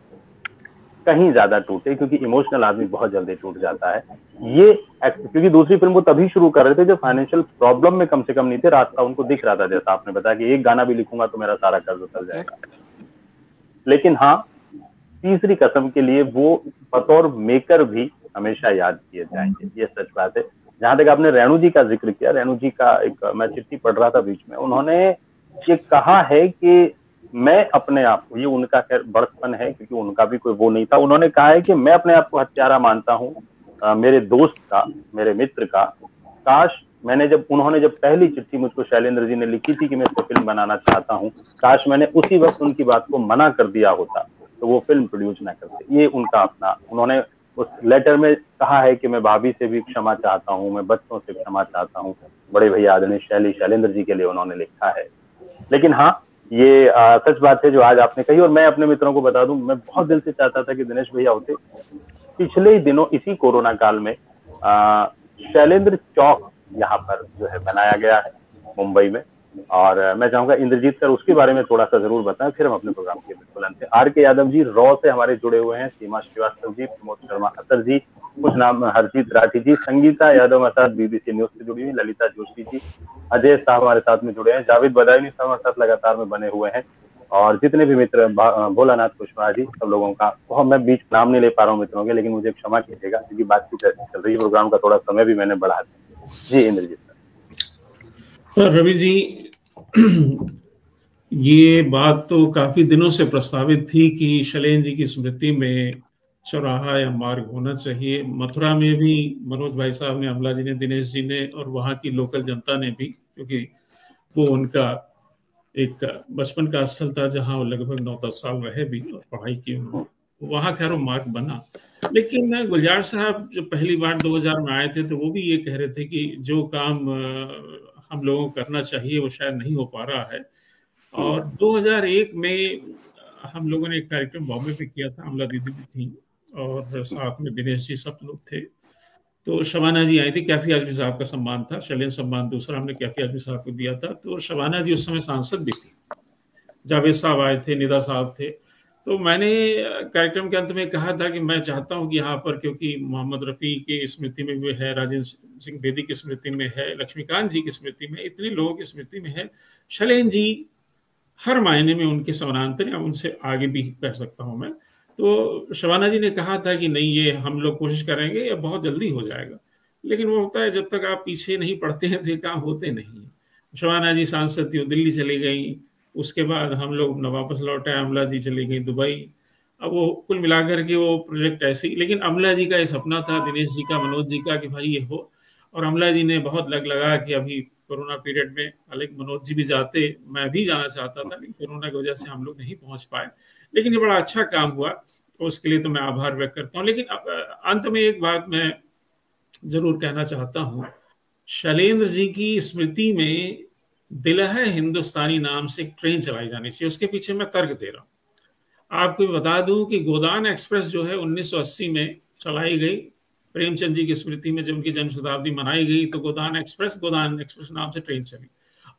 S1: कहीं ज्यादा टूटे, क्योंकि इमोशनल आदमी बहुत जल्दी टूट जाता है। ये क्योंकि दूसरी फिल्म वो तभी शुरू कर रहे थे जब फाइनेंशियल प्रॉब्लम में कम से कम नहीं थे, रास्ता उनको दिख रहा था, जैसा आपने बताया कि एक गाना भी लिखूंगा तो मेरा सारा कर्ज उतर जाएगा। लेकिन हाँ, तीसरी कसम के लिए वो बतौर मेकर भी हमेशा याद किए जाएंगे, ये सच बात है। जहां तक आपने रेणु जी का जिक्र किया, रेणु जी का एक मैं चिट्ठी पढ़ रहा था बीच में, उन्होंने ये कहा है कि मैं अपने आप को, ये उनका खैर बड़कपन है क्योंकि उनका भी कोई वो नहीं था, उन्होंने कहा है कि मैं अपने आप को हत्यारा मानता हूँ मेरे दोस्त का, मेरे मित्र का। काश उन्होंने जब पहली चिट्ठी मुझको शैलेंद्र जी ने लिखी थी कि मैं इसको फिल्म बनाना चाहता हूँ, काश मैंने उसी वक्त उनकी बात को मना कर दिया होता तो वो फिल्म प्रोड्यूस ना करते। ये उनका अपना, उन्होंने उस लेटर में कहा है कि मैं भाभी से भी क्षमा चाहता हूँ, मैं बच्चों से क्षमा चाहता हूँ, बड़े भैया आदरणीय शैलेंद्र जी के लिए उन्होंने लिखा है। लेकिन हाँ, ये सच बात है जो आज आपने कही। और मैं अपने मित्रों को बता दूं, मैं बहुत दिल से चाहता था कि दिनेश भैया होते। पिछले ही दिनों इसी कोरोना काल में शैलेंद्र चौक यहाँ पर जो है बनाया गया है मुंबई में, और मैं चाहूंगा इंद्रजीत सर उसके बारे में थोड़ा सा जरूर बताएं, फिर हम अपने प्रोग्राम के बिल्कुल अंत। RK यादव जी रॉ से हमारे जुड़े हुए हैं, सीमा श्रीवास्तव जी, प्रमोद शर्मा अतर जी, कुछ नाम हरजीत राठी जी, संगीता यादव हमारे साथ BBC न्यूज से जुड़ी हुई, ललिता जोशी जी, अजय साहब हमारे साथ में जुड़े हैं, जावेद बदायूनी साहब हमारे साथ लगातार में बने हुए हैं, और जितने भी मित्र, भोलानाथ कुशवाहा जी, सब लोगों का बहुत, मैं बीच नाम नहीं ले पा रहा हूँ मित्रों के, लेकिन मुझे क्षमा कीजिएगा क्योंकि बातचीत चल रही है, प्रोग्राम का थोड़ा समय भी मैंने बढ़ा दिया। जी इंद्रजीत
S5: सर। रवि जी, ये बात तो काफी दिनों से प्रस्तावित थी कि शैलेंद्र जी की स्मृति में चौराहा या मार्ग होना चाहिए। मथुरा में भी मनोज भाई साहब ने, अमला जी ने, दिनेश जी ने और वहाँ की लोकल जनता ने भी, क्योंकि वो उनका एक बचपन का स्थल था जहाँ वो लगभग 9-10 साल रहे भी और पढ़ाई की उन्होंने, वहाँ खैर वो मार्ग बना। लेकिन गुलजार साहब जो पहली बार 2000 में आए थे तो वो भी ये कह रहे थे कि जो काम हम लोगों को करना चाहिए वो शायद नहीं हो पा रहा है। और 2001 में हम लोगों ने एक कार्यक्रम बॉम्बे पे किया था, अमला दीदी भी थी और साथ में दिनेश जी, सब लोग थे। तो शबाना जी आई थी, कैफी आजमी साहब का सम्मान था, शैलेंद्र सम्मान दूसरा हमने कैफी आजमी साहब को दिया था। तो शबाना जी उस समय सांसद भी थी, जावेद साहब आए थे, निदा साहब थे। तो मैंने कार्यक्रम के अंत में कहा था कि मैं चाहता हूं कि यहाँ पर, क्योंकि मोहम्मद रफ़ी की स्मृति में भी है, राजेंद्र सिंह बेदी की स्मृति में है, लक्ष्मीकांत जी की स्मृति में, इतने लोगों की स्मृति में है, शैलेंद्र जी हर मायने में उनके समानांतर या उनसे आगे भी कह सकता हूं मैं। तो शबाना जी ने कहा था कि नहीं, ये हम लोग कोशिश करेंगे, ये बहुत जल्दी हो जाएगा। लेकिन वो होता है, जब तक आप पीछे नहीं पड़ते हैं तो ये काम होते नहीं। शबाना जी सांसद थी, वो दिल्ली चली गई, उसके बाद हम लोग न वापस लौटे, अमला जी चली गई दुबई। अब वो कुल मिलाकर के वो प्रोजेक्ट ऐसे ही, लेकिन अमला जी का ये सपना था, दिनेश जी का, मनोज जी का, कि भाई ये हो। और अमला जी ने बहुत लगा कि अभी कोरोना पीरियड में, हालांकि मनोज जी भी जाते, मैं भी जाना चाहता था, लेकिन कोरोना की वजह से हम लोग नहीं पहुंच पाए। लेकिन ये बड़ा अच्छा काम हुआ, तो उसके लिए तो मैं आभार व्यक्त करता हूँ। लेकिन अंत में एक बात मैं जरूर कहना चाहता हूँ, शैलेंद्र जी की स्मृति में दिल है हिंदुस्तानी नाम से एक ट्रेन चलाई जानी चाहिए। उसके पीछे मैं तर्क दे रहा हूँ। आपको बता दूं कि गोदान एक्सप्रेस जो है 1980 में चलाई गई, प्रेमचंद जी की स्मृति में जब उनकी जन्म शताब्दी मनाई गई तो गोदान एक्सप्रेस नाम से ट्रेन चली।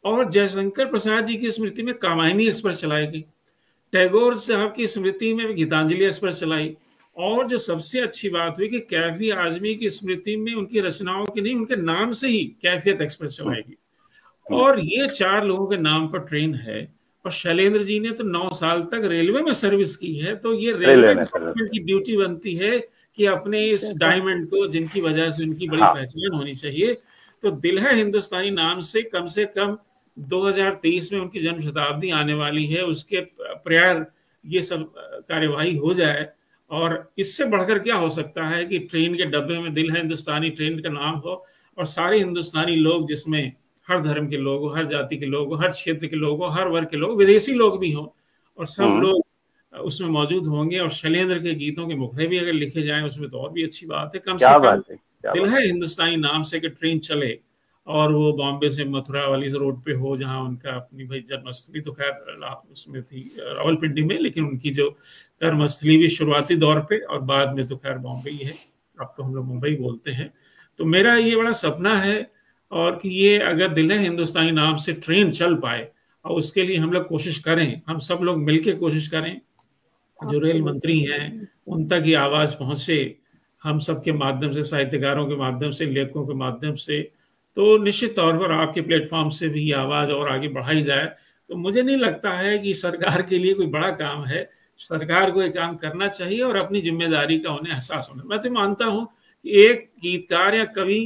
S5: और जयशंकर प्रसाद जी की स्मृति में कामायनी एक्सप्रेस चलाई गई, टैगोर साहब की स्मृति में गीतांजलि एक्सप्रेस चलाई। और जो सबसे अच्छी बात हुई कि कैफी आजमी की स्मृति में उनकी रचनाओं की नहीं, उनके नाम से ही कैफियत एक्सप्रेस चलाएगी। और ये 4 लोगों के नाम पर ट्रेन है। और शैलेंद्र जी ने तो 9 साल तक रेलवे में सर्विस की है, तो ये रेलवे डिपार्टमेंट की ड्यूटी बनती है कि अपने इस डायमंड को, जिनकी वजह से उनकी बड़ी पहचान होनी चाहिए, तो दिल है हिंदुस्तानी नाम से कम 2023 में उनकी जन्म शताब्दी आने वाली है, उसके प्रायर ये सब कार्यवाही हो जाए। और इससे बढ़कर क्या हो सकता है कि ट्रेन के डब्बे में दिल है हिंदुस्तानी ट्रेन का नाम हो, और सारे हिंदुस्तानी लोग, जिसमें हर धर्म के लोग हो, हर जाति के लोग हो, हर क्षेत्र के लोग हो, हर वर्ग के लोग, विदेशी लोग भी हों, और सब लोग उसमें मौजूद होंगे। और शैलेंद्र के गीतों के मुखड़े भी अगर लिखे जाएं उसमें तो और भी अच्छी बात है। कम से कम दिल है हिंदुस्तानी नाम से कि ट्रेन चले, और वो बॉम्बे से मथुरा वाली रोड पे हो, जहाँ उनका अपनी भाई जन्मस्थली तो खैर उसमें थी रावलपिंडी में, लेकिन उनकी जो कर्मस्थली भी शुरुआती दौर पे, और बाद में तो खैर बॉम्बे ही है, अब तो हम लोग मुंबई बोलते हैं। तो मेरा ये बड़ा सपना है, और कि ये अगर दिल है हिंदुस्तानी नाम से ट्रेन चल पाए, और उसके लिए हम लोग कोशिश करें, हम सब लोग मिलके कोशिश करें, जो रेल मंत्री हैं उन तक ये आवाज पहुंचे, हम सब के माध्यम से, साहित्यकारों के माध्यम से, लेखकों के माध्यम से, तो निश्चित तौर पर आपके प्लेटफॉर्म से भी ये आवाज और आगे बढ़ाई जाए। तो मुझे नहीं लगता है कि सरकार के लिए कोई बड़ा काम है। सरकार को ये काम करना चाहिए और अपनी जिम्मेदारी का उन्हें एहसास होना। मैं तो मानता हूं कि एक गीतकार या कवि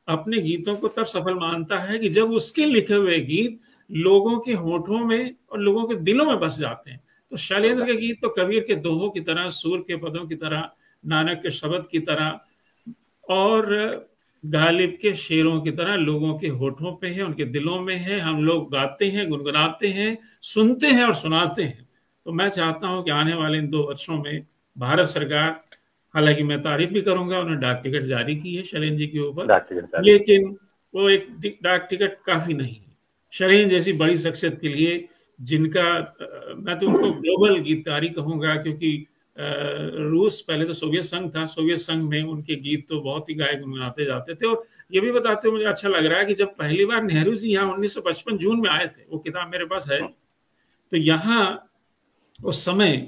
S5: अपने गीतों को तब सफल मानता है कि जब उसके लिखे हुए गीत लोगों के होठों में और लोगों के दिलों में बस जाते हैं। तो शैलेंद्र के गीत तो कबीर के दोहों की तरह, सूर के पदों की तरह, नानक के शब्द की तरह और गालिब के शेरों की तरह लोगों के होठों पे है, उनके दिलों में है। हम लोग गाते हैं, गुनगुनाते हैं, सुनते हैं और सुनाते हैं। तो मैं चाहता हूं कि आने वाले इन 2 वर्षों में भारत सरकार, हालांकि मैं तारीफ भी करूंगा, उन्होंने डाक टिकट जारी की है शैलेंद्र जी के ऊपर, लेकिन वो एक डाक टिकट काफी नहीं है शैलेंद्र जैसी बड़ी शख्सियत के लिए, जिनका मैं तो उनको ग्लोबल गीतकारी कहूंगा, क्योंकि रूस पहले तो सोवियत संघ था, सोवियत संघ में उनके गीत तो बहुत ही गाए गुनगुनाते जाते थे। और ये भी बताते हुए मुझे अच्छा लग रहा है कि जब पहली बार नेहरू जी यहाँ 1955 जून में आए थे, वो किताब मेरे पास है, तो यहाँ उस समय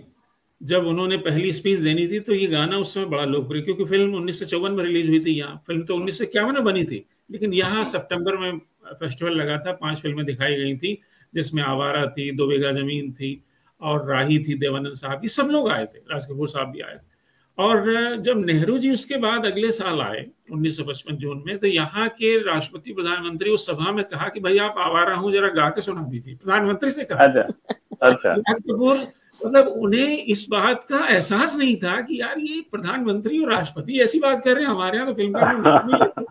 S5: जब उन्होंने पहली स्पीच देनी थी तो ये गाना उस समय बड़ा लोकप्रिय, क्योंकि फिल्म 1954 में रिलीज हुई थी, यहाँ फिल्म तो 1951 में बनी थी, लेकिन यहाँ सितंबर में फेस्टिवल लगा था, 5 फिल्में दिखाई गई थी, जिसमें आवारा थी, 2 बीघा जमीन थी और राही थी, देवानंद साहब, ये सब लोग आए थे, राज कपूर साहब भी आए थे। और जब नेहरू जी उसके बाद अगले साल आए 1955 जून में, तो यहाँ के राष्ट्रपति प्रधानमंत्री उस सभा में कहा कि भाई आप आवारा हूं जरा गा के सुना दीजिए, प्रधानमंत्री से कहा। राज कपूर, मतलब उन्हें इस बात का एहसास नहीं था कि यार ये प्रधानमंत्री और राष्ट्रपति ऐसी बात कर रहे हैं, हमारे यहाँ तो फिल्म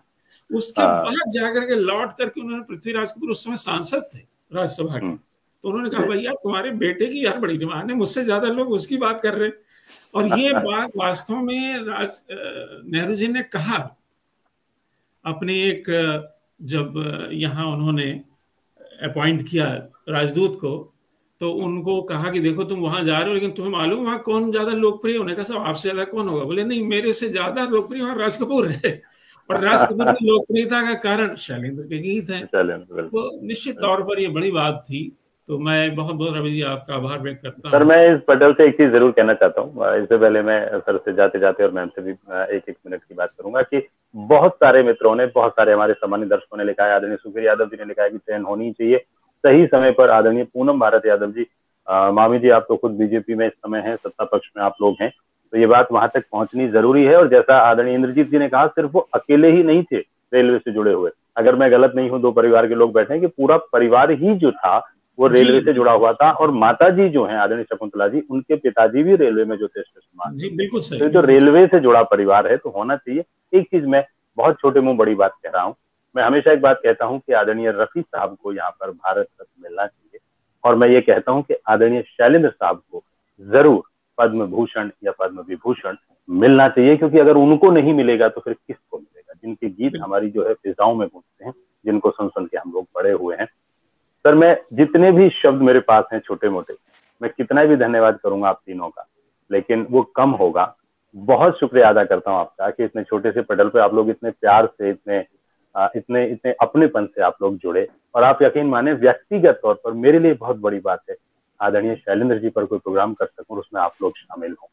S5: उसके बाद जाकर के लौट करके उन्होंने, पृथ्वीराज कपूर उस समय सांसद थे राज्यसभा के, तो उन्होंने कहा भैया तुम्हारे बेटे की यार बड़ी डिमांड है, मुझसे ज्यादा लोग उसकी बात कर रहे हैं। और ये बात वास्तव में नेहरू जी ने कहा अपने एक, जब यहाँ उन्होंने अपॉइंट किया राजदूत को, तो उनको कहा कि देखो तुम वहां जा रहे हो, लेकिन तुम्हें मालूम वहां कौन ज्यादा लोकप्रिय? उन्होंने कहा साहब आपसे ज्यादा कौन होगा? बोले नहीं, मेरे से ज्यादा लोकप्रिय वहां राज कपूर है। और राज कपूर की लोकप्रियता का कारण शैलेंद्र के गीत हैं। तो निश्चित तौर पर ये बड़ी बात थी। तो मैं बहुत बहुत रवि जी आपका आभार व्यक्त करता हूँ।
S1: सर मैं इस पटल से एक चीज जरूर कहना चाहता हूँ, इससे पहले मैं सर से जाते जाते और मैम से भी एक मिनट की बात करूंगा कि बहुत सारे मित्रों ने, बहुत सारे हमारे सम्मानित दर्शकों ने लिखा है, आदरणीय सुखबीर यादव जी ने लिखा है कि ट्रेन होनी चाहिए सही समय पर। आदरणीय पूनम भारत यादव जी, मामी जी आप तो खुद बीजेपी में इस समय हैं, सत्ता पक्ष में आप लोग हैं, तो ये बात वहां तक पहुंचनी जरूरी है। और जैसा आदरणीय इंद्रजीत जी ने कहा, सिर्फ वो अकेले ही नहीं थे रेलवे से जुड़े हुए, अगर मैं गलत नहीं हूं 2 परिवार के लोग बैठे हैं, कि पूरा परिवार ही जो था वो रेलवे से जुड़ा हुआ था। और माता जी जो हैं आदरणीय शकुंतला जी, उनके पिताजी भी रेलवे में जो थे
S5: जी, बिल्कुल सही।
S1: तो जो रेलवे से जुड़ा परिवार है तो होना चाहिए। एक चीज मैं बहुत छोटे मुंह बड़ी बात कह रहा हूँ, मैं हमेशा एक बात कहता हूँ कि आदरणीय रफी साहब को यहाँ पर भारत रत्न मिलना चाहिए, और मैं ये कहता हूँ कि आदरणीय शैलेंद्र साहब को जरूर पद्म भूषण या पद्म विभूषण मिलना चाहिए, क्योंकि अगर उनको नहीं मिलेगा तो फिर किसको मिलेगा, जिनके गीत हमारी जो है फिजाओं में गूंजते हैं, जिनको सुन सुन के हम लोग बड़े हुए हैं। सर मैं जितने भी शब्द मेरे पास हैं छोटे मोटे, मैं कितना भी धन्यवाद करूंगा आप तीनों का, लेकिन वो कम होगा। बहुत शुक्रिया अदा करता हूँ आपका कि इतने छोटे से पटल पे आप लोग इतने प्यार से, इतने अपनेपन से आप लोग जुड़े। और आप यकीन माने व्यक्तिगत तौर पर मेरे लिए बहुत बड़ी बात है आदरणीय शैलेंद्र जी पर कोई प्रोग्राम कर सकूं, उसमें आप लोग शामिल हों।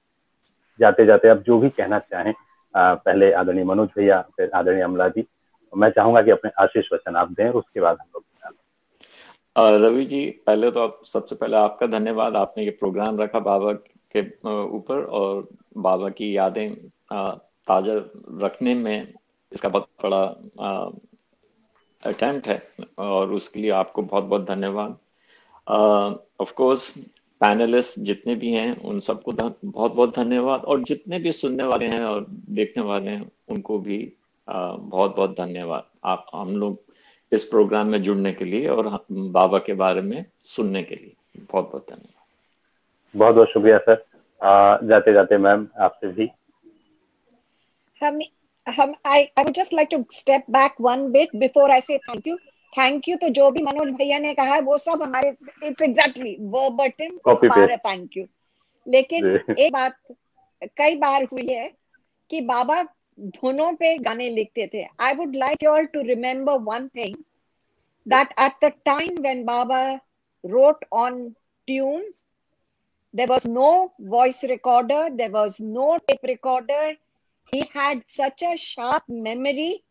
S1: जाते जाते आप जो भी कहना चाहें, पहले आदरणीय मनोज भैया, फिर आदरणीय अमला जी, मैं चाहूंगा कि अपने आशीष वचन आप दें और उसके बाद हम लोग।
S3: रवि जी, पहले तो आप, सबसे पहले आपका धन्यवाद, आपने ये प्रोग्राम रखा बाबा के ऊपर, और बाबा की यादें ताजा रखने में इसका बहुत बड़ा अटेम्प्ट है, और उसके लिए आपको बहुत बहुत धन्यवाद। ऑफ कोर्स पैनलिस्ट जितने भी हैं उन सबको बहुत बहुत धन्यवाद, और जितने भी सुनने वाले हैं और देखने वाले हैं उनको भी बहुत बहुत धन्यवाद, आप हम लोग इस प्रोग्राम में जुड़ने के लिए और बाबा के बारे में सुनने के लिए बहुत बहुत धन्यवाद।
S1: बहुत बहुत शुक्रिया सर। जाते जाते मैम आपसे भी
S4: I would just like to step back one bit before I say thank you. Thank you तो जो भी मनोज भैया ने कहा है वो सब हमारे, it's exactly verbatim हमारा thank you। लेकिन एक बात कई बार हुई है कि बाबा धुनों पे गाने लिखते थे। I would like you all to remember one thing, that at the time when Baba wrote on tunes, There was no voice recorder. There was no tape recorder. He had such a sharp memory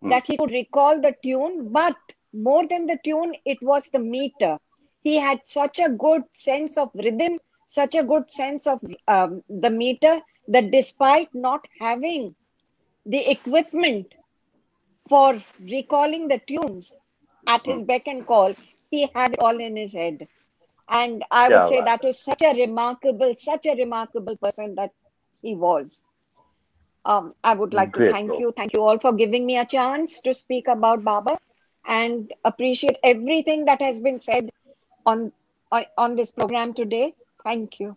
S4: that he could recall the tune, but more than the tune, it was the meter. He had such a good sense of rhythm, such a good sense of the meter, that despite not having the equipment for recalling the tunes at his beck and call, he had it all in his head. And I would say that was such a remarkable person that he was. I would like to thank you all for giving me a chance to speak about Baba, and appreciate everything that has been said on this program today. Thank you.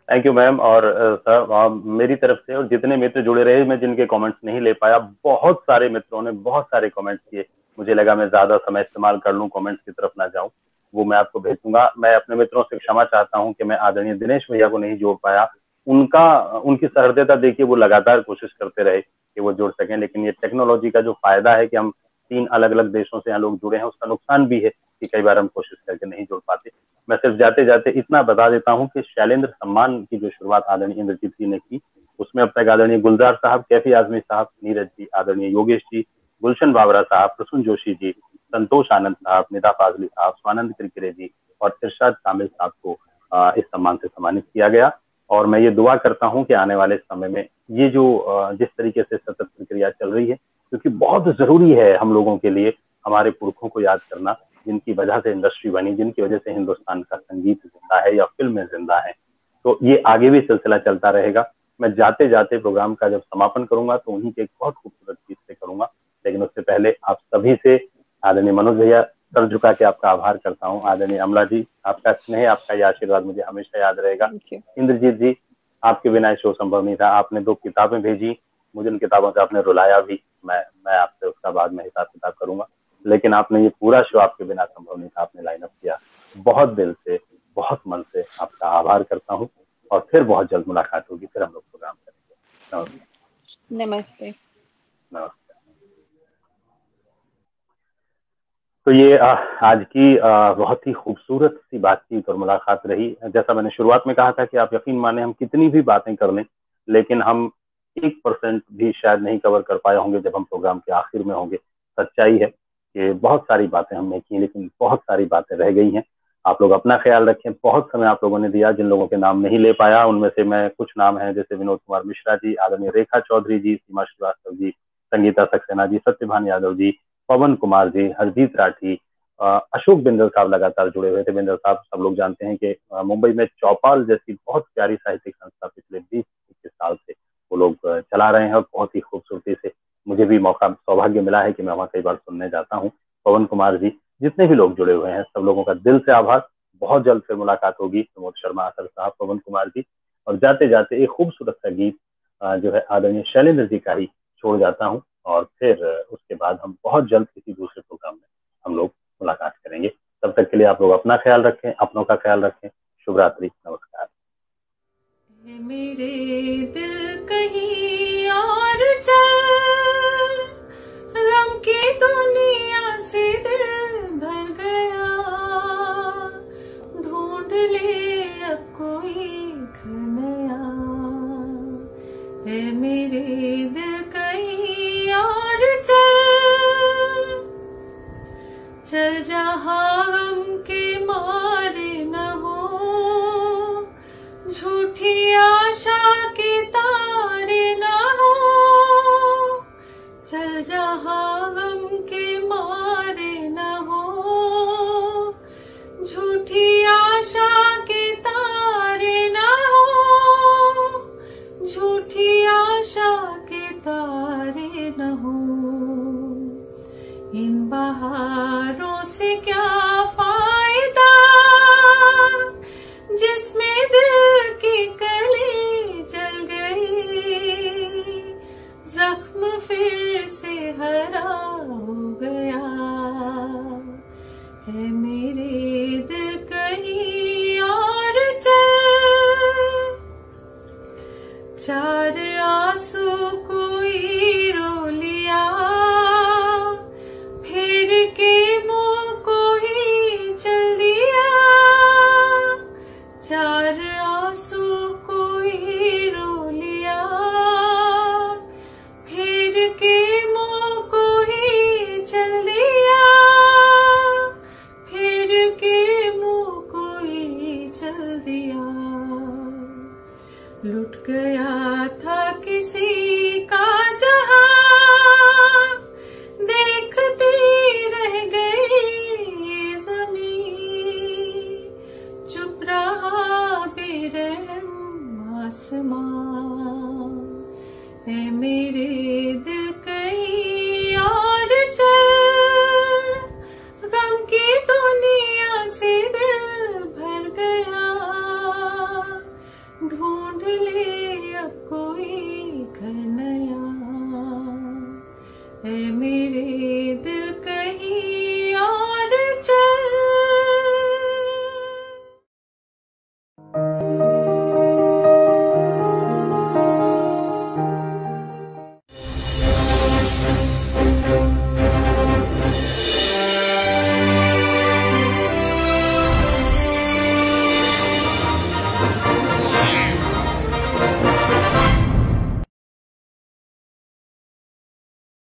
S1: Thank you ma'am. और सर मेरी तरफ से और जितने मित्र जुड़े रहे, मैं जिनके कमेंट्स नहीं ले पाया, बहुत सारे मित्रों ने बहुत सारे कमेंट्स किए। मुझे लगा मैं ज्यादा समय इस्तेमाल कर लूं, कमेंट्स की तरफ ना जाऊं, वो मैं आपको भेजूंगा। मैं अपने मित्रों से क्षमा चाहता हूं कि मैं आदरणीय दिनेश भैया को नहीं जोड़ पाया। उनकी सहृदयता देखिए, वो लगातार कोशिश करते रहे कि वो जोड़ सकें, लेकिन ये टेक्नोलॉजी का जो फायदा है कि हम 3 अलग अलग देशों से यहाँ लोग जुड़े हैं, उसका नुकसान भी है कि कई बार हम कोशिश करके नहीं जोड़ पाते। मैं सिर्फ जाते जाते इतना बता देता हूं कि शैलेंद्र सम्मान की जो शुरुआत आदरणीय इंद्रजीत जी ने की, उसमें अब तक आदरणीय गुलजार साहब, कैफी आजमी साहब, नीरज जी, आदरणीय योगेश जी, गुलशन बाबरा साहब, प्रसून जोशी जी, संतोष आनंद साहब, निदा फाजली साहब, स्वानंद किरकिरे जी और इरशाद कामिल साहब को इस सम्मान से सम्मानित किया गया। और मैं ये दुआ करता हूं कि आने वाले समय में ये जो जिस तरीके से सतत प्रक्रिया चल रही है, क्योंकि बहुत जरूरी है हम लोगों के लिए हमारे पुरखों को याद करना, जिनकी वजह से इंडस्ट्री बनी, जिनकी वजह से हिंदुस्तान का संगीत जिंदा है या फिल्में जिंदा है। तो ये आगे भी सिलसिला चलता रहेगा। मैं जाते जाते प्रोग्राम का जब समापन करूंगा तो उन्हीं के एक बहुत खूबसूरत गीत से करूंगा, लेकिन उससे पहले आप सभी से आदरणीय मनोज भैया सर झुका के आपका आभार करता हूँ। आदरणीय अमला जी, आपका स्नेह, आपका ये आशीर्वाद मुझे हमेशा याद रहेगा। इंद्रजीत जी, आपके बिना ये शो संभव नहीं था। आपने 2 किताबें भेजी, मुझे उन किताबों से आपने रुलाया भी। मैं आपसे उसका बाद में हिसाब किताब करूंगा, लेकिन आपने ये पूरा शो आपके बिना संभव नहीं था, आपने लाइन अप किया। बहुत दिल से, बहुत मन से आपका आभार करता हूँ, और फिर बहुत जल्द मुलाकात होगी, फिर हम लोग प्रोग्राम करेंगे।
S4: नमस्ते।
S1: नमस्ते। तो ये आज की बहुत ही खूबसूरत सी बातचीत और मुलाकात रही। जैसा मैंने शुरुआत में कहा था कि आप यकीन माने, हम कितनी भी बातें कर लें, लेकिन हम 1% भी शायद नहीं कवर कर पाए होंगे जब हम प्रोग्राम के आखिर में होंगे। सच्चाई है कि बहुत सारी बातें हमने की, लेकिन बहुत सारी बातें रह गई हैं। आप लोग अपना ख्याल रखें। बहुत समय आप लोगों ने दिया, जिन लोगों के नाम नहीं ले पाया उनमें से मैं कुछ नाम हैं, जैसे विनोद कुमार मिश्रा जी, आदरणीय रेखा चौधरी जी, सीमा श्रीवास्तव जी, संगीता सक्सेना जी, सत्यभान यादव जी, पवन कुमार जी, हरजीत राठी, अशोक बिंदल साहब लगातार जुड़े हुए थे। बिंदल साहब सब लोग जानते हैं कि मुंबई में चौपाल जैसी बहुत प्यारी साहित्यिक संस्था पिछले 20-21 साल से वो लोग चला रहे हैं, और बहुत ही खूबसूरती से मुझे भी सौभाग्य मिला है कि मैं वहाँ कई बार सुनने जाता हूँ। पवन कुमार जी, जितने भी लोग जुड़े हुए हैं, सब लोगों का दिल से आभार। बहुत जल्द फिर मुलाकात होगी। प्रमोद शर्मा सर साहब, पवन कुमार जी, और जाते जाते एक खूबसूरत सा गीत जो है आदरणीय शैलेंद्र जी का ही छोड़ जाता हूँ, और फिर उसके बाद हम बहुत जल्द किसी दूसरे प्रोग्राम में हम लोग मुलाकात करेंगे। तब तक के लिए आप लोग अपना ख्याल रखें, अपनों का ख्याल रखें। शुभ रात्रि, नमस्कार।
S7: मेरे दिल कहीं और चल, गम की दुनिया से दिल भर गया, ढूंढ ले अब कोई घर नया। है मेरे दिल कहीं और चल जहाँ गम के मारे न हो, झूठी आशा के तारे न हो। चल जहाँ गम के मारे न हो, झूठी आशा के तारे न हो, झूठी आशा के तारे न हो। इन बहारों से क्या फायदा, जिसमें दिल की कली जल गई, जख्म फिर से हरा हो गया। है मेरे दिल कहीं और चल, 4 आंसू कोई रो लिया, फिर के मुंह को ही चल दिया। 4 ऐ मेरे दिल